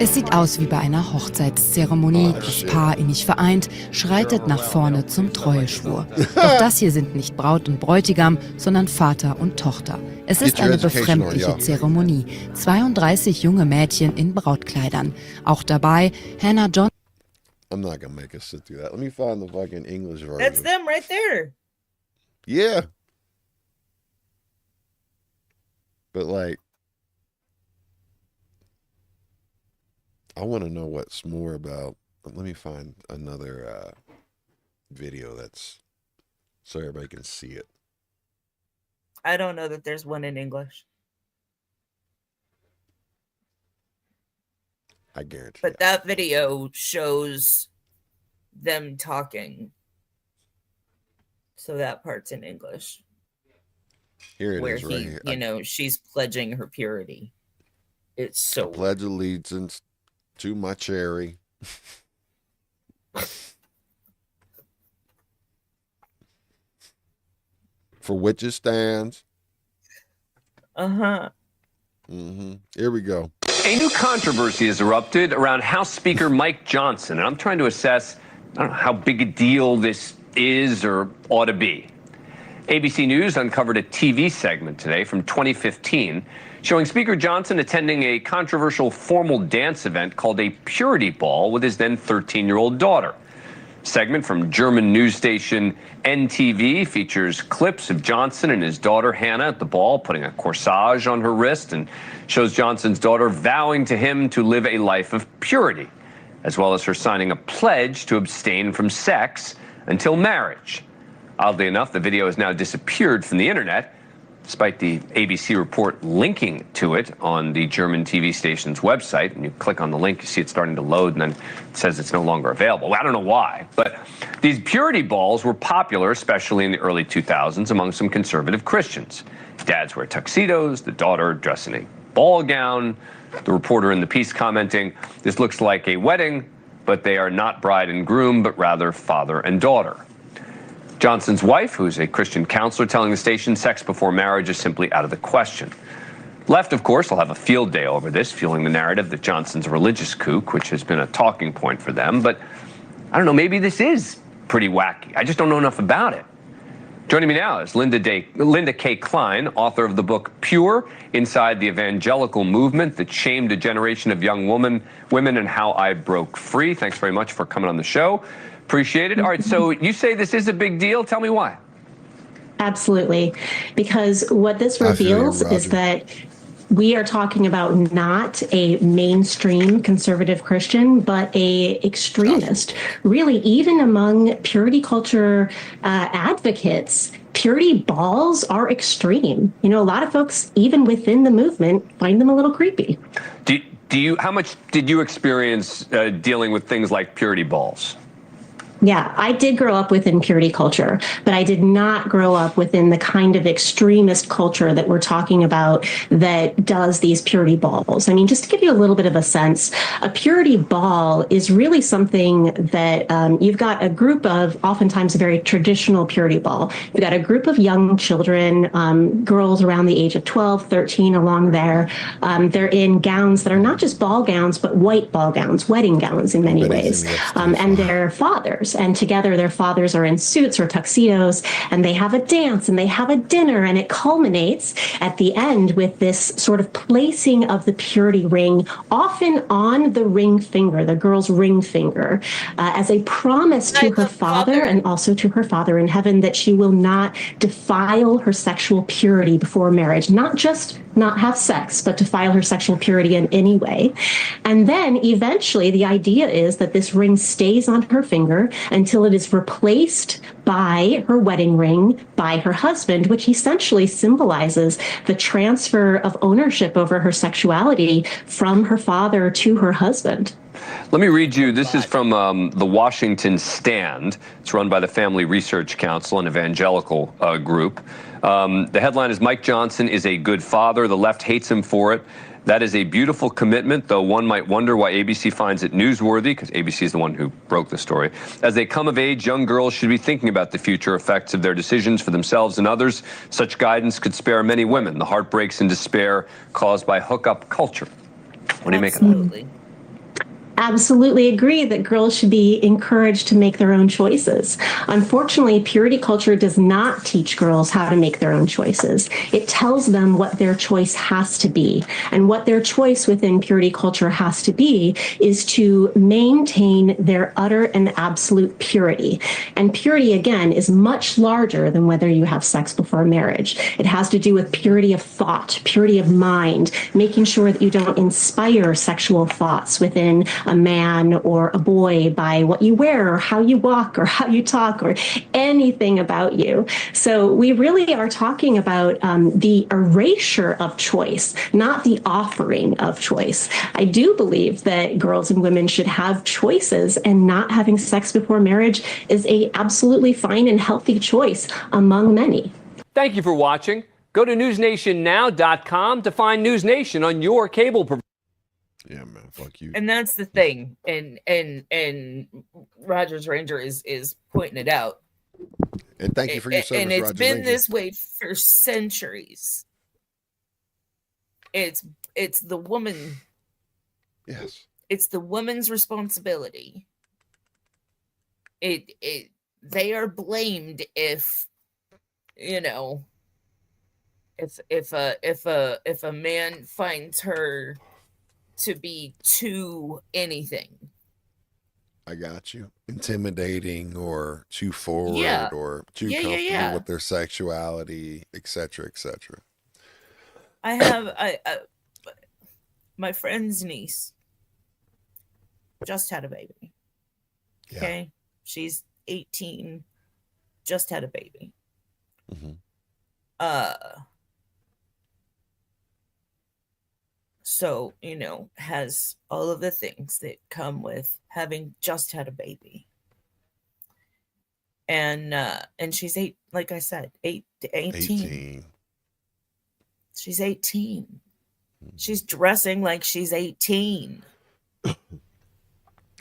Es sieht aus wie bei einer Hochzeitszeremonie. Das Paar, innig vereint, schreitet nach vorne zum Treueschwur. Doch das hier sind nicht Braut und Bräutigam, sondern Vater und Tochter. Es ist eine befremdliche Zeremonie. 32 junge Mädchen in Brautkleidern. Auch dabei Hannah Johnson. I'm not gonna make us sit through that. Let me find the fucking English version. That's them right there. Yeah. But like, I want to know what's more about. Let me find another video that's so everybody can see it. I don't know that there's one in English. I guarantee. But that video shows them talking. So that part's in English. Here it where is, right here. You know, she's pledging her purity. It's so. Pledge allegiance to my cherry. For which it stands. Uh-huh. Here we go. A new controversy has erupted around House Speaker Mike Johnson, and I'm trying to assess, I don't know, how big a deal this is or ought to be. ABC News uncovered a TV segment today from 2015 showing Speaker Johnson attending a controversial formal dance event called a Purity Ball with his then 13-year-old daughter. Segment from German news station NTV features clips of Johnson and his daughter Hannah at the ball putting a corsage on her wrist and shows Johnson's daughter vowing to him to live a life of purity, as well as her signing a pledge to abstain from sex until marriage. Oddly enough, the video has now disappeared from the internet, despite the ABC report linking to it on the German TV station's website. And you click on the link, you see it starting to load, and then it says it's no longer available. Well, I don't know why, but these purity balls were popular, especially in the early 2000s, among some conservative Christians. Dads wear tuxedos, the daughter dressed in a ball gown. The reporter in the piece commenting, "This looks like a wedding, but they are not bride and groom, but rather father and daughter." Johnson's wife, who's a Christian counselor, telling the station sex before marriage is simply out of the question. Left, of course, will have a field day over this, fueling the narrative that Johnson's a religious kook, which has been a talking point for them. But I don't know, maybe this is pretty wacky. I just don't know enough about it. Joining me now is Linda K. Klein, author of the book Pure, Inside the Evangelical Movement that shamed a generation of young women and how I broke free. Thanks very much for coming on the show. Appreciate it. All right, so you say this is a big deal. Tell me why. Absolutely. Because what this reveals is that we are talking about not a mainstream conservative Christian, but a extremist. Really, even among purity culture advocates, purity balls are extreme. You know, a lot of folks, even within the movement, find them a little creepy. How much did you experience dealing with things like purity balls? Yeah, I did grow up within purity culture, but I did not grow up within the kind of extremist culture that we're talking about that does these purity balls. I mean, just to give you a little bit of a sense, a purity ball is really something that you've got a group of, oftentimes a very traditional purity ball. You've got a group of young children, girls around the age of 12, 13, along there. They're in gowns that are not just ball gowns, but white ball gowns, wedding gowns in many ways. And their fathers. And together their fathers are in suits or tuxedos, and they have a dance and they have a dinner, and it culminates at the end with this sort of placing of the purity ring, often on the ring finger, the girl's ring finger, as a promise to her father and also to her father in heaven that she will not defile her sexual purity before marriage, not just not have sex, but defile her sexual purity in any way. And then eventually the idea is that this ring stays on her finger until it is replaced by her wedding ring, by her husband, which essentially symbolizes the transfer of ownership over her sexuality from her father to her husband. Let me read you. This is from the Washington Stand. It's run by the Family Research Council, an evangelical group. The headline is, "Mike Johnson is a good father. The left hates him for it. That is a beautiful commitment, though one might wonder why ABC finds it newsworthy, because ABC is the one who broke the story. As they come of age, young girls should be thinking about the future effects of their decisions for themselves and others. Such guidance could spare many women the heartbreaks and despair caused by hookup culture. What do you make of that? Absolutely. Absolutely agree that girls should be encouraged to make their own choices. Unfortunately, purity culture does not teach girls how to make their own choices. It tells them what their choice has to be. And what their choice within purity culture has to be is to maintain their utter and absolute purity. And purity, again, is much larger than whether you have sex before marriage. It has to do with purity of thought, purity of mind, making sure that you don't inspire sexual thoughts within a man or a boy by what you wear or how you walk or how you talk or anything about you. So we really are talking about the erasure of choice, not the offering of choice. I do believe that girls and women should have choices, and not having sex before marriage is a absolutely fine and healthy choice among many. Thank you for watching. Go to newsnationnow.com to find News Nation on your cable provider. Yeah, man, fuck you. And that's the thing. And Rogers Ranger is pointing it out. And thank you for your service, And it's Rogers been Ranger. this way for centuries. It's the woman. Yes. It's the woman's responsibility. They are blamed if, you know, if a man finds her to be too anything. I got you. Intimidating or too forward Yeah. or too Yeah, comfortable yeah. with their sexuality, etc., etc. I have my friend's niece just had a baby. Yeah. Okay. She's 18, just had a baby. Mhm. So, you know, has all of the things that come with having just had a baby. And she's like I said, 18. 18. She's 18. She's dressing like she's 18.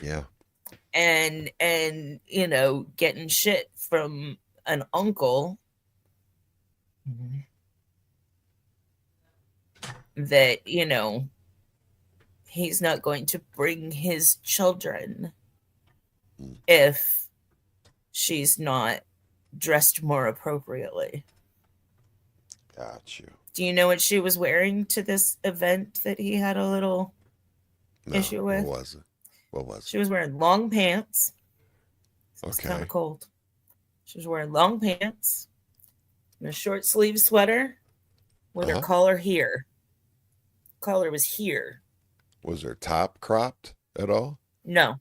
Yeah. And you know, getting shit from an uncle that, you know, he's not going to bring his children if she's not dressed more appropriately. Got you. Do you know what she was wearing to this event that he had a little issue with? What was it? What was it? She was wearing long pants. It's kind Okay. of cold. She was wearing long pants and a short sleeve sweater with her collar here. Collar was here. Was her top cropped at all? No,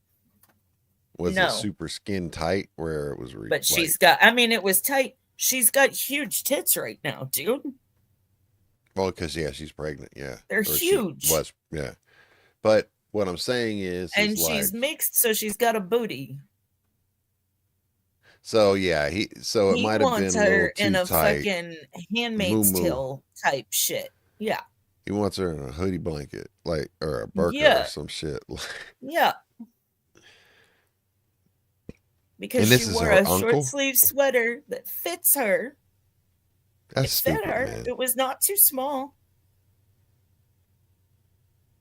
Was No. it super skin tight where it was but she's got, I mean, it was tight. She's got huge tits right now, dude. well, because yeah, she's pregnant. Yeah, They're Or she huge. was yeah, but what I'm saying is And she's like, mixed, so she's got a booty. so yeah, it He might have been wants a little her in too a tight. fucking Handmaid's Moo-moo. Tale type shit. Yeah. He wants her in a hoodie blanket, like, or a burqa Yeah. or some shit. Yeah. Because And this she is wore her a uncle? short sleeve sweater that fits her. That's It fit stupid, her. man. It was not too small.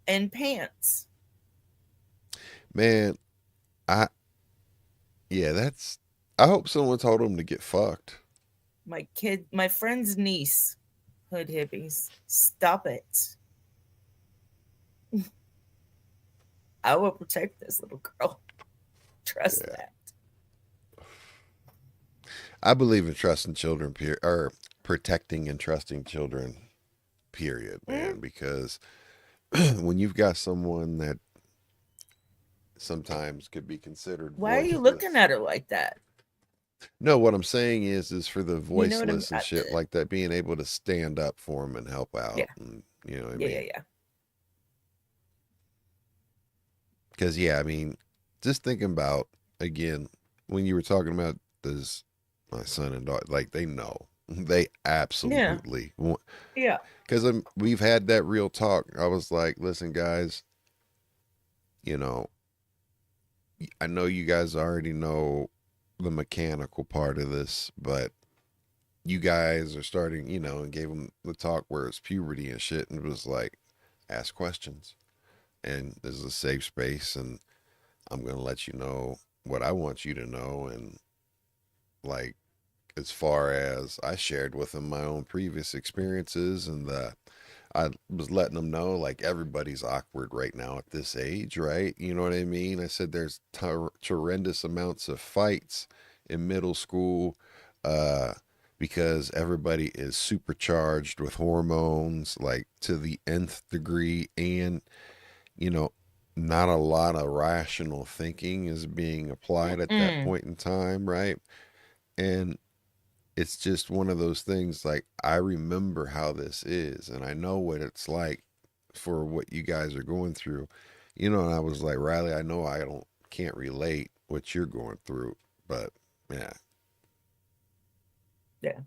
And pants. Man, I hope someone told him to get fucked. My friend's niece, hood hippies, stop it. I will protect this little girl. Trust that. I believe in trusting children, or protecting and trusting children, period, man. Because when you've got someone that sometimes could be considered Why are you voiceless- looking at her like that? No, what I'm saying is for the know what I'm- voiceless and shit like that, being able to stand up for them and help out. Yeah. And, you know what I Yeah, mean? yeah, yeah. Because, yeah, I mean, just thinking about, again, when you were talking about this, my son and daughter, like, they know. They absolutely want, Yeah. because we've had that real talk. I was like, listen, guys, you know, I know you guys already know the mechanical part of this, but you guys are starting, and gave them the talk where it's puberty and shit, and it was like, ask questions. And this is a safe space, and I'm going to let you know what I want you to know. And like, as far as I shared with them my own previous experiences, and I was letting them know, like, everybody's awkward right now at this age, right? You know what I mean? I said there's tremendous amounts of fights in middle school, uh, because everybody is supercharged with hormones, like to the nth degree, and you know, not a lot of rational thinking is being applied at that Mm. point in time, right? And it's just one of those things, like, I remember how this is, and I know what it's like for what you guys are going through. And I was like, Riley, I know I can't relate what you're going through, but yeah. Yeah.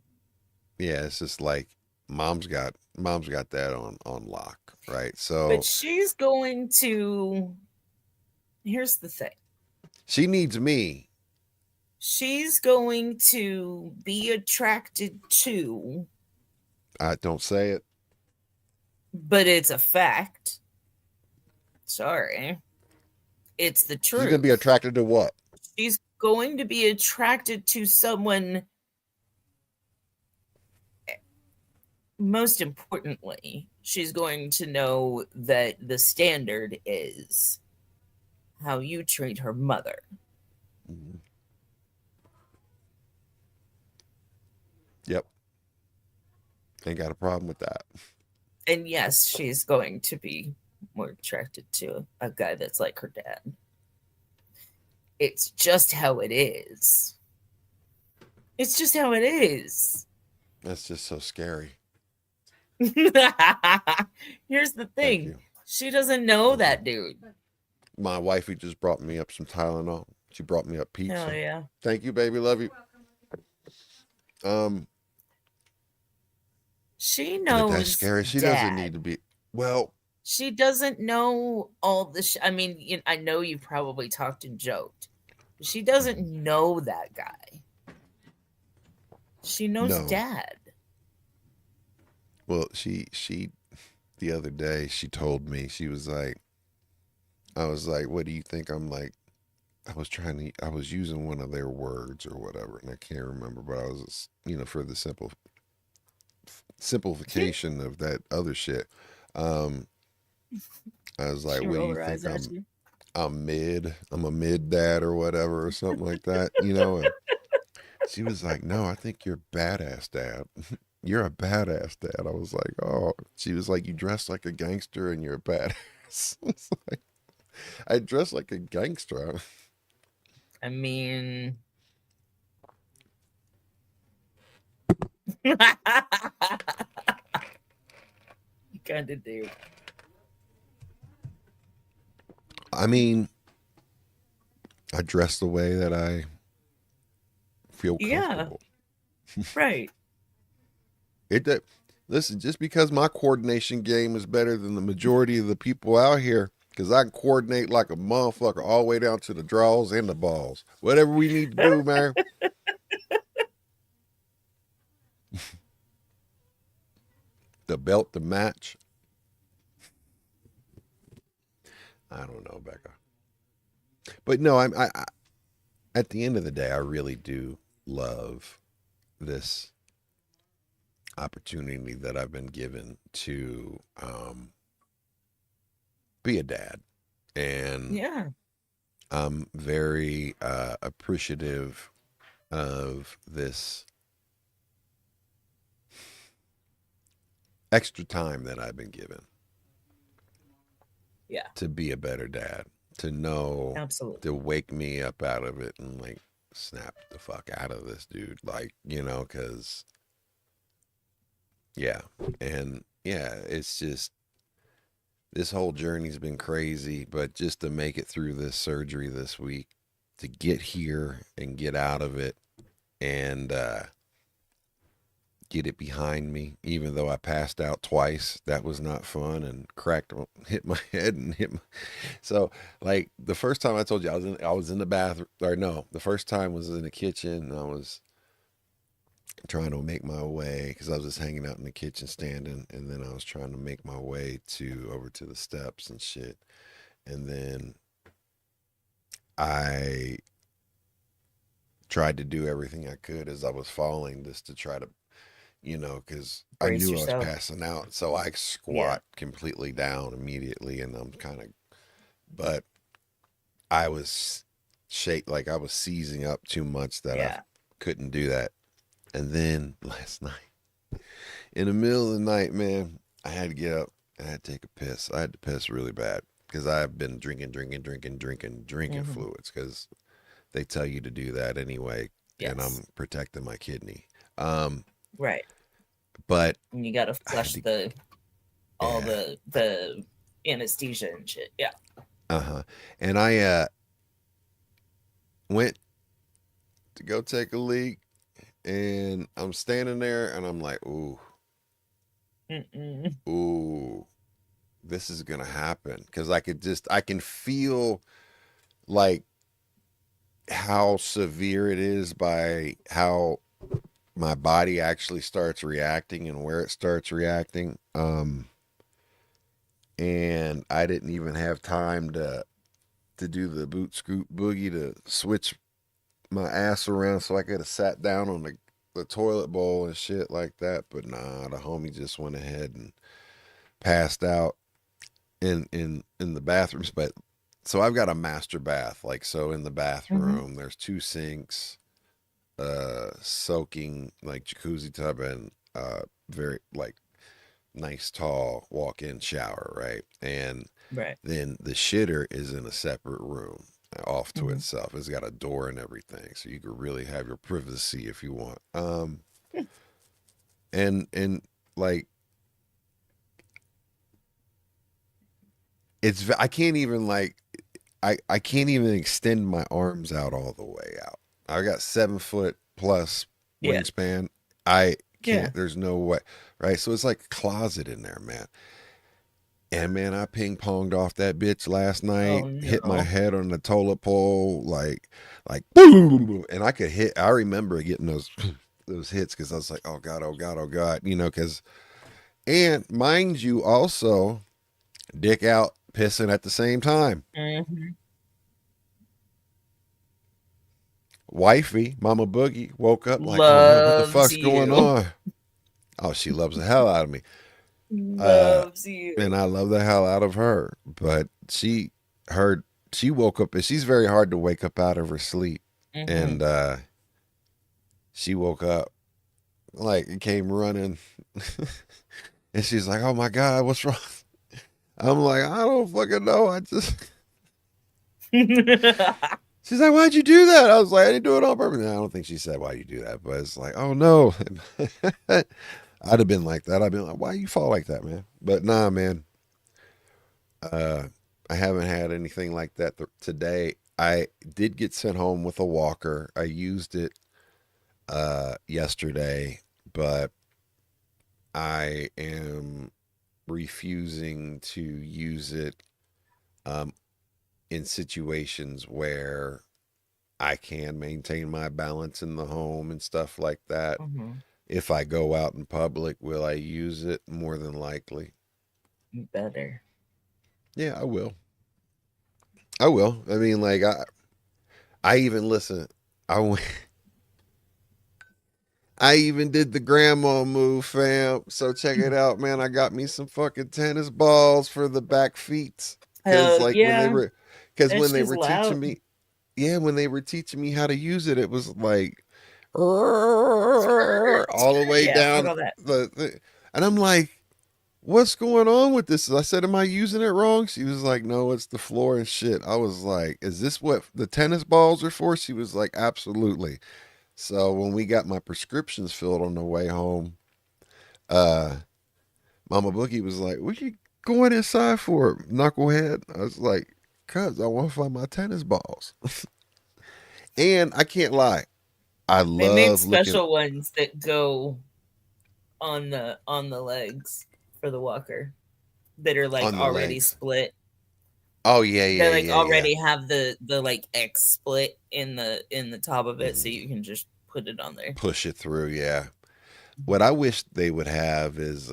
Yeah, it's just like mom's got that on lock, right? So But she's going to. Here's the thing. she needs me. She's going to be attracted to, I don't say it. but it's a fact. Sorry. It's the truth. She's gonna be attracted to what? She's going to be attracted to someone. Most importantly, she's going to know that the standard is how you treat her mother. Mm-hmm. Yep. Ain't got a problem with that. And yes, she's going to be more attracted to a guy that's like her dad. It's just how it is. It's just how it is. That's just so scary. Here's the Thank thing. you. She doesn't know that dude. My wifey just brought me up some Tylenol. She brought me up pizza. Hell yeah. Thank you, baby. Love you. She But knows that's scary. She dad. doesn't need to be. Well, She doesn't know all the I mean, I know you probably talked and joked. But she doesn't know that guy. She knows No. dad. well, she the other day she told me, she was like, I was like, what do you think? I'm like, I was using one of their words or whatever, and I can't remember, but I was, for the simplification of that other shit. I was like, She what do rolled you her eyes think? at you. I'm a mid dad or whatever or something like that, And she was like, no, I think you're badass dad. You're a badass dad. I was like, oh. She was like, you dress like a gangster and you're a badass. It's like, I dress like a gangster. I mean, you kind of do. I mean, I dress the way that I feel Yeah. comfortable. Right. Listen, just because my coordination game is better than the majority of the people out here, because I can coordinate like a motherfucker all the way down to the draws and the balls. Whatever we need to do, man. The belt to match. I don't know, Becca. But no, I at the end of the day, I really do love this opportunity that I've been given to be a dad. And Yeah. I'm very appreciative of this extra time that I've been given. Yeah. To be a better dad, to know, Absolutely. to wake me up out of it and like snap the fuck out of this dude, like, because yeah. And yeah, it's just, this whole journey's been crazy, but just to make it through this surgery this week, to get here and get out of it, and get it behind me, even though I passed out twice. That was not fun, and hit my head and so like the first time I told you I was in the bathroom, or no, the first time was in the kitchen. I was trying to make my way because I was just hanging out in the kitchen standing, and then I was trying to make my way over to the steps and shit. And then I tried to do everything I could as I was falling just to try to, because I Brace knew I yourself. was passing out. So I squat completely down immediately, and I'm but I was like I was seizing up too much that I couldn't do that. And then last night, in the middle of the night, man, I had to get up and I had to take a piss. I had to piss really bad because I've been drinking fluids because they tell you to do that anyway. Yes. And I'm protecting my kidney. Right. But and you got to flush all the anesthesia and shit. Yeah. And I went to go take a leak, and I'm standing there and I'm like, ooh, this is gonna happen, because I can feel like how severe it is by how my body actually starts reacting and where it starts reacting. And I didn't even have time to do the boot scoot boogie to switch my ass around so I could have sat down on the toilet bowl and shit like that. But nah, the homie just went ahead and passed out in the bathrooms. But so I've got a master bath, like, so in the bathroom there's 2 sinks, soaking like jacuzzi tub, and very like nice tall walk-in shower, right? And then the shitter is in a separate room off to itself. It's got a door and everything, so you could really have your privacy if you want. And like, I can't even I can't even extend my arms out all the way out. I got 7 foot plus wingspan. I can't. There's no way, right? So it's like a closet in there, man. And man, I ping ponged off that bitch last night. Hit my head on the toilet pole, like boom, and I could hit. I remember getting those hits because I was like, oh god, because, and mind you, also dick out, pissing at the same time. Wifey, Mama Boogie, woke up like, oh, what the fuck's going on? Oh, she loves the hell out of me. Loves you. And I love the hell out of her. But she woke up, and she's very hard to wake up out of her sleep. And she woke up, like, came running. And she's like, oh my God, what's wrong? I'm like, I don't fucking know. I just... She's like, why'd you do that? I was like, I didn't do it on purpose. I don't think she said, why'd you do that? But it's like, oh no. I'd have been like that. I'd been like, why you fall like that, man? But nah, man. I haven't had anything like that today. I did get sent home with a walker. I used it yesterday, but I am refusing to use it in situations where I can maintain my balance in the home and stuff like that. If I go out in public, will I use it? More than likely. You better. Yeah, I will. I mean, like, I even listen. I even did the grandma move, fam. So check it out, man. I got me some fucking tennis balls for the back feet. Because when they were teaching me, when they were teaching me how to use it, it was like all the way down and I'm like, what's going on with this? I said, am I using it wrong? She was like, no, it's the floor and shit. I was like, is this what the tennis balls are for? She was like, absolutely. So when we got my prescriptions filled on the way home, Mama Boogie was like, what you going inside for, knucklehead? I was like, cuz I want to find my tennis balls. And I can't lie, I love they make special ones that go on the legs for the walker that are like On the already legs. split. Oh yeah, They yeah, like yeah, already have the like X split in the top of it, so you can just put it on there. Push it through, yeah. What I wish they would have is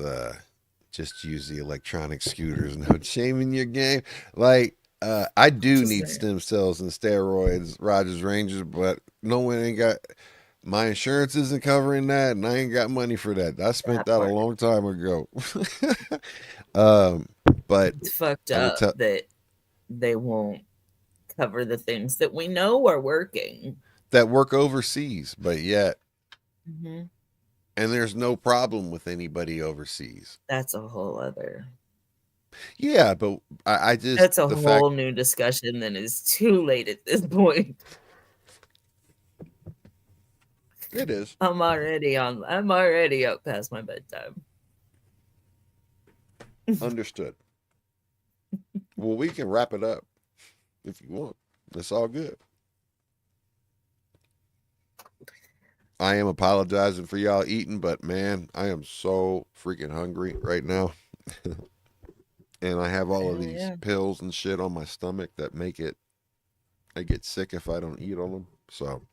just use the electronic scooters. No shame in your game. Like I do Just need saying. stem cells and steroids, Rogers Rangers, but no one ain't got. My insurance isn't covering that, and I ain't got money for that. I spent that a part. long time ago. But It's fucked I will up tell that they won't cover the things that we know are working. that work overseas, but yet, Mm-hmm. and there's no problem with anybody overseas. That's a whole other. Yeah, but I just That's a the whole fact new discussion that is too late at this point. it is. I'm already up past my bedtime. Understood. Well, we can wrap it up if you want. It's all good. I am apologizing for y'all eating, but man, I am so freaking hungry right now. And I have all of these Yeah. pills and shit on my stomach that make it, I get sick if I don't eat on them. So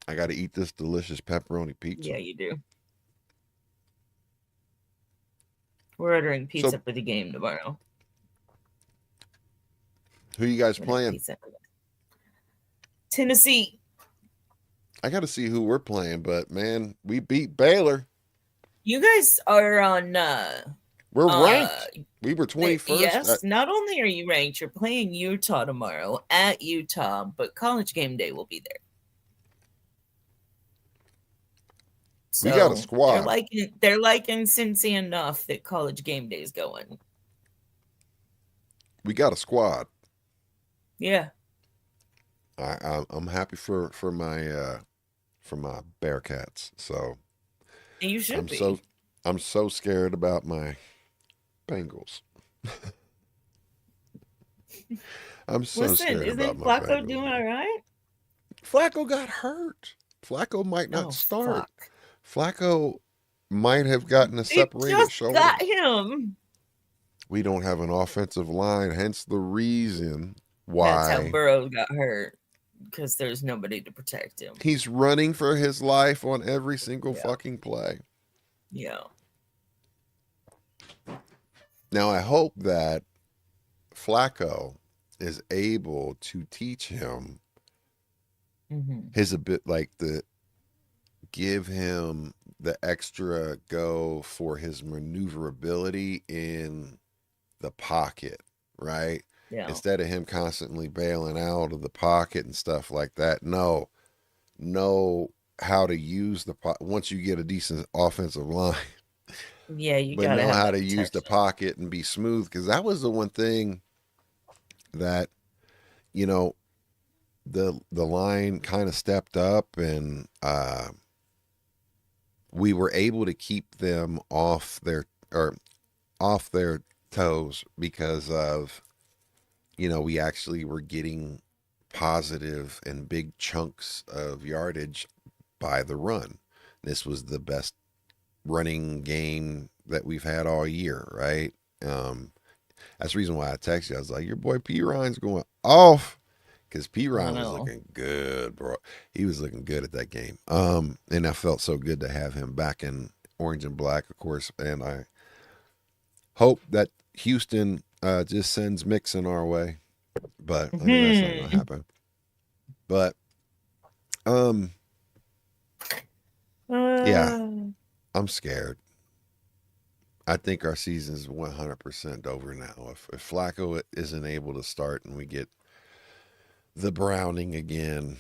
I got to eat this delicious pepperoni pizza. Yeah, you do. We're ordering pizza So- for the game tomorrow. Who you guys We're gonna playing? pizza. Tennessee. I got to see who we're playing, but man, we beat Baylor. You guys are on We're ranked. We were 21st. Yes, not only are you ranked, you're playing Utah tomorrow at Utah, but College Game Day will be there. We got a squad. They're liking Cincy enough that College Game Day is going. We got a squad. Yeah. I'm happy for my Bearcats. So You should be. I'm so scared about my Bengals. I'm so Listen, scared isn't about my Flacco Bengals. doing all right? Flacco got hurt. Flacco might not Oh, start. fuck. Flacco might have gotten a They separated just shoulder. got him. We don't have an offensive line, hence the reason That's how why Burrow got hurt, because there's nobody to protect him. he's running for his life on every single Yeah. fucking play. Yeah. Now, I hope that Flacco is able to teach him Mm-hmm. his give him the extra go for his maneuverability in the pocket, right? Yeah. Instead of him constantly bailing out of the pocket and stuff like that. Know how to use the once you get a decent offensive line. Yeah, you But gotta know have how that to use the protection. pocket and be smooth, because that was the one thing that the line kind of stepped up, and we were able to keep them off their toes because of we actually were getting positive and big chunks of yardage by the run. This was the best running game that we've had all year, right? That's the reason why I texted you. I was like, your boy P. Ryan's going off, because P. Ryan was know. looking good, bro. He was looking good at that game. And I felt so good to have him back in orange and black, of course. And I hope that Houston just sends Mixon our way, but I mean, that's not gonna happen. But yeah. I'm scared. I think our season is 100% over now. If Flacco isn't able to start and we get the Browning again,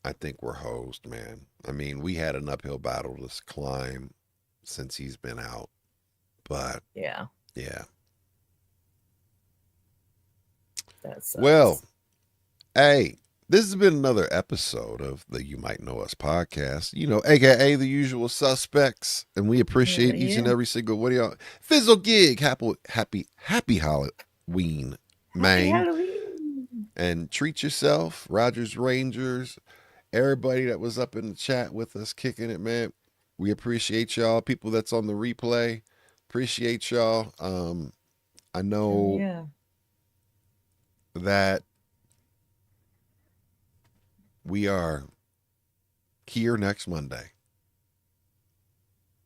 I think we're hosed, man. I mean, we had an uphill battle to climb since he's been out, but Yeah, yeah. that sucks. Well, hey, this has been another episode of the You Might Know Us podcast, aka the usual suspects. And we appreciate each and every single one of y'all. Fizzle Gig, happy Halloween, man. Happy Halloween. And treat yourself, Rogers Rangers, everybody that was up in the chat with us kicking it, man. We appreciate y'all. People that's on the replay, appreciate y'all. I know that we are here next Monday.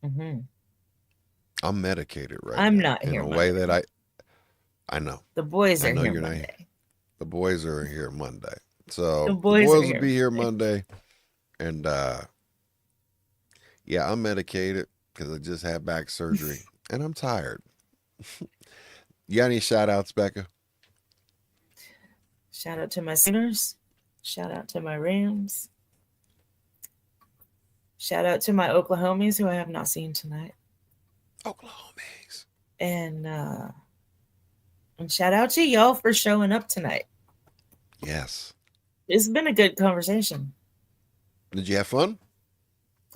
Mm-hmm. I'm medicated right I'm now not in here a Monday. way that I know. The boys I are know here you're Monday. not. The boys are here Monday. So The the boys boys are will be here here Monday. And yeah, I'm medicated because I just had back surgery and I'm tired. You got any shout outs, Becca? Shout out to my Sooners. Shout out to my Rams. Shout out to my Oklahomies who I have not seen tonight. Oklahomies. And shout out to y'all for showing up tonight. Yes. It's been a good conversation. Did you have fun?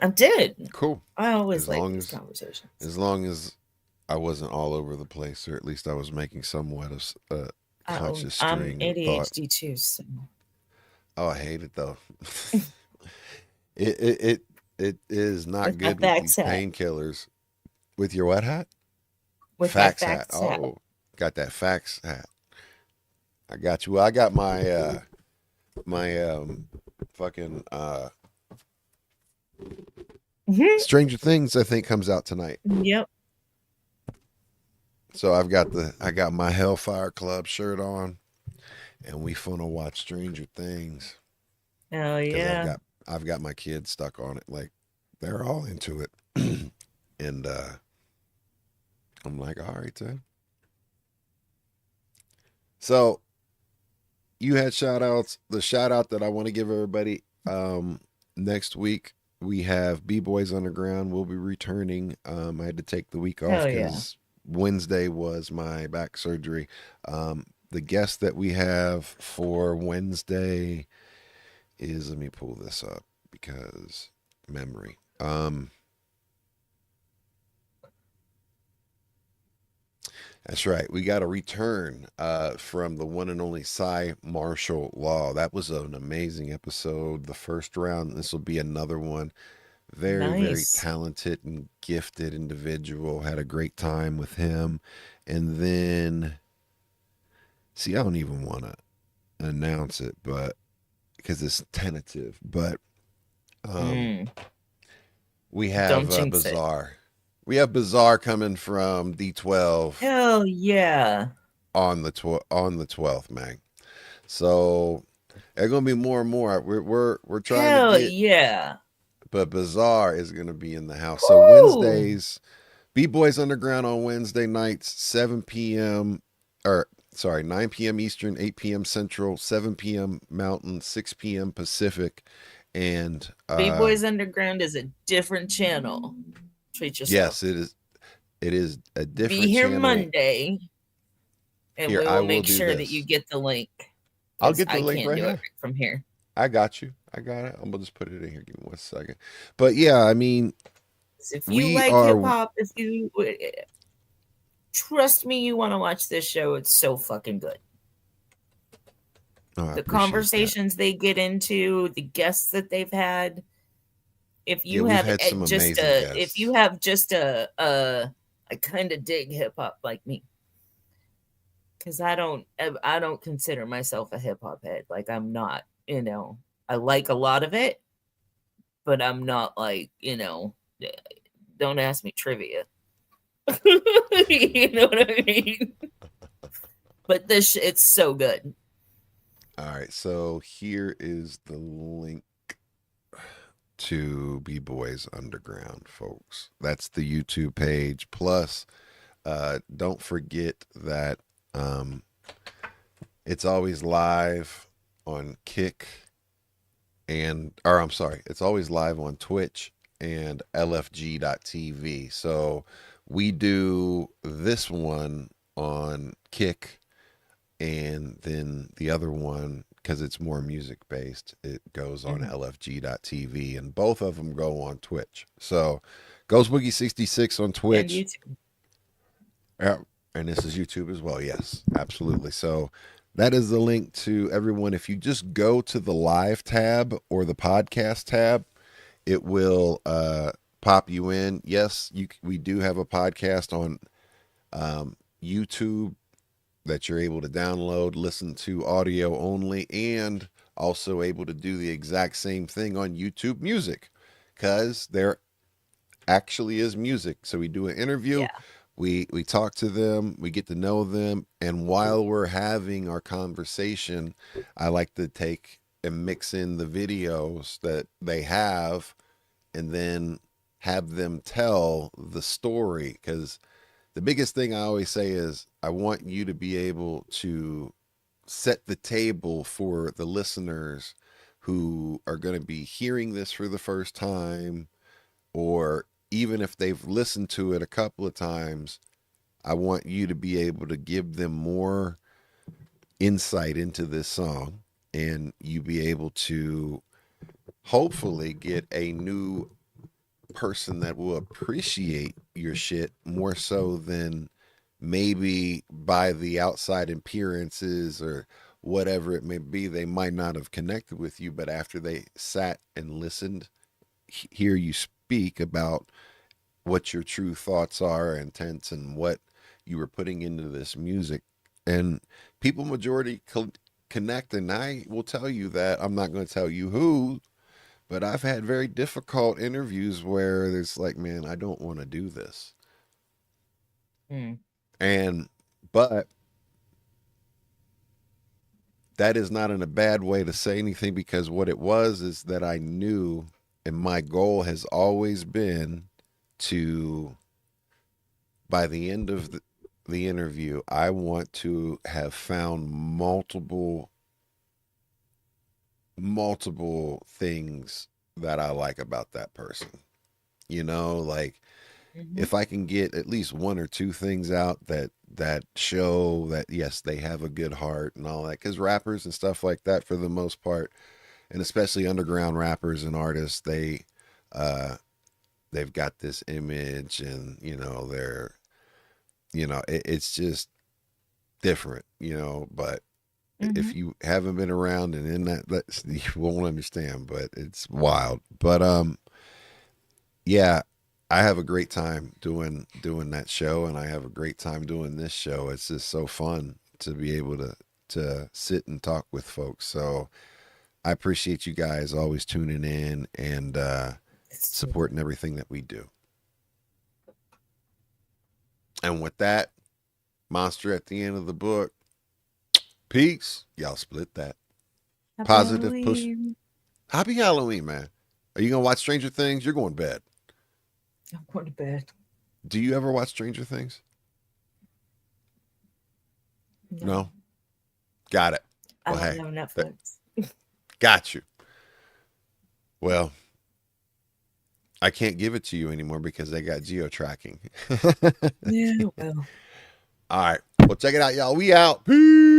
I did. Cool. I always like these conversations. As long as I wasn't all over the place, or at least I was making somewhat of conscious string I'm ADHD of thought. too. So. Oh, I hate it though. It is not With good my with these facts hat. painkillers. With your what hat? With Facts my hat. facts hat. Oh, got that facts hat. I got you. Well, I got my fucking Stranger Things, I think, comes out tonight. Yep. So I got my Hellfire Club shirt on, and we finna watch Stranger Things. Oh yeah. I've got my kids stuck on it. Like they're all into it. And I'm like, all right then. So you had shout outs. The shout out that I want to give everybody next week, we have B-Boys Underground. We'll be returning. I had to take the week off because Wednesday was my back surgery. The guest that we have for Wednesday is, let me pull this up because memory. That's right. We got a return from the one and only Cy Marshall Law. That was an amazing episode. The first round. This will be another one. Very talented and gifted individual. Had a great time with him. And then, see, I don't even want to announce it, but because it's tentative. But we have Bizarre. We have Bizarre coming from D12. Hell yeah! On the 12th, man. So there's gonna be more and more. We're trying to get. Yeah! But Bizarre is gonna be in the house. So Wednesdays, B-Boys Underground on Wednesday nights, 7 p.m. 9 p.m. Eastern, 8 p.m. Central, 7 p.m. Mountain, 6 p.m. Pacific, and B-Boys Underground is a different channel. Treat yourself. Yes, it is. It is a different. Be here channel. Monday, and we will make sure that you get the link. I'll get the link right here from here. I got you. I got it. I'm gonna just put it in here. Give me 1 second. But yeah, I mean, if you like hip hop, if you trust me, you want to watch this show. It's so fucking good. The conversations they get into, the guests that they've had. If you have just a I kind of dig hip hop like me, because I don't consider myself a hip hop head. Like I'm not, I like a lot of it, but I'm not like, don't ask me trivia. You know what I mean? But it's so good. All right, so here is the link to B-Boys Underground, folks. That's the YouTube page. Plus, don't forget that it's always live on Kick it's always live on Twitch and LFG.TV. So we do this one on Kick, and then the other one, because it's more music based, it goes on LFG.TV, and both of them go on Twitch. So Ghost Boogie 66 on Twitch. And YouTube. Yeah, and this is YouTube as well. Yes, absolutely. So that is the link to everyone. If you just go to the live tab or the podcast tab, it will pop you in. Yes, we do have a podcast on YouTube that you're able to download, listen to audio only, and also able to do the exact same thing on YouTube Music, because there actually is music. So we do an interview, Yeah. we talk to them, we get to know them, and while we're having our conversation, I like to take and mix in the videos that they have and then have them tell the story, because the biggest thing I always say is I want you to be able to set the table for the listeners who are going to be hearing this for the first time, or even if they've listened to it a couple of times. I want you to be able to give them more insight into this song, and you be able to hopefully get a new person that will appreciate your shit more so than maybe by the outside appearances or whatever it may be. They might not have connected with you, but after they sat and listened, hear you speak about what your true thoughts are, intents, and what you were putting into this music, and people majority connect. And I will tell you that I'm not going to tell you who, but I've had very difficult interviews where there's like, man, I don't want to do this. But that is not in a bad way to say anything, because what it was is that I knew, and my goal has always been to, by the end of the interview, I want to have found multiple things that I like about that person. You know, like if I can get at least one or two things out that show that, yes, they have a good heart and all that, because rappers and stuff like that, for the most part, and especially underground rappers and artists, they've got this image, and it's just different, but if you haven't been around and in that, you won't understand, but it's wild. But yeah, I have a great time doing that show, and I have a great time doing this show. It's just so fun to be able to sit and talk with folks. So I appreciate you guys always tuning in and supporting everything that we do. And with that, Monster at the end of the book. Peace. Y'all split that. Happy Positive Halloween. push. Happy Halloween, man. Are you going to watch Stranger Things? You're going to bed. I'm going to bed. Do you ever watch Stranger Things? No? Got it. I Well, don't have Netflix. Got you. Well, I can't give it to you anymore because they got geo-tracking. Yeah, well. All right. Well, check it out, y'all. We out. Peace.